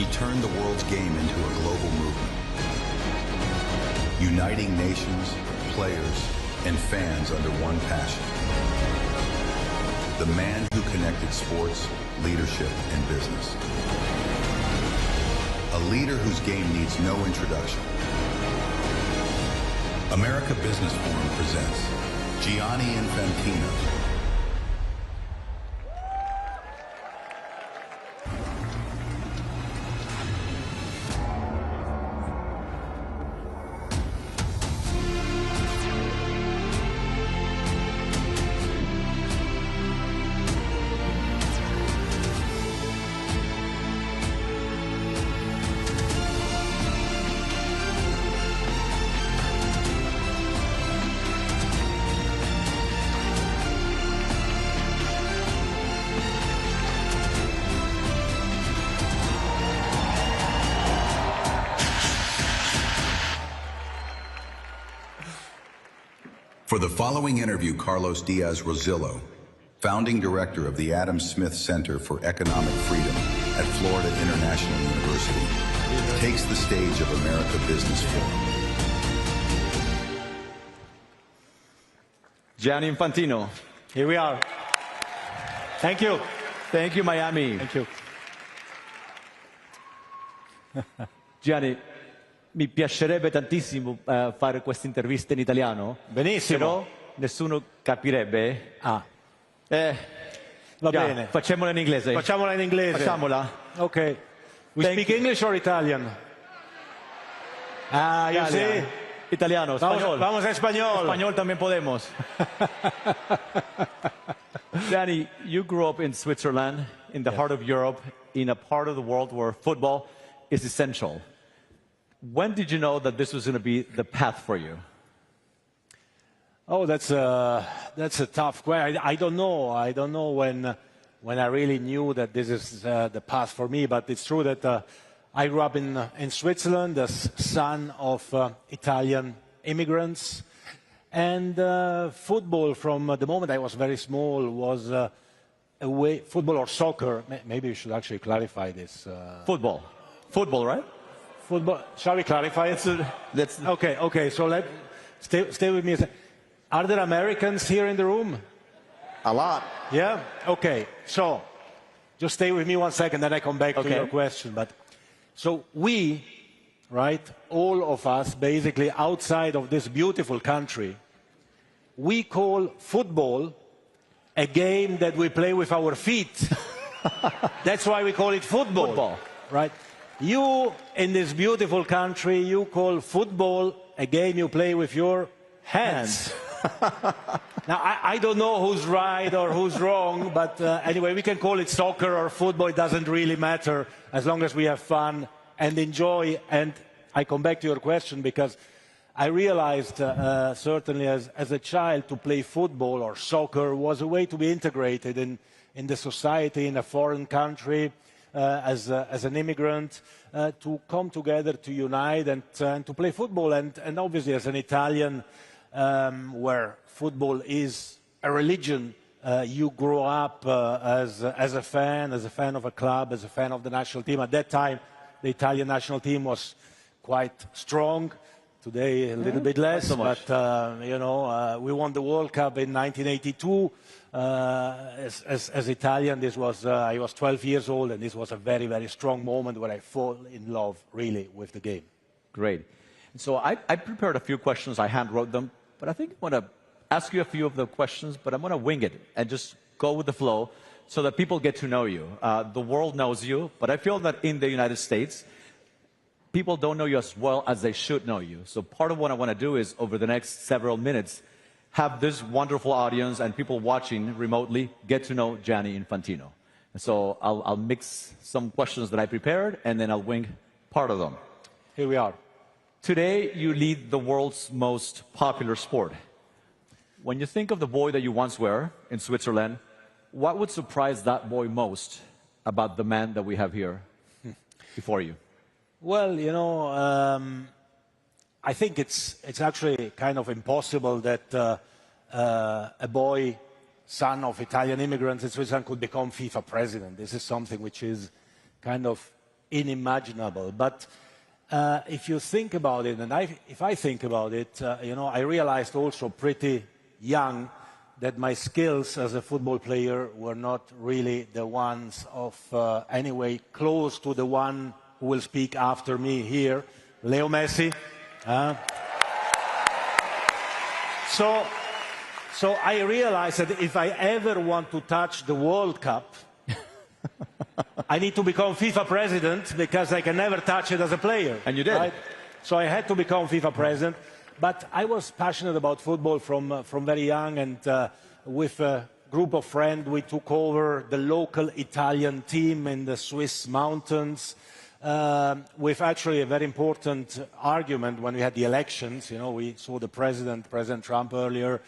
Speaker 10: he turned the world's game into a global movement, uniting nations, players, and fans under one passion. The man who connected sports, leadership, and business. A leader whose game needs no introduction. America Business Forum presents Gianni Infantino. For the following interview, Carlos Diaz-Rosillo, founding director of the Adam Smith Center for Economic Freedom at Florida International University, takes the stage of America Business Forum.
Speaker 15: Gianni Infantino, here we are. Thank you. Thank you, Miami.
Speaker 6: Thank you.
Speaker 15: Gianni, mi piacerebbe tantissimo fare questa intervista in italiano.
Speaker 6: Benissimo.
Speaker 15: Però nessuno capirebbe.
Speaker 6: Va
Speaker 15: Yeah,
Speaker 6: bene.
Speaker 15: facciamola in inglese.
Speaker 6: Facciamola in inglese.
Speaker 15: Facciamola.
Speaker 6: Ok. We
Speaker 15: Thank
Speaker 6: speak
Speaker 15: you.
Speaker 6: English or Italian? Ah, you see?
Speaker 15: Italiano, español.
Speaker 6: Vamos a español.
Speaker 15: Español también podemos. Gianni, you grew up in Switzerland, in the heart of Europe, in a part of the world where football is essential. When did you know that this was going to be the path for you?
Speaker 6: Oh, that's a tough question. I don't know. I don't know when I really knew that this is the path for me. But it's true that I grew up in Switzerland, the son of Italian immigrants, and football from the moment I was very small was a way. Football or soccer? Maybe we should actually clarify this.
Speaker 15: Football, right?
Speaker 6: Football. Shall we clarify it? Okay. So stay with me a second. Are there Americans here in the room?
Speaker 12: A lot.
Speaker 6: Yeah? Okay. So just stay with me 1 second, then I come back to your question. But so we, right, all of us, basically outside of this beautiful country, we call football a game that we play with our feet. That's why we call it football. Right? You, in this beautiful country, you call football a game you play with your hands. Now, I don't know who's right or who's wrong, but anyway, we can call it soccer or football. It doesn't really matter as long as we have fun and enjoy. And I come back to your question because I realized, certainly as a child, to play football or soccer was a way to be integrated in the society in a foreign country. As an immigrant, to come together, to unite, and to play football. And obviously, as an Italian, where football is a religion, you grow up as a fan of a club, as a fan of the national team. At that time, the Italian national team was quite strong. Today, a little bit less.
Speaker 15: Not so much.
Speaker 6: But we won the World Cup in 1982. As Italian, this was I was 12 years old, and this was a very, very strong moment where I fall in love, really, with the game.
Speaker 15: Great. So I prepared a few questions. I hand wrote them, but I think I want to ask you a few of the questions, but I'm going to wing it and just go with the flow so that people get to know you. The world knows you, but I feel that in the United States, people don't know you as well as they should know you. So part of what I want to do is, over the next several minutes, have this wonderful audience and people watching remotely get to know Gianni Infantino. And so I'll mix some questions that I prepared, and then I'll wing part of them.
Speaker 6: Here we are.
Speaker 15: Today, you lead the world's most popular sport. When you think of the boy that you once were in Switzerland, what would surprise that boy most about the man that we have here before you?
Speaker 6: Well, I think it's actually kind of impossible that a boy, son of Italian immigrants in Switzerland, could become FIFA president. This is something which is kind of unimaginable. But if you think about it, and if I think about it, you know, I realized also pretty young that my skills as a football player were not really the ones of anyway close to the one who will speak after me here, Leo Messi. So I realized that if I ever want to touch the World Cup, I need to become FIFA president because I can never touch it as a player.
Speaker 15: And you did.
Speaker 6: Right? So I had to become FIFA president. But I was passionate about football from very young, and with a group of friends, we took over the local Italian team in the Swiss mountains, with actually a very important argument when we had the elections. You know, we saw the President Trump earlier.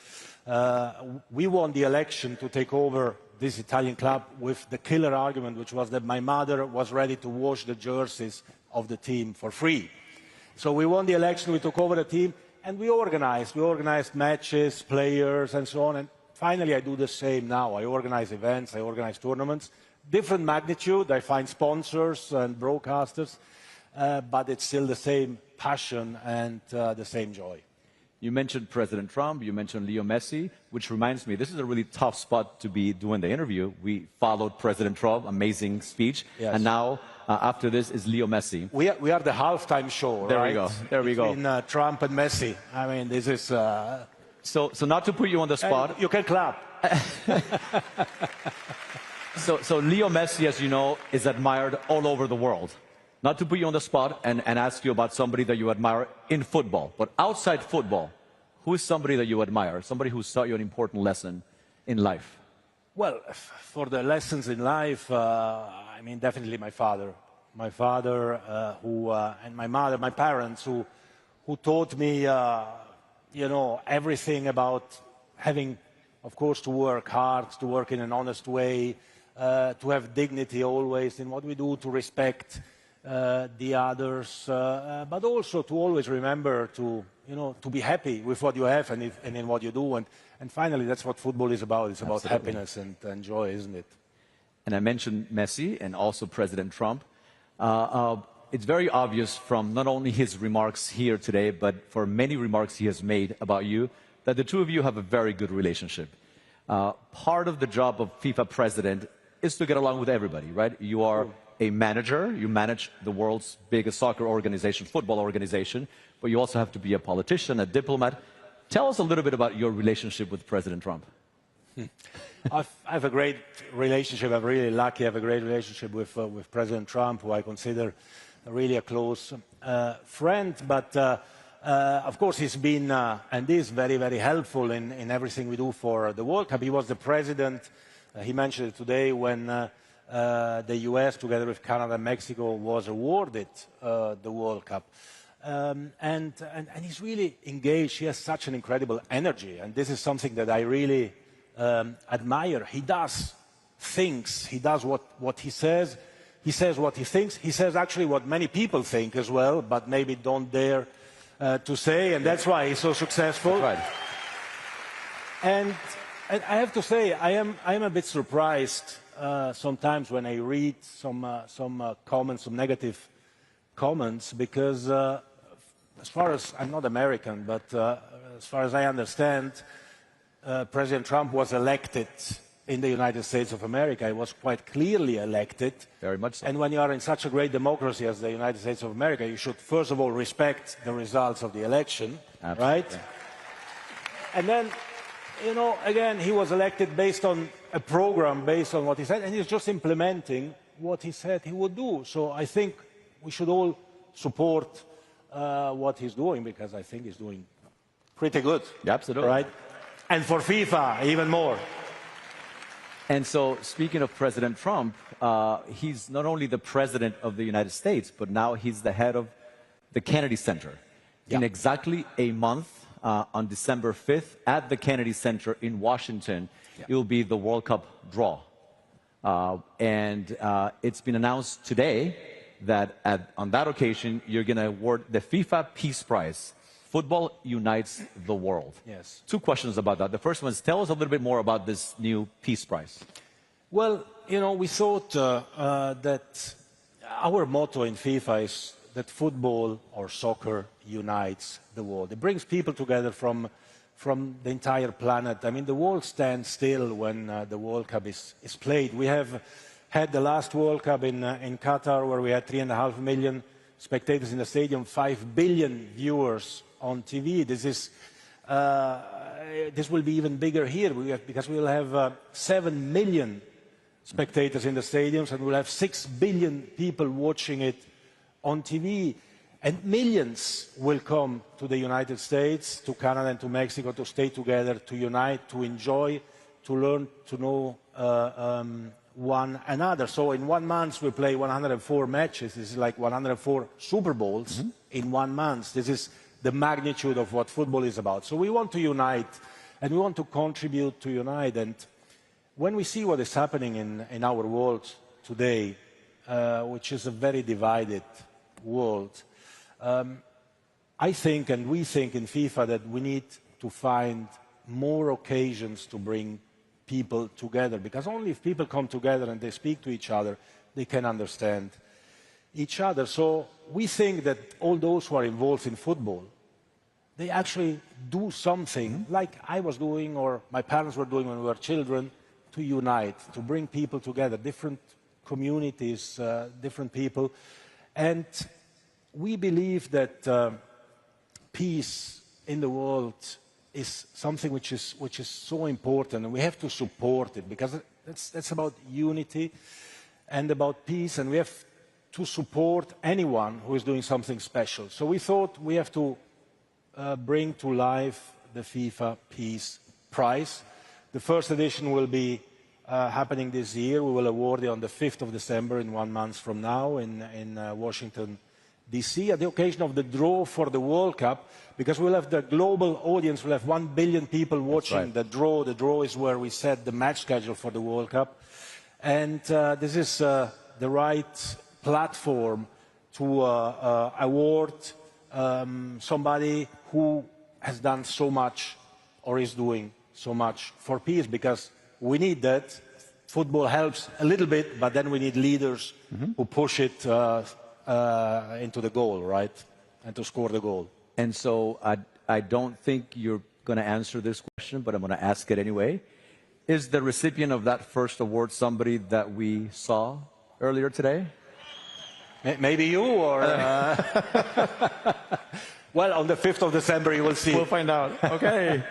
Speaker 6: We won the election to take over this Italian club with the killer argument, which was that my mother was ready to wash the jerseys of the team for free. So we won the election, we took over the team, and we organized matches, players, and so on. And finally, I do the same now. I organize events, I organize tournaments. Different magnitude, I find sponsors and broadcasters, but it's still the same passion and the same joy.
Speaker 15: You mentioned President Trump, you mentioned Leo Messi, which reminds me, this is a really tough spot to be doing the interview. We followed President Trump, amazing speech, yes. And now, after this, is Leo Messi.
Speaker 6: We are the halftime show,
Speaker 15: there
Speaker 6: right?
Speaker 15: We go, there we go.
Speaker 6: Between Trump and Messi. I mean, this is...
Speaker 15: So not to put you on the spot...
Speaker 6: You can clap.
Speaker 15: So Leo Messi, as you know, is admired all over the world. Not to put you on the spot and ask you about somebody that you admire in football, but outside football, who is somebody that you admire, somebody who taught you an important lesson in life?
Speaker 6: Well, for the lessons in life, I mean, definitely my father. My father, and my mother, my parents, who taught me, you know, everything about having, of course, to work hard, to work in an honest way, to have dignity always in what we do, to respect the others, but also to always remember to, you know, to be happy with what you have and in what you do. And finally, that's what football is about. It's about happiness and joy, isn't it?
Speaker 15: And I mentioned Messi and also President Trump. It's very obvious from not only his remarks here today, but for many remarks he has made about you, that the two of you have a very good relationship. Part of the job of FIFA president is to get along with everybody, right? You are a manager, you manage the world's biggest soccer organization, football organization, but you also have to be a politician, a diplomat. Tell us a little bit about your relationship with President Trump.
Speaker 6: I have a great relationship. I'm really lucky. I have a great relationship with President Trump, who I consider really a close friend. But of course, he's been and is very, very helpful in everything we do for the World Cup. He was the president. He mentioned it today when the US, together with Canada and Mexico, was awarded the World Cup. And he's really engaged. He has such an incredible energy, and this is something that I really admire. He does things. He does what he says. He says what he thinks. He says actually what many people think as well, but maybe don't dare to say, and that's why he's so successful.
Speaker 15: Right.
Speaker 6: And I have to say, I am a bit surprised sometimes when I read some comments, some negative comments, because as far as, I'm not American, but as far as I understand, President Trump was elected in the United States of America. He was quite clearly elected.
Speaker 15: Very much so.
Speaker 6: And when you are in such a great democracy as the United States of America, you should first of all respect the results of the election,
Speaker 15: absolutely,
Speaker 6: right? And then, you know, again, he was elected based on a program, based on what he said, and he's just implementing what he said he would do. So I think we should all support what he's doing, because I think he's doing pretty good.
Speaker 15: Yeah, absolutely.
Speaker 6: Right? And for FIFA, even more.
Speaker 15: And so, speaking of President Trump, he's not only the president of the United States, but now he's the head of the Kennedy Center. Yeah. In exactly a month, on December 5th, at the Kennedy Center in Washington, it will be the World Cup draw. And it's been announced today that on that occasion, you're going to award the FIFA Peace Prize. Football unites the world.
Speaker 6: Yes.
Speaker 15: Two questions about that. The first one is, tell us a little bit more about this new Peace Prize.
Speaker 6: Well, you know, we thought that our motto in FIFA is that football or soccer unites the world. It brings people together from the entire planet. I mean, the world stands still when the World Cup is played. We have had the last World Cup in Qatar, where we had 3.5 million spectators in the stadium, 5 billion viewers on TV. This will be even bigger here because we will have 7 million spectators in the stadiums, and we'll have 6 billion people watching it on TV. And millions will come to the United States, to Canada and to Mexico to stay together, to unite, to enjoy, to learn to know one another. So in 1 month we play 104 matches. This is like 104 Super Bowls in 1 month. This is the magnitude of what football is about. So we want to unite, and we want to contribute to unite. And when we see what is happening in our world today, which is a very divided world, I think, and we think in FIFA, that we need to find more occasions to bring people together, because only if people come together and they speak to each other, they can understand each other. So we think that all those who are involved in football, they actually do something like I was doing or my parents were doing when we were children, to unite, to bring people together, different communities, different people. And we believe that peace in the world is something which is so important, and we have to support it, because that's about unity and about peace, and we have to support anyone who is doing something special. So we thought we have to bring to life the FIFA Peace Prize. The first edition will be happening this year. We will award it on the 5th of December, in 1 month from now, in Washington, D.C., at the occasion of the draw for the World Cup, because we'll have the global audience, we'll have 1 billion people watching the draw. The draw is where we set the match schedule for the World Cup. And this is the right platform to award somebody who has done so much or is doing so much for peace, because we need that. Football helps a little bit, but then we need leaders who push it into the goal, right? And to score the goal.
Speaker 15: And so I don't think you're going to answer this question, but I'm going to ask it anyway. Is the recipient of that first award somebody that we saw earlier today?
Speaker 6: Maybe you, or... Well, on the 5th of December you will see.
Speaker 15: We'll find out. Okay.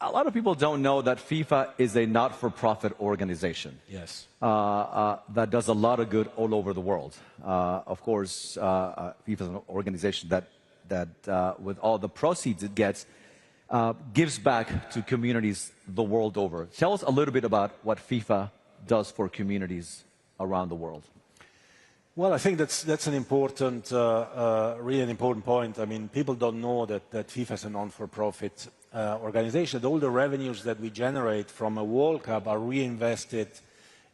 Speaker 15: A lot of people don't know that FIFA is a not-for-profit organization.
Speaker 6: Yes.
Speaker 15: That does a lot of good all over the world. Of course, FIFA is an organization that with all the proceeds it gets, gives back to communities the world over. Tell us a little bit about what FIFA does for communities around the world.
Speaker 6: Well, I think that's an important, really an important point. I mean, people don't know that FIFA is a non-for-profit organization. All the revenues that we generate from a World Cup are reinvested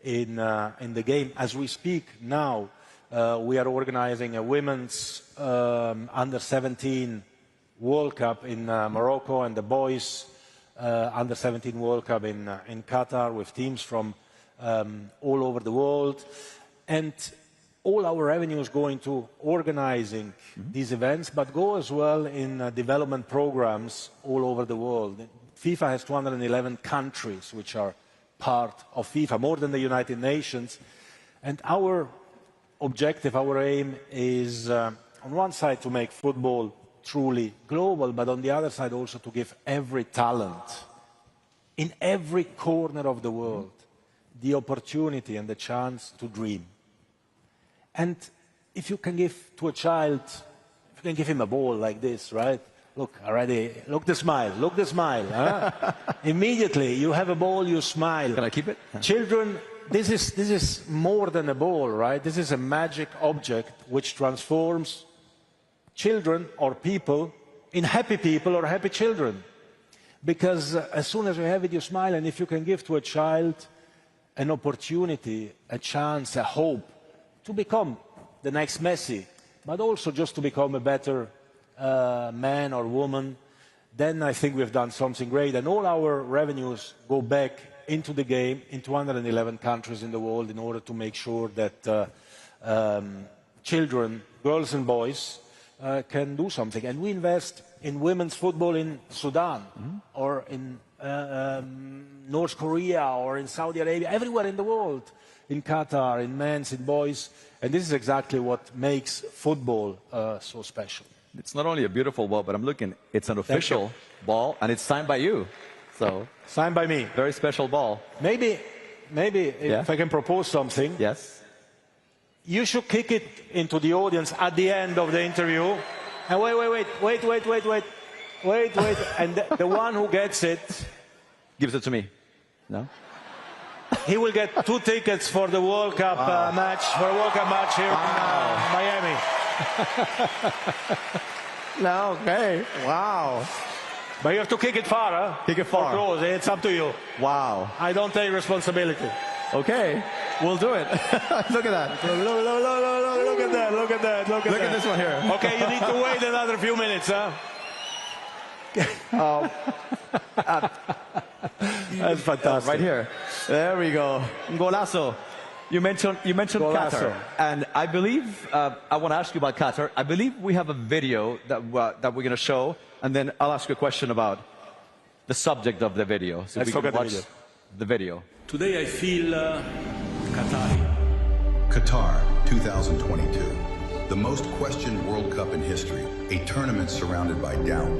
Speaker 6: in the game. As we speak now, we are organizing a women's under-17 World Cup in Morocco, and the boys under-17 World Cup in Qatar, with teams from all over the world. And all our revenues go into organizing these events, but go as well in development programs all over the world. FIFA has 211 countries which are part of FIFA, more than the United Nations. And our objective, our aim is, on one side, to make football truly global, but on the other side also to give every talent in every corner of the world the opportunity and the chance to dream. And if you can give to a child, if you can give him a ball like this, right? Look, already, look the smile, huh? Immediately, you have a ball, you smile.
Speaker 15: Can I keep it?
Speaker 6: Children, this is more than a ball, right? This is a magic object which transforms children or people in happy people or happy children. Because as soon as you have it, you smile, and if you can give to a child an opportunity, a chance, a hope, to become the next Messi, but also just to become a better man or woman, then I think we've done something great. And all our revenues go back into the game in 211 countries in the world in order to make sure that children, girls and boys, can do something. And we invest in women's football in Sudan or in North Korea or in Saudi Arabia, everywhere in the world, in Qatar, in men's, in boys. And this is exactly what makes football so special.
Speaker 15: It's not only a beautiful ball, but I'm looking, it's an official ball, and it's signed by you. So
Speaker 6: signed by me.
Speaker 15: Very special ball.
Speaker 6: Maybe if I can propose something.
Speaker 15: Yes.
Speaker 6: You should kick it into the audience at the end of the interview. And wait. And the one who gets it...
Speaker 15: Gives it to me. No?
Speaker 6: He will get 2 tickets for the World Cup match, here in Miami.
Speaker 15: No, okay. Wow.
Speaker 6: But you have to kick it far, huh?
Speaker 15: Kick it far.
Speaker 6: Or close. It's up to you.
Speaker 15: Wow.
Speaker 6: I don't take responsibility.
Speaker 15: Okay, we'll do it. Look at that.
Speaker 6: Look at that. Look at
Speaker 15: this one here.
Speaker 6: Okay, you need to wait another few minutes, huh? That's fantastic.
Speaker 15: Right here. There we go. Golazo. You mentioned Qatar, and I believe I want to ask you about Qatar. I believe we have a video that we're going to show, and then I'll ask you a question about the subject of the video. So
Speaker 6: Let's
Speaker 15: we can
Speaker 6: look at
Speaker 15: watch the video.
Speaker 16: Today I feel Qatari.
Speaker 10: Qatar 2022, the most questioned World Cup in history, a tournament surrounded by doubt,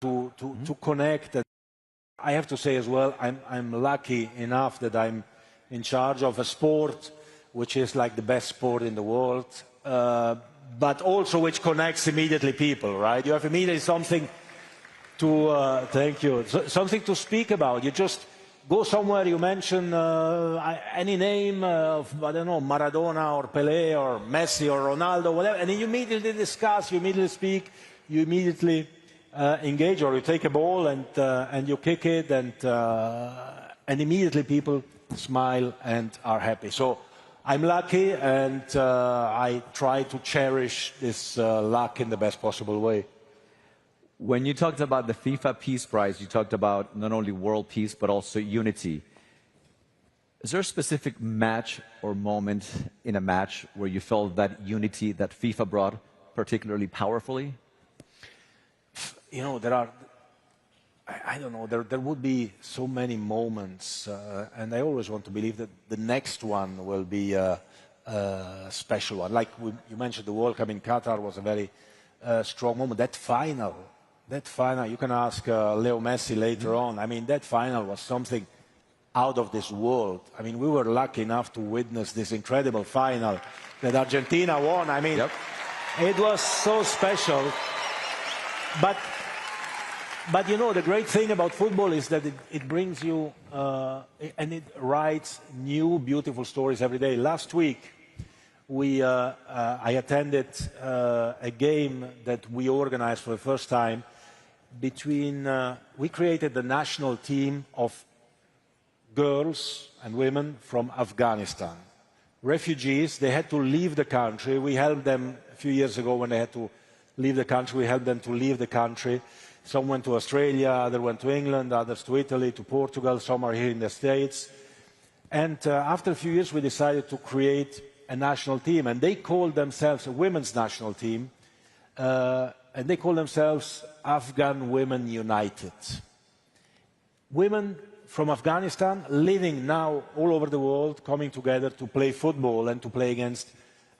Speaker 6: to connect. And I have to say as well, I'm lucky enough that I'm in charge of a sport which is like the best sport in the world, but also which connects immediately people, right? You have immediately something to, thank you, something to speak about. You just go somewhere, you mention any name of, I don't know, Maradona or Pelé or Messi or Ronaldo, whatever, and then you immediately discuss, you immediately speak, you immediately engage, or you take a ball and you kick it, and immediately people smile and are happy. So I'm lucky, and I try to cherish this luck in the best possible way.
Speaker 15: When you talked about the FIFA Peace Prize, you talked about not only world peace, but also unity. Is there a specific match or moment in a match where you felt that unity that FIFA brought particularly powerfully?
Speaker 6: You know, there are, I don't know, there would be so many moments, and I always want to believe that the next one will be a special one. Like you mentioned, the World Cup in Qatar was a very strong moment. That final, you can ask Leo Messi later on. I mean, that final was something out of this world. I mean, we were lucky enough to witness this incredible final that Argentina won. I mean, it was so special. But you know, the great thing about football is that it brings you, and it writes new, beautiful stories every day. Last week, I attended a game that we organized for the first time between, we created the national team of girls and women from Afghanistan. Refugees, they had to leave the country. We helped them a few years ago when they had to leave the country. We helped them to leave the country. Some went to Australia, others went to England, others to Italy, to Portugal, some are here in the States. And after a few years, we decided to create a national team, and they called themselves a women's national team, and they call themselves Afghan Women United. Women from Afghanistan living now all over the world, coming together to play football and to play against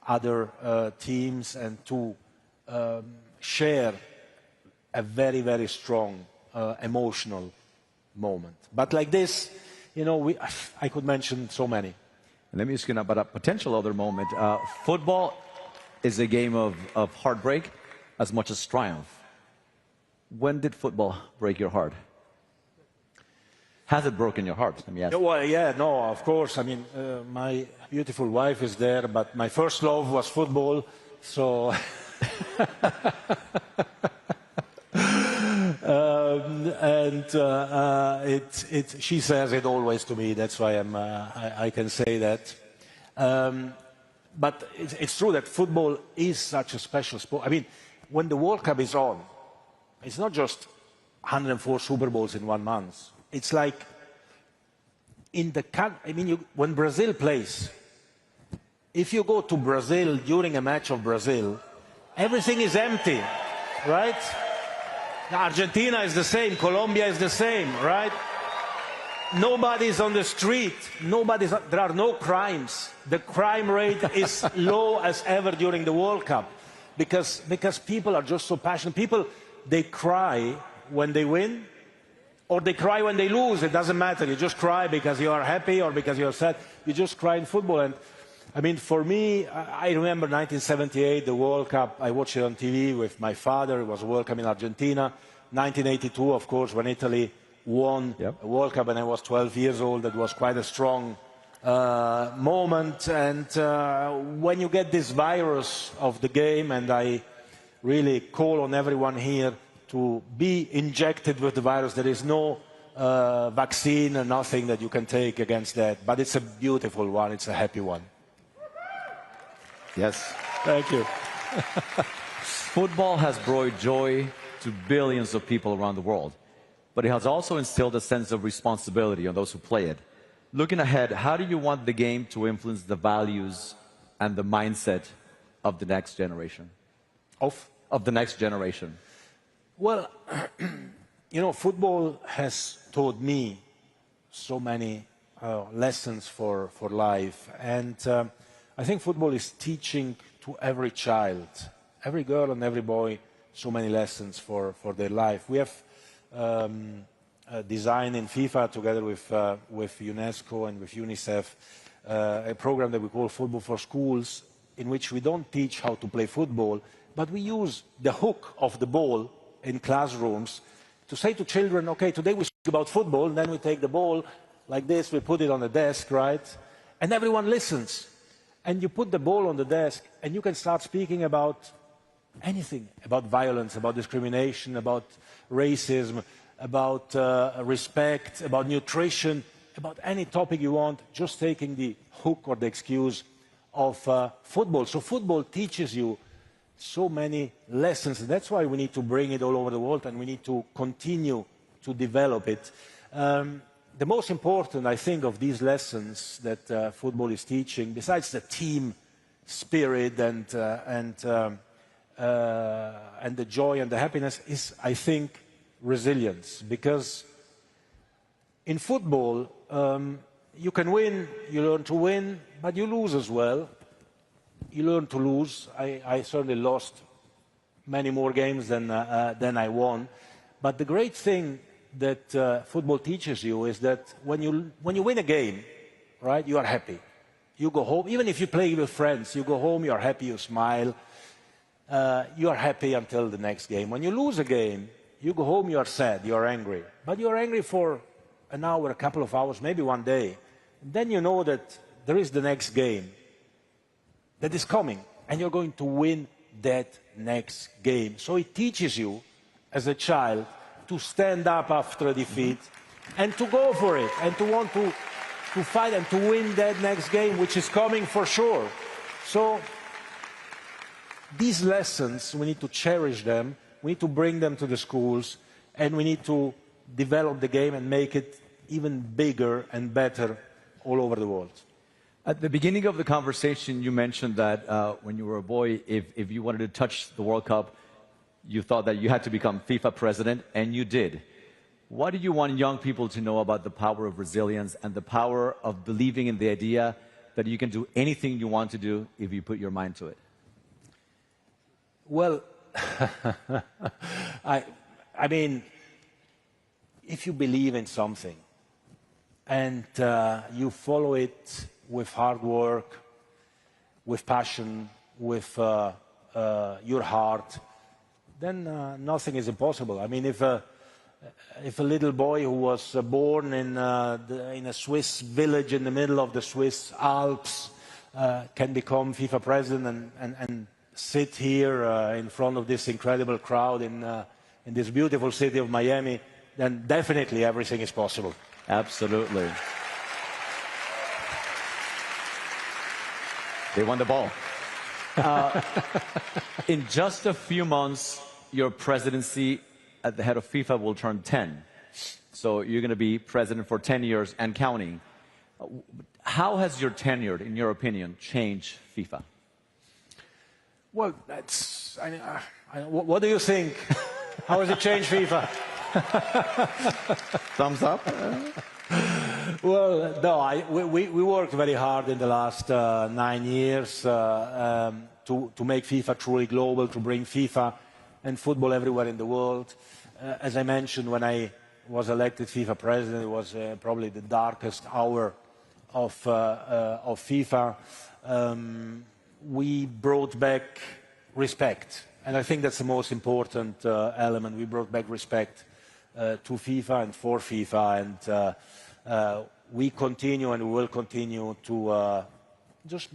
Speaker 6: other teams and to share a very, very strong emotional moment. But like this, you know, I could mention so many.
Speaker 15: Let me ask you about a potential other moment. Football is a game of heartbreak as much as triumph. When did football break your heart? Has it broken your heart? Let me ask.
Speaker 6: Well, yeah, no, of course. I mean, my beautiful wife is there, but my first love was football, so... she says it always to me. That's why I can say that. But it's true that football is such a special sport. I mean, when the World Cup is on, it's not just 104 Super Bowls in 1 month. It's like in the country. I mean, when Brazil plays, if you go to Brazil during a match of Brazil, everything is empty, right? Argentina is the same, Colombia is the same, right? Nobody's on the street, there are no crimes. The crime rate is low as ever during the World Cup because people are just so passionate. People, they cry when they win or they cry when they lose. It doesn't matter. You just cry because you are happy or because you are sad. You just cry in football. And I mean, for me, I remember 1978, the World Cup. I watched it on TV with my father. It was a World Cup in Argentina. 1982, of course, when Italy won a World Cup, and I was 12 years old. That was quite a strong moment. And when you get this virus of the game, and I really call on everyone here to be injected with the virus. There is no vaccine or nothing that you can take against that. But it's a beautiful one. It's a happy one.
Speaker 15: Yes.
Speaker 6: Thank you.
Speaker 15: Football has brought joy to billions of people around the world, but it has also instilled a sense of responsibility on those who play it. Looking ahead, how do you want the game to influence the values and the mindset of the next generation? Of the next generation?
Speaker 6: Well, you know, football has taught me so many lessons for life, and I think football is teaching to every child, every girl and every boy, so many lessons for their life. We have designed in FIFA, together with UNESCO and with UNICEF, a program that we call Football for Schools, in which we don't teach how to play football, but we use the hook of the ball in classrooms to say to children, okay, today we speak about football, and then we take the ball like this, we put it on the desk, right? And everyone listens. And you put the ball on the desk, and you can start speaking about anything, about violence, about discrimination, about racism, about respect, about nutrition, about any topic you want, just taking the hook or the excuse of football. So football teaches you so many lessons. And that's why we need to bring it all over the world, and we need to continue to develop it. The most important, I think, of these lessons that football is teaching, besides the team spirit and the joy and the happiness, is, I think, resilience. Because in football, you can win, you learn to win, but you lose as well. You learn to lose. I certainly lost many more games than I won. But the great thing that football teaches you is that when you win a game, right, you are happy. You go home, even if you play with friends, you go home, you are happy, you smile. You are happy until the next game. When you lose a game, you go home, you are sad, you are angry. But you are angry for an hour, a couple of hours, maybe one day. Then you know that there is the next game that is coming, and you're going to win that next game. So it teaches you, as a child, to stand up after a defeat and to go for it, and to want to fight and to win that next game, which is coming for sure. So these lessons, we need to cherish them, we need to bring them to the schools, and we need to develop the game and make it even bigger and better all over the world.
Speaker 15: At the beginning of the conversation, you mentioned that when you were a boy, if you wanted to touch the World Cup, you thought that you had to become FIFA president, and you did. What do you want young people to know about the power of resilience and the power of believing in the idea that you can do anything you want to do if you put your mind to it?
Speaker 6: Well, I mean, if you believe in something and you follow it with hard work, with passion, with your heart, then nothing is impossible. I mean, if a little boy who was born in a Swiss village in the middle of the Swiss Alps can become FIFA president and sit here in front of this incredible crowd in this beautiful city of Miami, then definitely everything is possible.
Speaker 15: Absolutely. They won the ball. In just a few months, your presidency at the head of FIFA will turn 10. So you're going to be president for 10 years and counting. How has your tenure, in your opinion, changed FIFA?
Speaker 6: Well, that's... what do you think? How has it changed FIFA?
Speaker 15: Thumbs up?
Speaker 6: Well, no, we worked very hard in the last 9 years to make FIFA truly global, to bring FIFA and football everywhere in the world. As I mentioned, when I was elected FIFA president, it was probably the darkest hour of FIFA. We brought back respect, and I think that's the most important element. We brought back respect to FIFA and for FIFA, and we continue and we will continue to just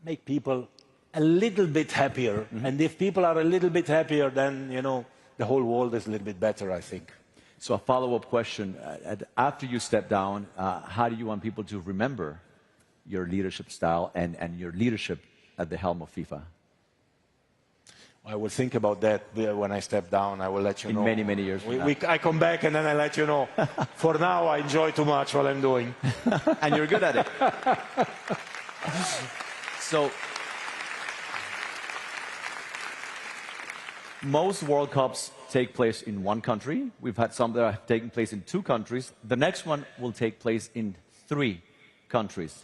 Speaker 6: make people a little bit happier. Mm-hmm. And if people are a little bit happier, then, you know, the whole world is a little bit better, I think.
Speaker 15: So a follow-up question. After you step down, how do you want people to remember your leadership style and your leadership at the helm of FIFA?
Speaker 6: I will think about that when I step down. I will let you know.
Speaker 15: In many, many years from now.
Speaker 6: I come back and then I let you know. For now, I enjoy too much what I'm doing.
Speaker 15: And you're good at it. So, most World Cups take place in one country. We've had some that are taking place in 2 countries. The next one will take place in 3 countries.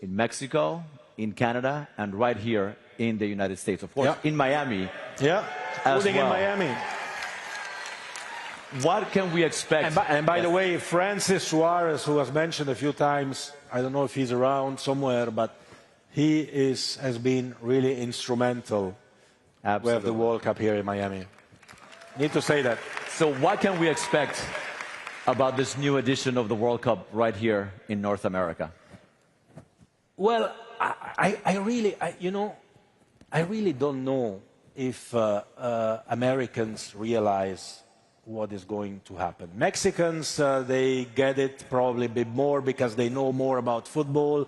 Speaker 15: In Mexico, in Canada, and right here in the United States. Of course, in Miami.
Speaker 6: Yeah.
Speaker 15: as
Speaker 6: including
Speaker 15: well.
Speaker 6: in Miami.
Speaker 15: What can we expect?
Speaker 6: And by the way, Francis Suarez, who was mentioned a few times, I don't know if he's around somewhere, but he has been really instrumental with the World Cup here in Miami. Need to say that.
Speaker 15: So what can we expect about this new edition of the World Cup right here in North America?
Speaker 6: Well, I really don't know if Americans realize what is going to happen. Mexicans, they get it probably a bit more because they know more about football.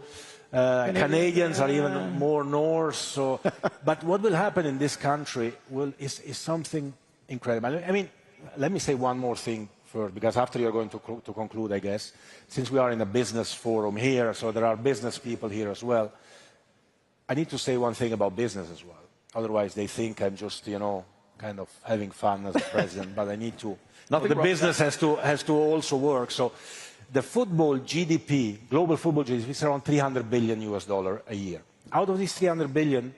Speaker 6: Canadians are even more north. So, but what will happen in this country is something incredible. I mean, let me say one more thing first, because after you're going to conclude, I guess, since we are in a business forum here, so there are business people here as well. I need to say one thing about business as well. Otherwise, they think I'm just, kind of having fun as a president. But I need to. The business has to also work. So, the football GDP, global football GDP, is around $300 billion a year. Out of these 300 billion,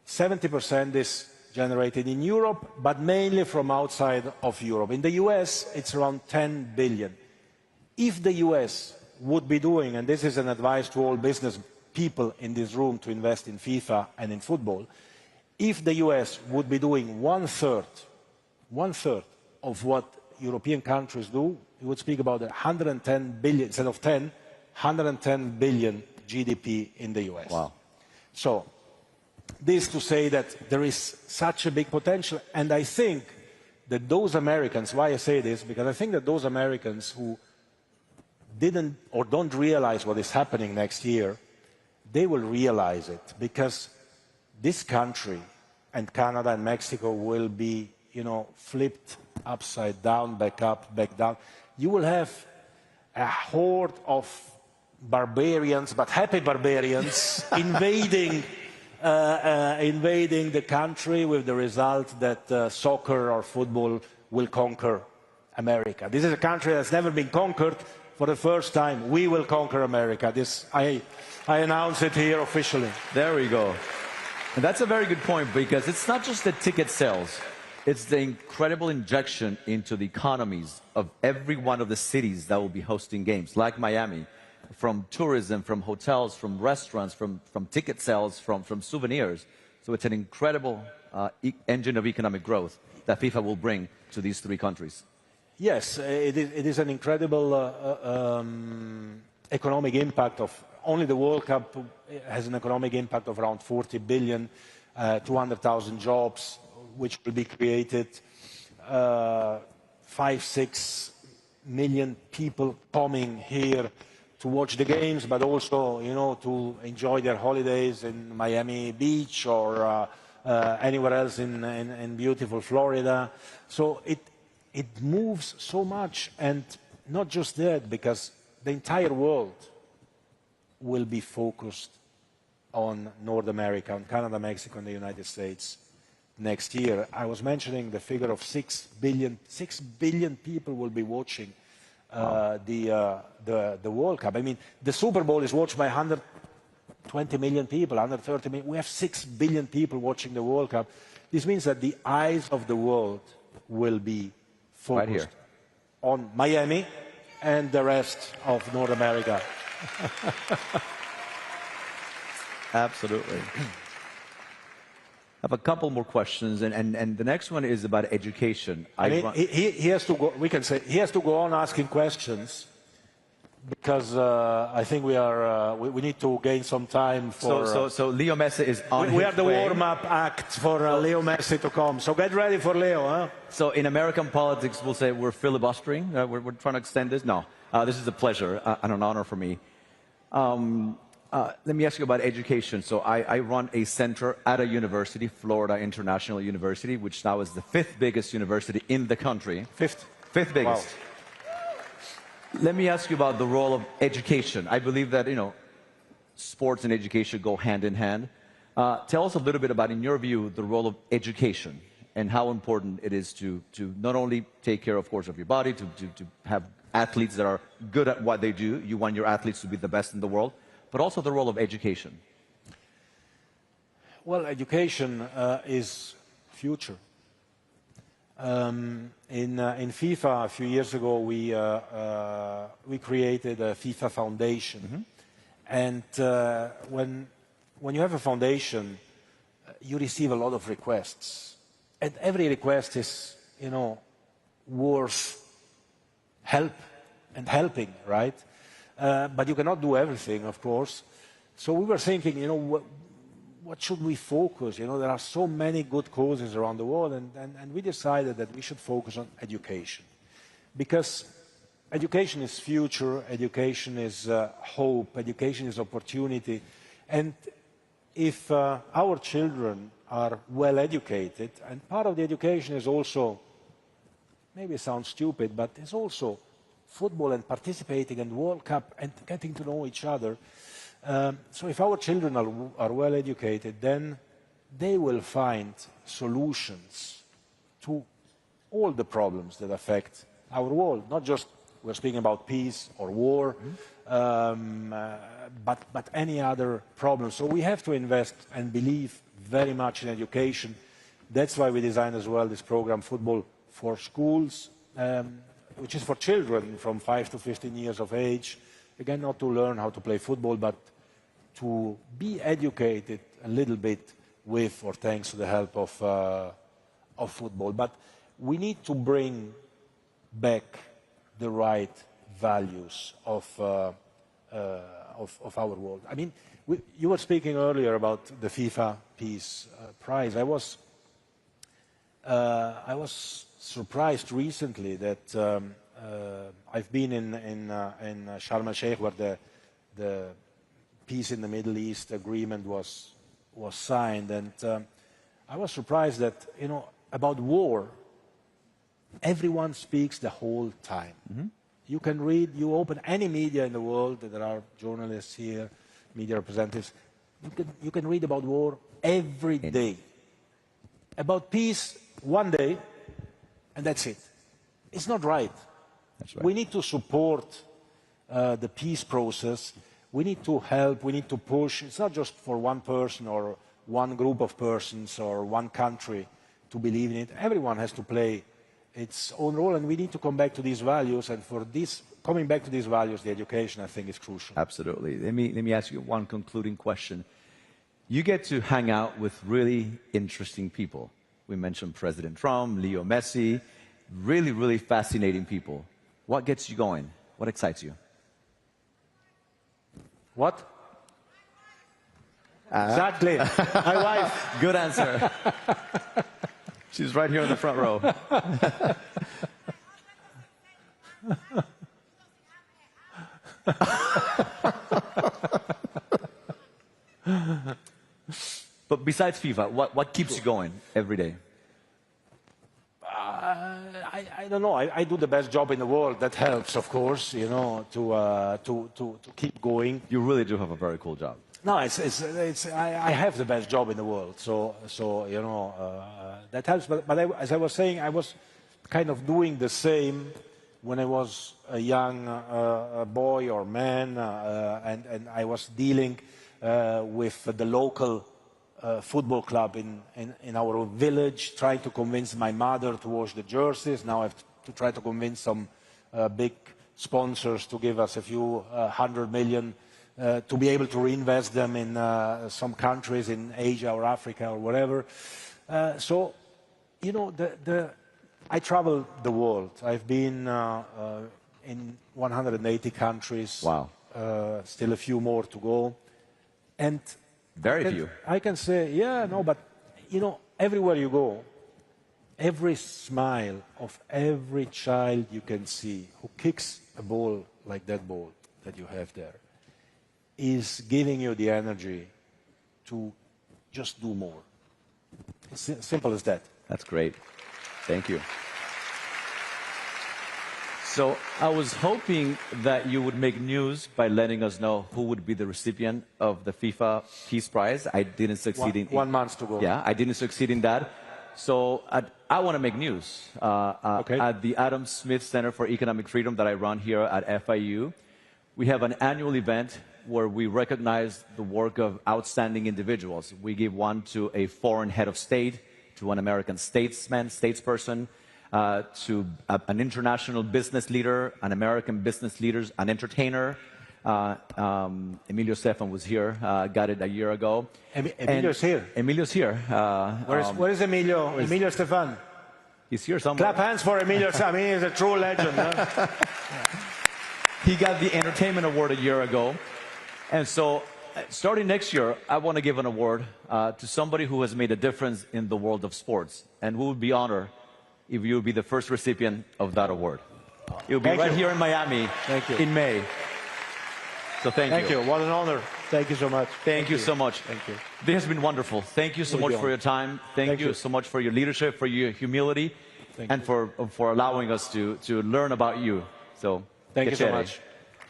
Speaker 6: 70% is generated in Europe, but mainly from outside of Europe. In the US, it's around 10 billion. If the US would be doing, and this is an advice to all business people in this room to invest in FIFA and in football, if the US would be doing one-third of what European countries do, we would speak about 110 billion, instead of 10, 110 billion GDP in the US.
Speaker 15: Wow.
Speaker 6: So, this to say that there is such a big potential, and I think that those Americans, why I say this, because I think that those Americans who didn't or don't realize what is happening next year, they will realize it, because this country and Canada and Mexico will be, flipped upside down, back up, back down. You will have a horde of barbarians, but happy barbarians, invading the country, with the result that soccer or football will conquer America. This is a country that's never been conquered. For the first time, we will conquer America. I announce it here officially.
Speaker 15: There we go. And that's a very good point, because it's not just the ticket sales. It's the incredible injection into the economies of every one of the cities that will be hosting games, like Miami, from tourism, from hotels, from restaurants, from ticket sales, from souvenirs. So it's an incredible engine of economic growth that FIFA will bring to these three countries.
Speaker 6: Yes, it is an incredible economic impact of, only the World Cup has an economic impact of around 40 billion, 200,000 jobs, which will be created, 5-6 million people coming here to watch the games, but also, to enjoy their holidays in Miami Beach or anywhere else in beautiful Florida. So it moves so much, and not just that, because the entire world will be focused on North America, on Canada, Mexico, and the United States next year. I was mentioning the figure of 6 billion people will be watching the World Cup. I mean, the Super Bowl is watched by 120 million people, 130 million. We have 6 billion people watching the World Cup. This means that the eyes of the world will be focused
Speaker 15: right here
Speaker 6: on Miami and the rest of North America.
Speaker 15: Absolutely. I have a couple more questions, and the next one is about education.
Speaker 6: He has to go. We can say he has to go on asking questions, because I think we need to gain some time for.
Speaker 15: So Leo Messi is on his way.
Speaker 6: We are the warm-up act for Leo Messi to come. So get ready for Leo, huh?
Speaker 15: So in American politics, we'll say we're filibustering. We're trying to extend this. No, this is a pleasure and an honor for me. Let me ask you about education. So I run a center at a university, Florida International University, which now is the 5th biggest university in the country.
Speaker 6: Fifth
Speaker 15: biggest.
Speaker 6: Wow.
Speaker 15: Let me ask you about the role of education. I believe that, sports and education go hand in hand. Tell us a little bit about, in your view, the role of education and how important it is to not only take care, of course, of your body, to have athletes that are good at what they do. You want your athletes to be the best in the world, but also the role of education.
Speaker 6: Well, education is future. In FIFA, a few years ago, we created a FIFA Foundation. And when you have a foundation, you receive a lot of requests. And every request is, you know, worth help and helping, right? But you cannot do everything, of course. So we were thinking, you know, what should we focus? You know, there are so many good causes around the world, and we decided that we should focus on education. Because education is future, education is hope, education is opportunity. And if our children are well educated, and part of the education is also, maybe it sounds stupid, but it's also football and participating in World Cup and getting to know each other. So if our children are well educated, then they will find solutions to all the problems that affect our world. Not just we're speaking about peace or war, but any other problem. So we have to invest and believe very much in education. That's why we designed as well this program, Football for Schools, which is for children from 5 to 15 years of age. Again, not to learn how to play football, but to be educated a little bit with or thanks to the help of football. But we need to bring back the right values of our world. I mean, you were speaking earlier about the FIFA Peace Prize. I was surprised recently that I've been in Sharm el-Sheikh, where the peace in the Middle East agreement was signed, and I was surprised that, you know, about war, everyone speaks the whole time. You can read, you open any media in the world, there are journalists here, media representatives, you can read about war every day. About peace, one day, and that's it. It's not right. That's right. We need to support the peace process. We need to help, we need to push. It's not just for one person or one group of persons or one country to believe in it. Everyone has to play its own role, and we need to come back to these values. And for this, coming back to these values, the education, I think, is crucial.
Speaker 15: Absolutely. Let me ask you one concluding question. You get to hang out with really interesting people. We mentioned President Trump, Leo Messi, really, really fascinating people. What gets you going? What excites you?
Speaker 6: What? Exactly. My wife.
Speaker 15: Good answer. She's right here in the front row. But besides FIFA, what keeps you going every day?
Speaker 6: I don't know. I do the best job in the world. That helps, of course, you know, to keep going.
Speaker 15: You really do have a very cool job.
Speaker 6: No, I have the best job in the world, so you know, that helps. But as I was saying, I was kind of doing the same when I was a young boy or man, and I was dealing with the local football club in our village, trying to convince my mother to wash the jerseys. Now I have to try to convince some big sponsors to give us a few 100 million to be able to reinvest them in some countries in Asia or Africa or whatever. So, you know, I travel the world. I've been in 180 countries.
Speaker 15: Wow.
Speaker 6: Still a few more to go. And
Speaker 15: very few.
Speaker 6: I can say, yeah, no, but, you know, everywhere you go, every smile of every child you can see who kicks a ball like that ball that you have there is giving you the energy to just do more. It's simple as that.
Speaker 15: That's great. Thank you. So I was hoping that you would make news by letting us know who would be the recipient of the FIFA Peace Prize. I didn't succeed in...
Speaker 6: 1 month to go.
Speaker 15: Yeah, I didn't succeed in that. So I want to make news. At the Adam Smith Center for Economic Freedom that I run here at FIU, we have an annual event where we recognize the work of outstanding individuals. We give one to a foreign head of state, to an American statesman, statesperson, to an international business leader, an American business leader, an entertainer. Emilio Stefan was here, got it a year ago.
Speaker 6: Emilio's here.
Speaker 15: Emilio's here.
Speaker 6: Where is Emilio? Emilio Stefan.
Speaker 15: He's here somewhere.
Speaker 6: Clap hands for Emilio. I mean, he's a true legend. Huh?
Speaker 15: He got the Entertainment Award a year ago. And so, starting next year, I want to give an award to somebody who has made a difference in the world of sports. And we would be honored if you would be the first recipient of that award. It will be right here in Miami in May. So thank you.
Speaker 6: Thank you. What an honor. Thank you so much.
Speaker 15: Thank you so much.
Speaker 6: Thank you.
Speaker 15: This has been wonderful. Thank you so much for your time. Thank you so much for your leadership, for your humility, and for allowing us to learn about you. So
Speaker 6: thank you so much.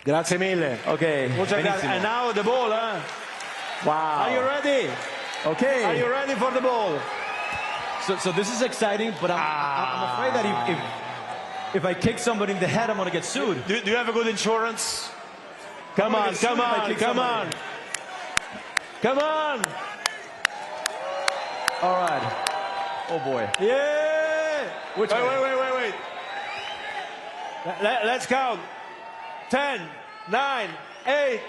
Speaker 6: Grazie mille.
Speaker 15: Okay.
Speaker 6: And now the ball, huh?
Speaker 15: Wow.
Speaker 6: Are you ready?
Speaker 15: Okay.
Speaker 6: Are you ready for the ball?
Speaker 15: So this is exciting, but I'm afraid that if I kick somebody in the head, I'm going to get sued.
Speaker 6: Do you have a good insurance? Come on, come on, come on. Come on.
Speaker 15: All right. Oh, boy.
Speaker 6: Yeah. Wait. Let's count. 10, 9, 8,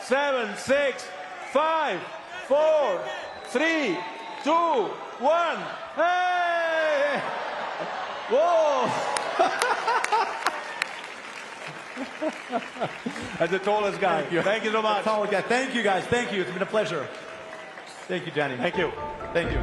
Speaker 6: 7, 6, 5, 4, 3, 2, 1. Hey! Whoa! As the tallest guy. Thank you so much.
Speaker 15: Tall guy. Thank you, guys. Thank you. It's been a pleasure. Thank you, Gianni.
Speaker 6: Thank you.
Speaker 15: Thank you.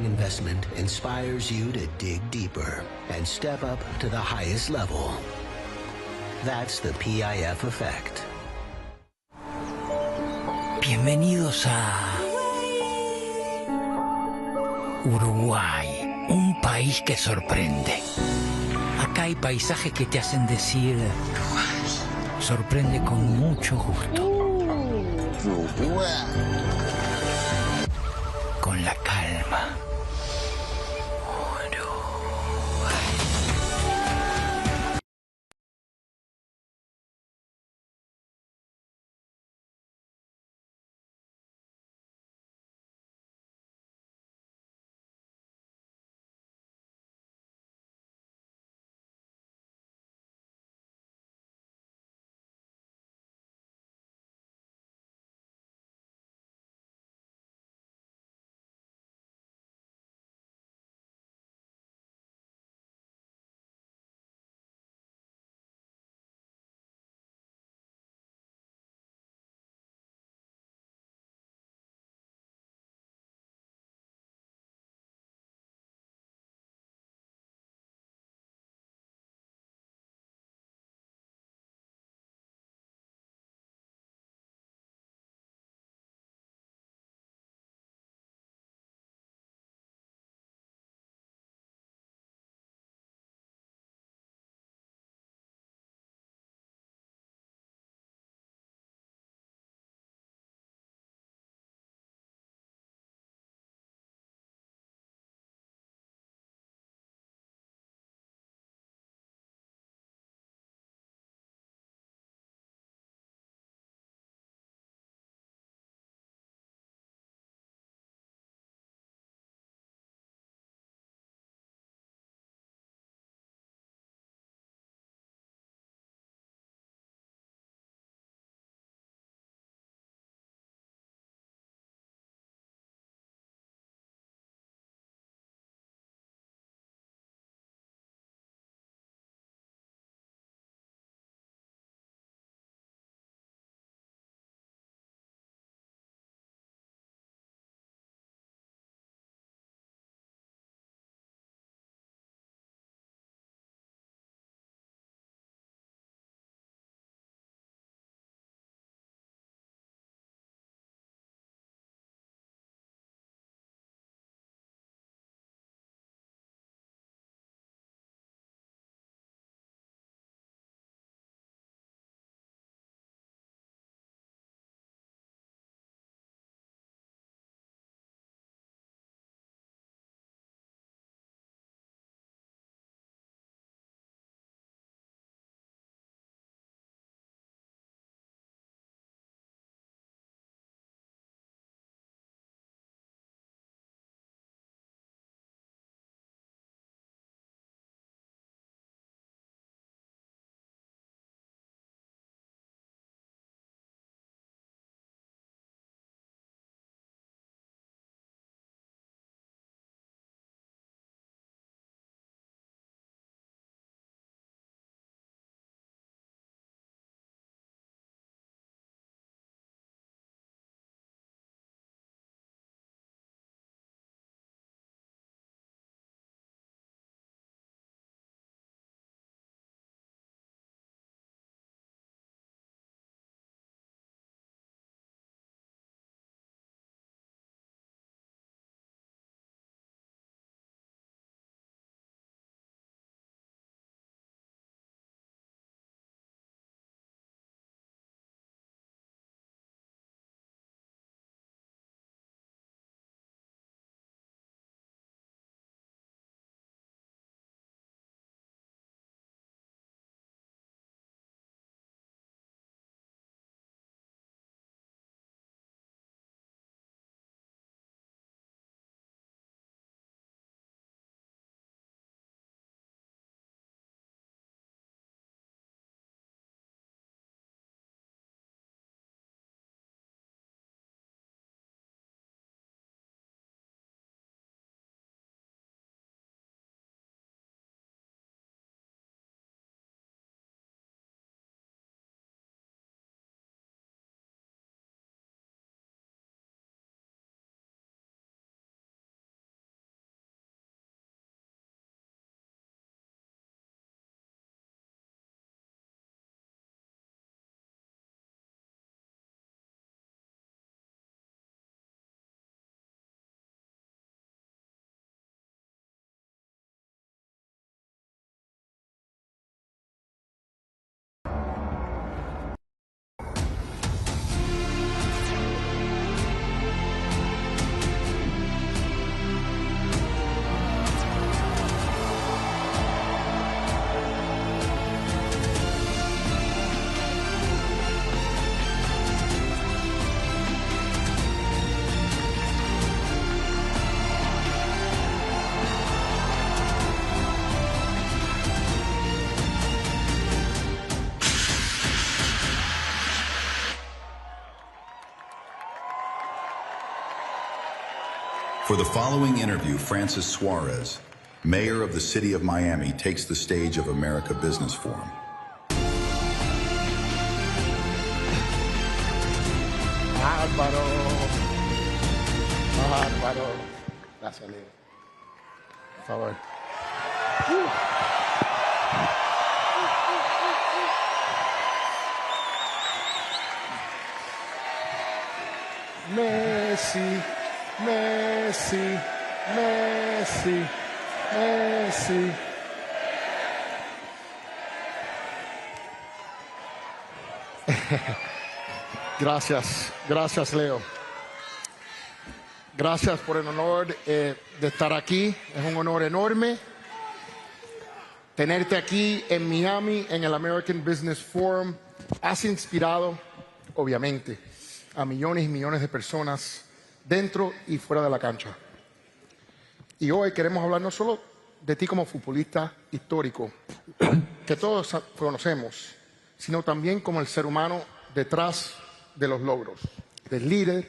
Speaker 7: Investment inspires you to dig deeper and step up to the highest level. That's the PIF effect.
Speaker 17: Bienvenidos a Uruguay, un país que sorprende. Acá hay paisajes que te hacen decir, sorprende con mucho gusto. Con la calma.
Speaker 10: For the following interview, Francis Suarez, mayor of the city of Miami, takes the stage of America Business Forum.
Speaker 3: Bárbaro. Bárbaro. Gracias, Leo. Por favor. Messi, Messi, Messi, Messi. Gracias, gracias, Leo. Gracias por el honor de estar aquí. Es un honor enorme tenerte aquí en Miami, en el American Business Forum. Has inspirado, obviamente, a millones y millones de personas dentro y fuera de la cancha. Y hoy queremos hablar no solo de ti como futbolista histórico, que todos conocemos, sino también como el ser humano detrás de los logros, del líder,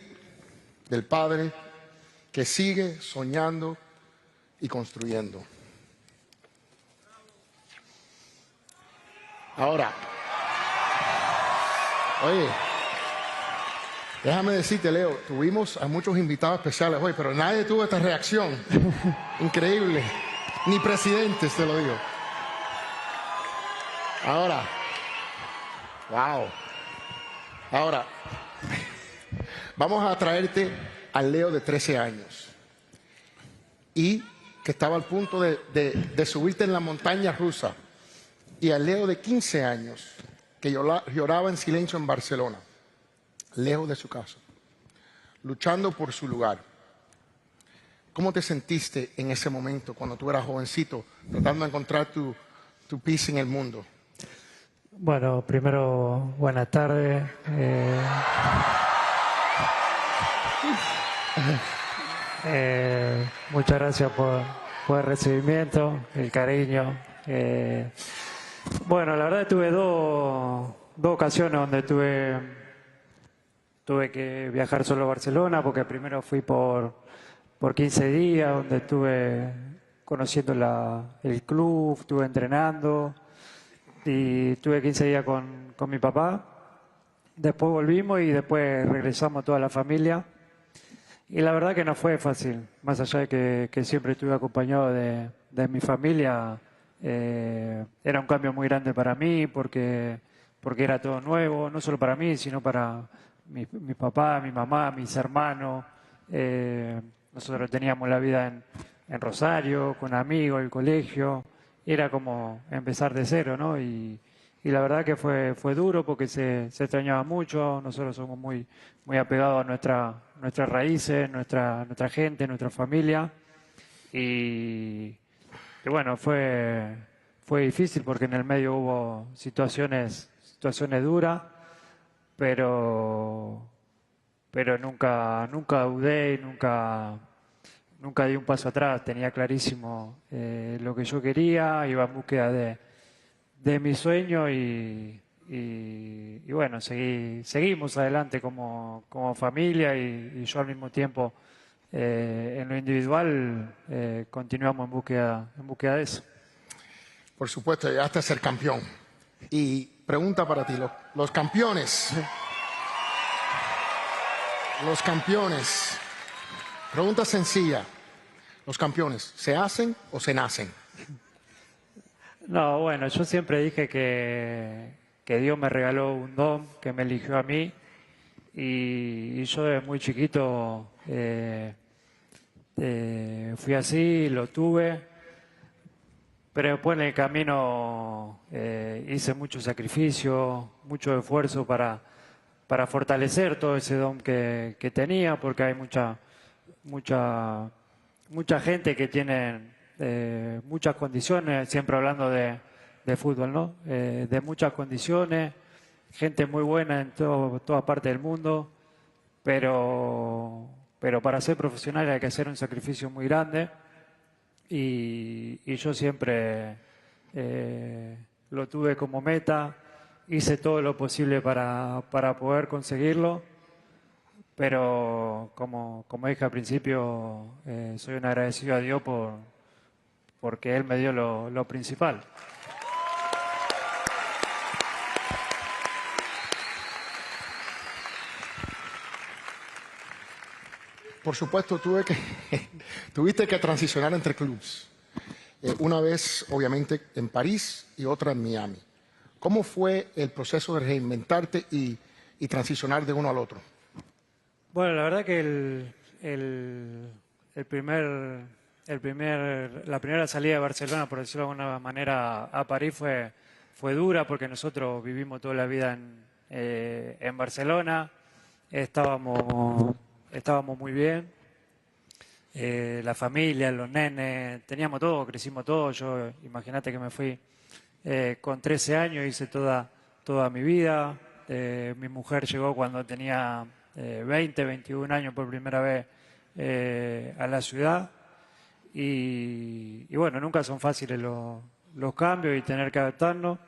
Speaker 3: del padre, que sigue soñando y construyendo. Ahora, oye, déjame decirte, Leo, tuvimos a muchos invitados especiales hoy, pero nadie tuvo esta reacción. Increíble. Ni presidentes, te lo digo. Ahora, wow. Ahora, vamos a traerte al Leo de 13 años y que estaba al punto de subirte en la montaña rusa, y al Leo de 15 años que lloraba en silencio en Barcelona, lejos de su casa, luchando por su lugar. ¿Cómo te sentiste en ese momento cuando tú eras jovencito, tratando de encontrar tu piso en el mundo?
Speaker 18: Bueno, primero, buenas tardes. Muchas gracias por el recibimiento, el cariño. Bueno, la verdad tuve dos ocasiones donde tuve que viajar solo a Barcelona, porque primero fui por 15 días, donde estuve conociendo el club, estuve entrenando y tuve 15 días con mi papá. Después volvimos y después regresamos toda la familia. Y la verdad que no fue fácil, más allá de que siempre estuve acompañado de mi familia. Era un cambio muy grande para mí porque era todo nuevo, no solo para mí, sino para mi papá, mi mamá, mis hermanos. Nosotros teníamos la vida en Rosario, con amigos, el colegio. Era como empezar de cero, ¿no? Y la verdad que fue duro porque se extrañaba mucho. Nosotros somos muy apegados a nuestras raíces, nuestra gente, nuestra familia. Y bueno, fue difícil porque en el medio hubo situaciones duras, pero nunca dudé y nunca di un paso atrás. Tenía clarísimo lo que yo quería, iba en búsqueda de mi sueño y bueno, seguimos adelante como familia y yo al mismo tiempo en lo individual continuamos en búsqueda de eso.
Speaker 3: Por supuesto, llegaste a ser campeón. Y pregunta para ti, los campeones. Los campeones. Pregunta sencilla. ¿Los campeones se hacen o se nacen?
Speaker 18: No, bueno, yo siempre dije que Dios me regaló un don, que me eligió a mí. Y yo desde muy chiquito fui así, lo tuve. Pero después en el camino hice mucho sacrificio, mucho esfuerzo para fortalecer todo ese don que tenía, porque hay mucha gente que tiene muchas condiciones, siempre hablando de fútbol, ¿no? De muchas condiciones, gente muy buena en toda parte del mundo, pero para ser profesional hay que hacer un sacrificio muy grande. Y yo siempre lo tuve como meta, hice todo lo posible para poder conseguirlo, pero como dije al principio, soy un agradecido a Dios porque Él me dio lo principal.
Speaker 3: Por supuesto, tuviste que transicionar entre clubes. Una vez, obviamente, en París y otra en Miami. ¿Cómo fue el proceso de reinventarte y transicionar de uno al otro?
Speaker 18: Bueno, la verdad que la primera salida de Barcelona, por decirlo de alguna manera, a París fue dura porque nosotros vivimos toda la vida en Barcelona, estábamos muy bien, la familia, los nenes, teníamos todo, crecimos todos. Yo, imagínate que me fui con 13 años, hice toda mi vida. Mi mujer llegó cuando tenía 20, 21 años por primera vez a la ciudad. Y bueno, nunca son fáciles los cambios y tener que adaptarnos.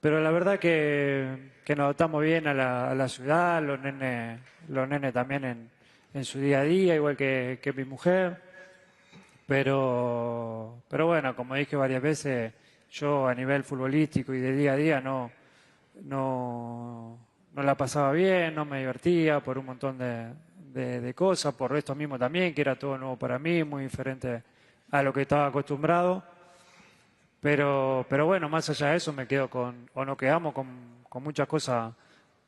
Speaker 18: Pero la verdad que nos adaptamos bien a la ciudad, los nenes también en su día a día, igual que mi mujer. Pero bueno, como dije varias veces, yo a nivel futbolístico y de día a día no la pasaba bien, no me divertía por un montón de cosas, por esto mismo también, que era todo nuevo para mí, muy diferente a lo que estaba acostumbrado. Pero bueno, más allá de eso me quedo nos quedamos con muchas cosas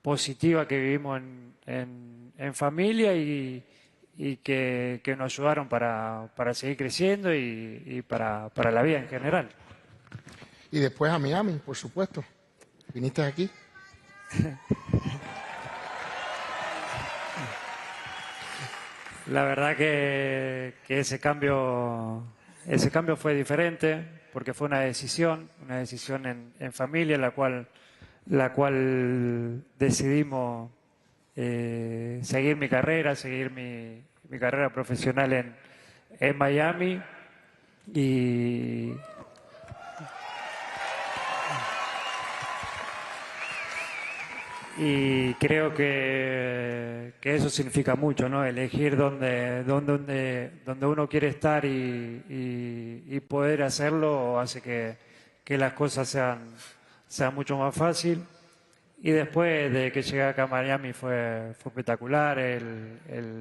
Speaker 18: positivas que vivimos en familia y que nos ayudaron para seguir creciendo y para la vida en general.
Speaker 3: Y después a Miami, por supuesto. ¿Viniste aquí?
Speaker 18: La verdad que ese cambio fue diferente porque fue una decisión en familia, la cual decidimos seguir mi carrera, seguir mi carrera profesional en Miami y creo que eso significa mucho, ¿no? Elegir donde uno quiere estar y poder hacerlo hace que las cosas sean mucho más fácil. Y después de que llegué acá a Miami fue espectacular.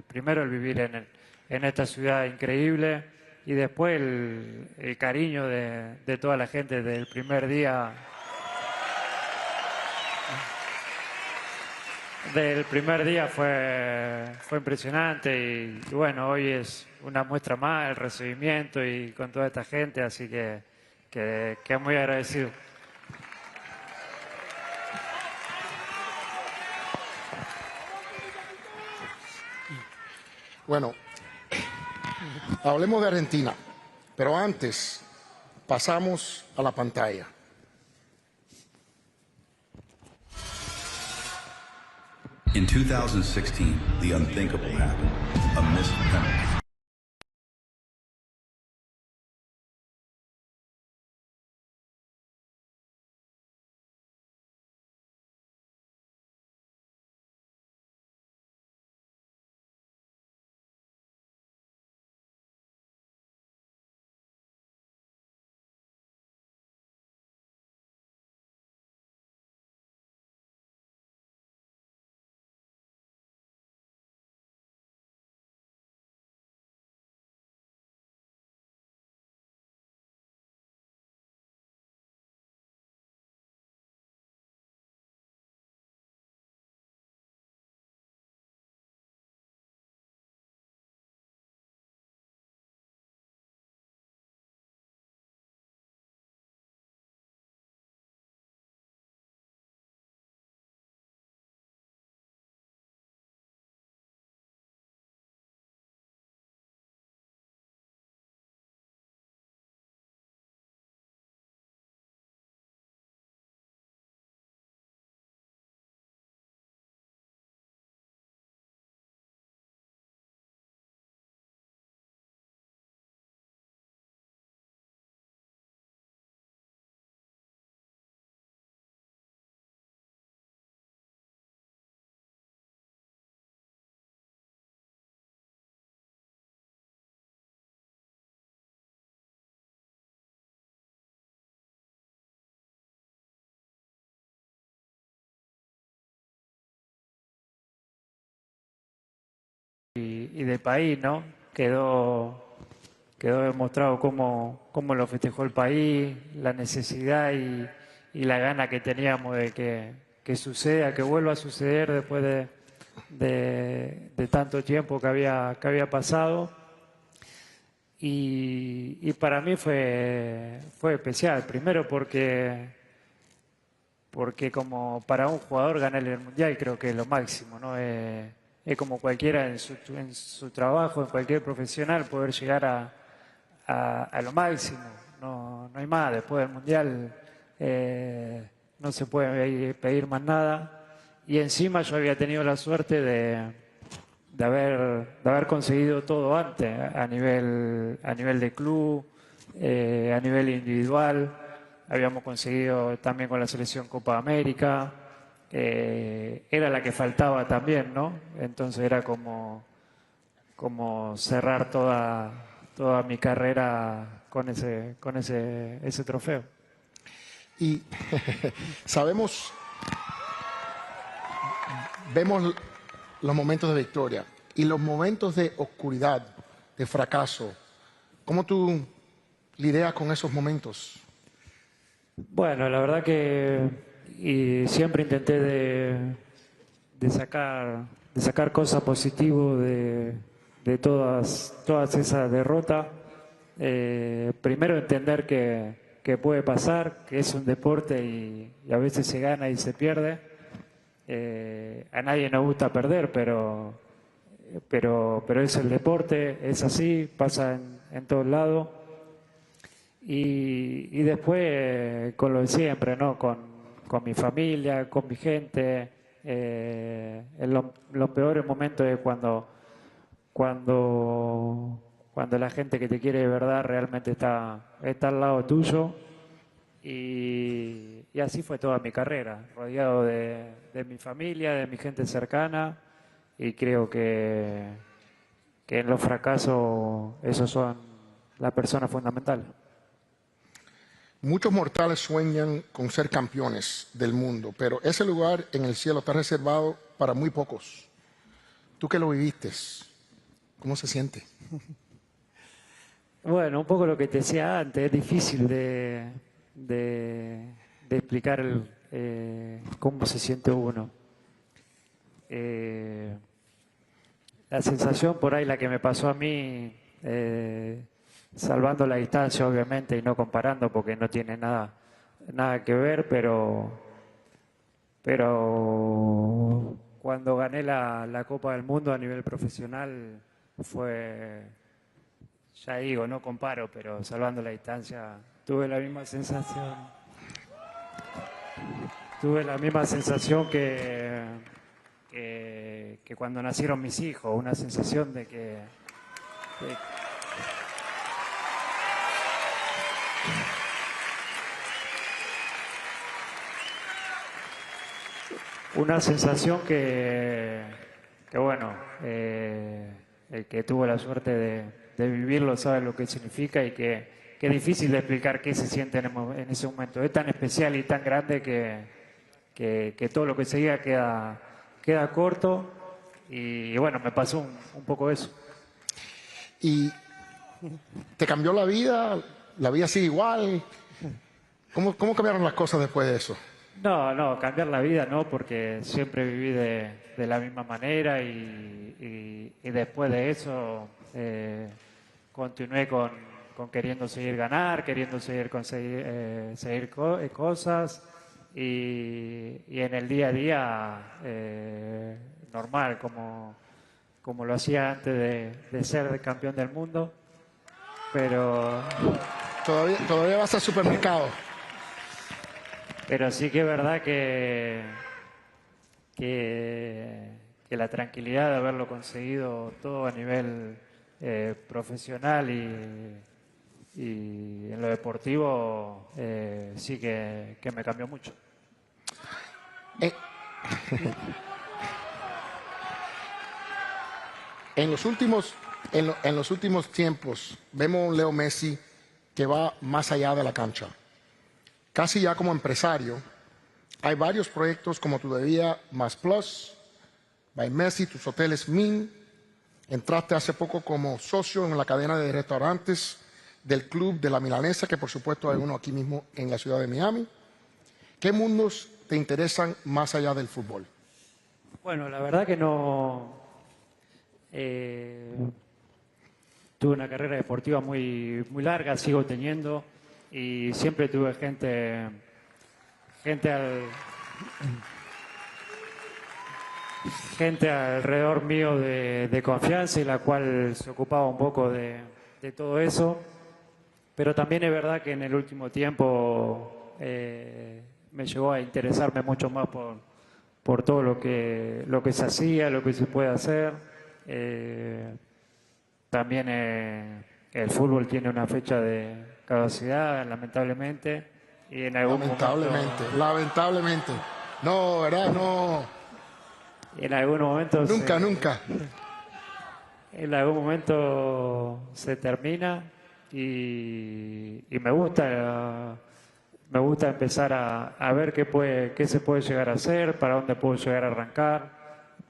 Speaker 18: Primero el vivir en esta ciudad increíble y después el cariño de toda la gente del primer día. Del primer día fue impresionante y bueno, hoy es una muestra más, el recibimiento y con toda esta gente, así que muy agradecido.
Speaker 3: Bueno, hablemos de Argentina, pero antes pasamos a la pantalla.
Speaker 10: In 2016, the unthinkable happened. A missed penalty.
Speaker 18: y del país, ¿no? Quedó demostrado cómo lo festejó el país, la necesidad y la gana que teníamos de que suceda, que vuelva a suceder después de tanto tiempo que había pasado. Y para mí fue especial, primero porque como para un jugador ganar el Mundial creo que es lo máximo, ¿no? Es como cualquiera en su trabajo, en cualquier profesional, poder llegar a lo máximo. No hay más, después del Mundial no se puede pedir más nada. Y encima yo había tenido la suerte de haber conseguido todo antes, a nivel de club, a nivel individual. Habíamos conseguido también con la selección Copa América, era la que faltaba también, ¿no? Entonces era como cerrar toda mi carrera con ese trofeo.
Speaker 3: Y vemos los momentos de victoria y los momentos de oscuridad, de fracaso. ¿Cómo tú lidias con esos momentos?
Speaker 18: Bueno, la verdad que siempre intenté de sacar cosas positivas de todas esas derrotas. Primero entender que puede pasar, que es un deporte y a veces se gana y se pierde. A nadie nos gusta perder, pero es el deporte, es así, pasa en todos lados. Y después con lo de siempre, ¿no? Con mi familia, con mi gente. En los peores momentos es cuando la gente que te quiere de verdad realmente está al lado tuyo. Y así fue toda mi carrera, rodeado de mi familia, de mi gente cercana, y creo que en los fracasos esos son las personas fundamentales.
Speaker 3: Muchos mortales sueñan con ser campeones del mundo, pero ese lugar en el cielo está reservado para muy pocos. Tú que lo viviste, ¿cómo se siente?
Speaker 18: Bueno, un poco lo que te decía antes, es difícil de explicar cómo se siente uno. La sensación por ahí, la que me pasó a mí, salvando la distancia obviamente y no comparando porque no tiene nada que ver, pero cuando gané la Copa del Mundo a nivel profesional fue, ya digo, no comparo, pero salvando la distancia tuve la misma sensación. Tuve la misma sensación que cuando nacieron mis hijos, una sensación de que una sensación que bueno, el que tuvo la suerte de vivirlo sabe lo que significa y que es difícil de explicar qué se siente en ese momento. Es tan especial y tan grande que todo lo que se diga queda corto y bueno, me pasó un poco eso.
Speaker 3: ¿Y te cambió la vida? ¿La vida sigue igual? ¿Cómo cambiaron las cosas después de eso?
Speaker 18: No, cambiar la vida no, porque siempre viví de la misma manera y después de eso continué con queriendo seguir ganar, queriendo seguir cosas y en el día a día normal, como lo hacía antes de ser campeón del mundo, pero...
Speaker 3: Todavía vas al supermercado.
Speaker 18: Pero sí que es verdad que la tranquilidad de haberlo conseguido todo a nivel profesional y en lo deportivo sí que me cambió mucho.
Speaker 3: En los últimos tiempos vemos a un Leo Messi que va más allá de la cancha. Casi ya como empresario, hay varios proyectos como Tu Bebida Más Plus, by Messi, tus hoteles Min, Entraste hace poco como socio en la cadena de restaurantes del Club de la Milanesa, que por supuesto hay uno aquí mismo en la ciudad de Miami. ¿Qué mundos te interesan más allá del fútbol?
Speaker 18: Bueno, la verdad que no... tuve una carrera deportiva muy larga, sigo teniendo, y siempre tuve gente alrededor mío de confianza y la cual se ocupaba un poco de todo eso. Pero también es verdad que en el último tiempo me llegó a interesarme mucho más por todo lo que se hacía, lo que se puede hacer. También el fútbol tiene una fecha de caducidad, lamentablemente. Y en algún
Speaker 3: Lamentablemente. No, ¿verdad? No.
Speaker 18: En algún momento...
Speaker 3: Nunca.
Speaker 18: En algún momento se termina y me gusta empezar a ver qué se puede llegar a hacer, para dónde puedo llegar a arrancar.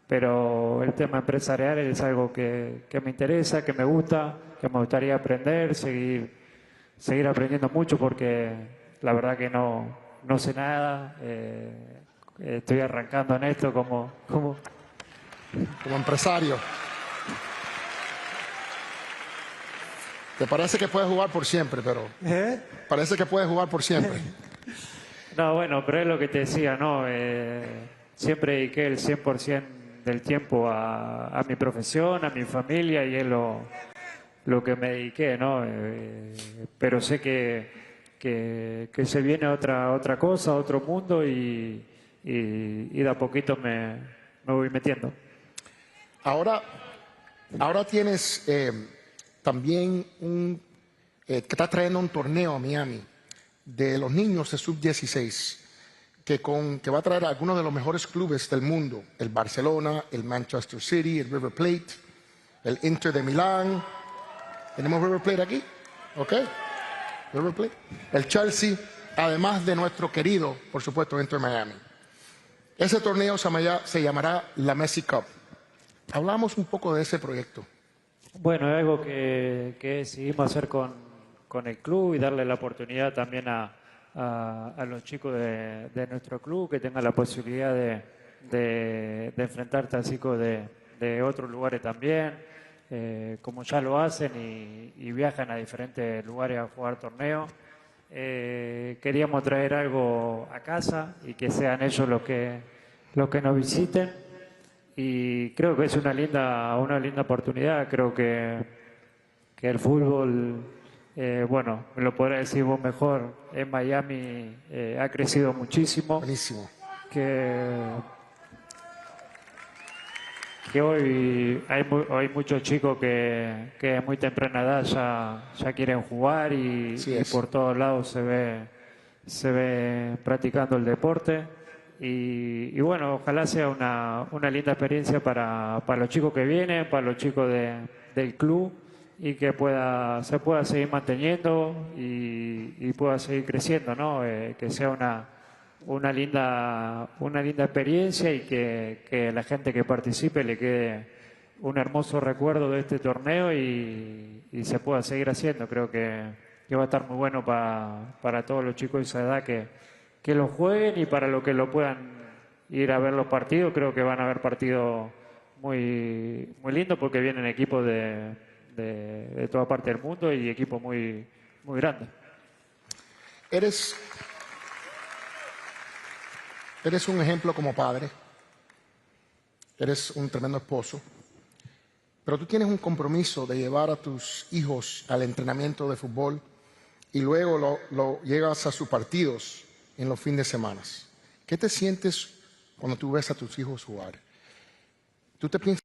Speaker 18: Pero el tema empresarial es algo que me interesa, que me gusta, que me gustaría aprender, seguir aprendiendo mucho, porque la verdad que no sé nada. Estoy arrancando en esto como
Speaker 3: empresario. ¿Te parece que puedes jugar por siempre? Pero parece que puedes jugar por siempre.
Speaker 18: No, bueno, pero es lo que te decía, ¿no? Siempre dediqué el 100% del tiempo a mi profesión, a mi familia, y es lo que me dediqué, ¿no? Pero sé que se viene otra cosa, otro mundo, y de a poquito me voy metiendo.
Speaker 3: Ahora tienes también que estás trayendo un torneo a Miami de los niños de sub-16 que va a traer a algunos de los mejores clubes del mundo: el Barcelona, el Manchester City, el River Plate, el Inter de Milán. ¿Tenemos River Plate aquí? ¿Ok? River Plate. El Chelsea, además de nuestro querido, por supuesto, Inter Miami. Ese torneo se llamará la Messi Cup. Hablamos un poco de ese proyecto.
Speaker 18: Bueno, es algo que decidimos hacer con el club y darle la oportunidad también a los chicos de nuestro club, que tengan la posibilidad de enfrentarse a chicos de otros lugares también, como ya lo hacen y viajan a diferentes lugares a jugar torneos. Queríamos traer algo a casa y que sean ellos los que nos visiten, y creo que es una linda oportunidad. Creo que el fútbol, bueno, me lo podrás decir vos mejor, en Miami ha crecido muchísimo.
Speaker 3: Buenísimo.
Speaker 18: Que hoy hay muchos chicos que a muy temprana edad ya quieren jugar y por todos lados se ve practicando el deporte. Y bueno, ojalá sea una linda experiencia para los chicos que vienen, para los chicos del club, y que se pueda seguir manteniendo y pueda seguir creciendo, ¿no? Que sea una linda experiencia, y que la gente que participe le quede un hermoso recuerdo de este torneo y se pueda seguir haciendo. Creo que va a estar muy bueno para todos los chicos de esa edad que lo jueguen, y para los que lo puedan ir a ver los partidos. Creo que van a haber partidos muy lindos, porque vienen equipos de toda parte del mundo y equipos muy grandes.
Speaker 3: Eres un ejemplo como padre, eres un tremendo esposo, pero tú tienes un compromiso de llevar a tus hijos al entrenamiento de fútbol y luego lo llevas a sus partidos en los fines de semana. ¿Qué te sientes cuando tú ves a tus hijos jugar? ¿Tú te piensas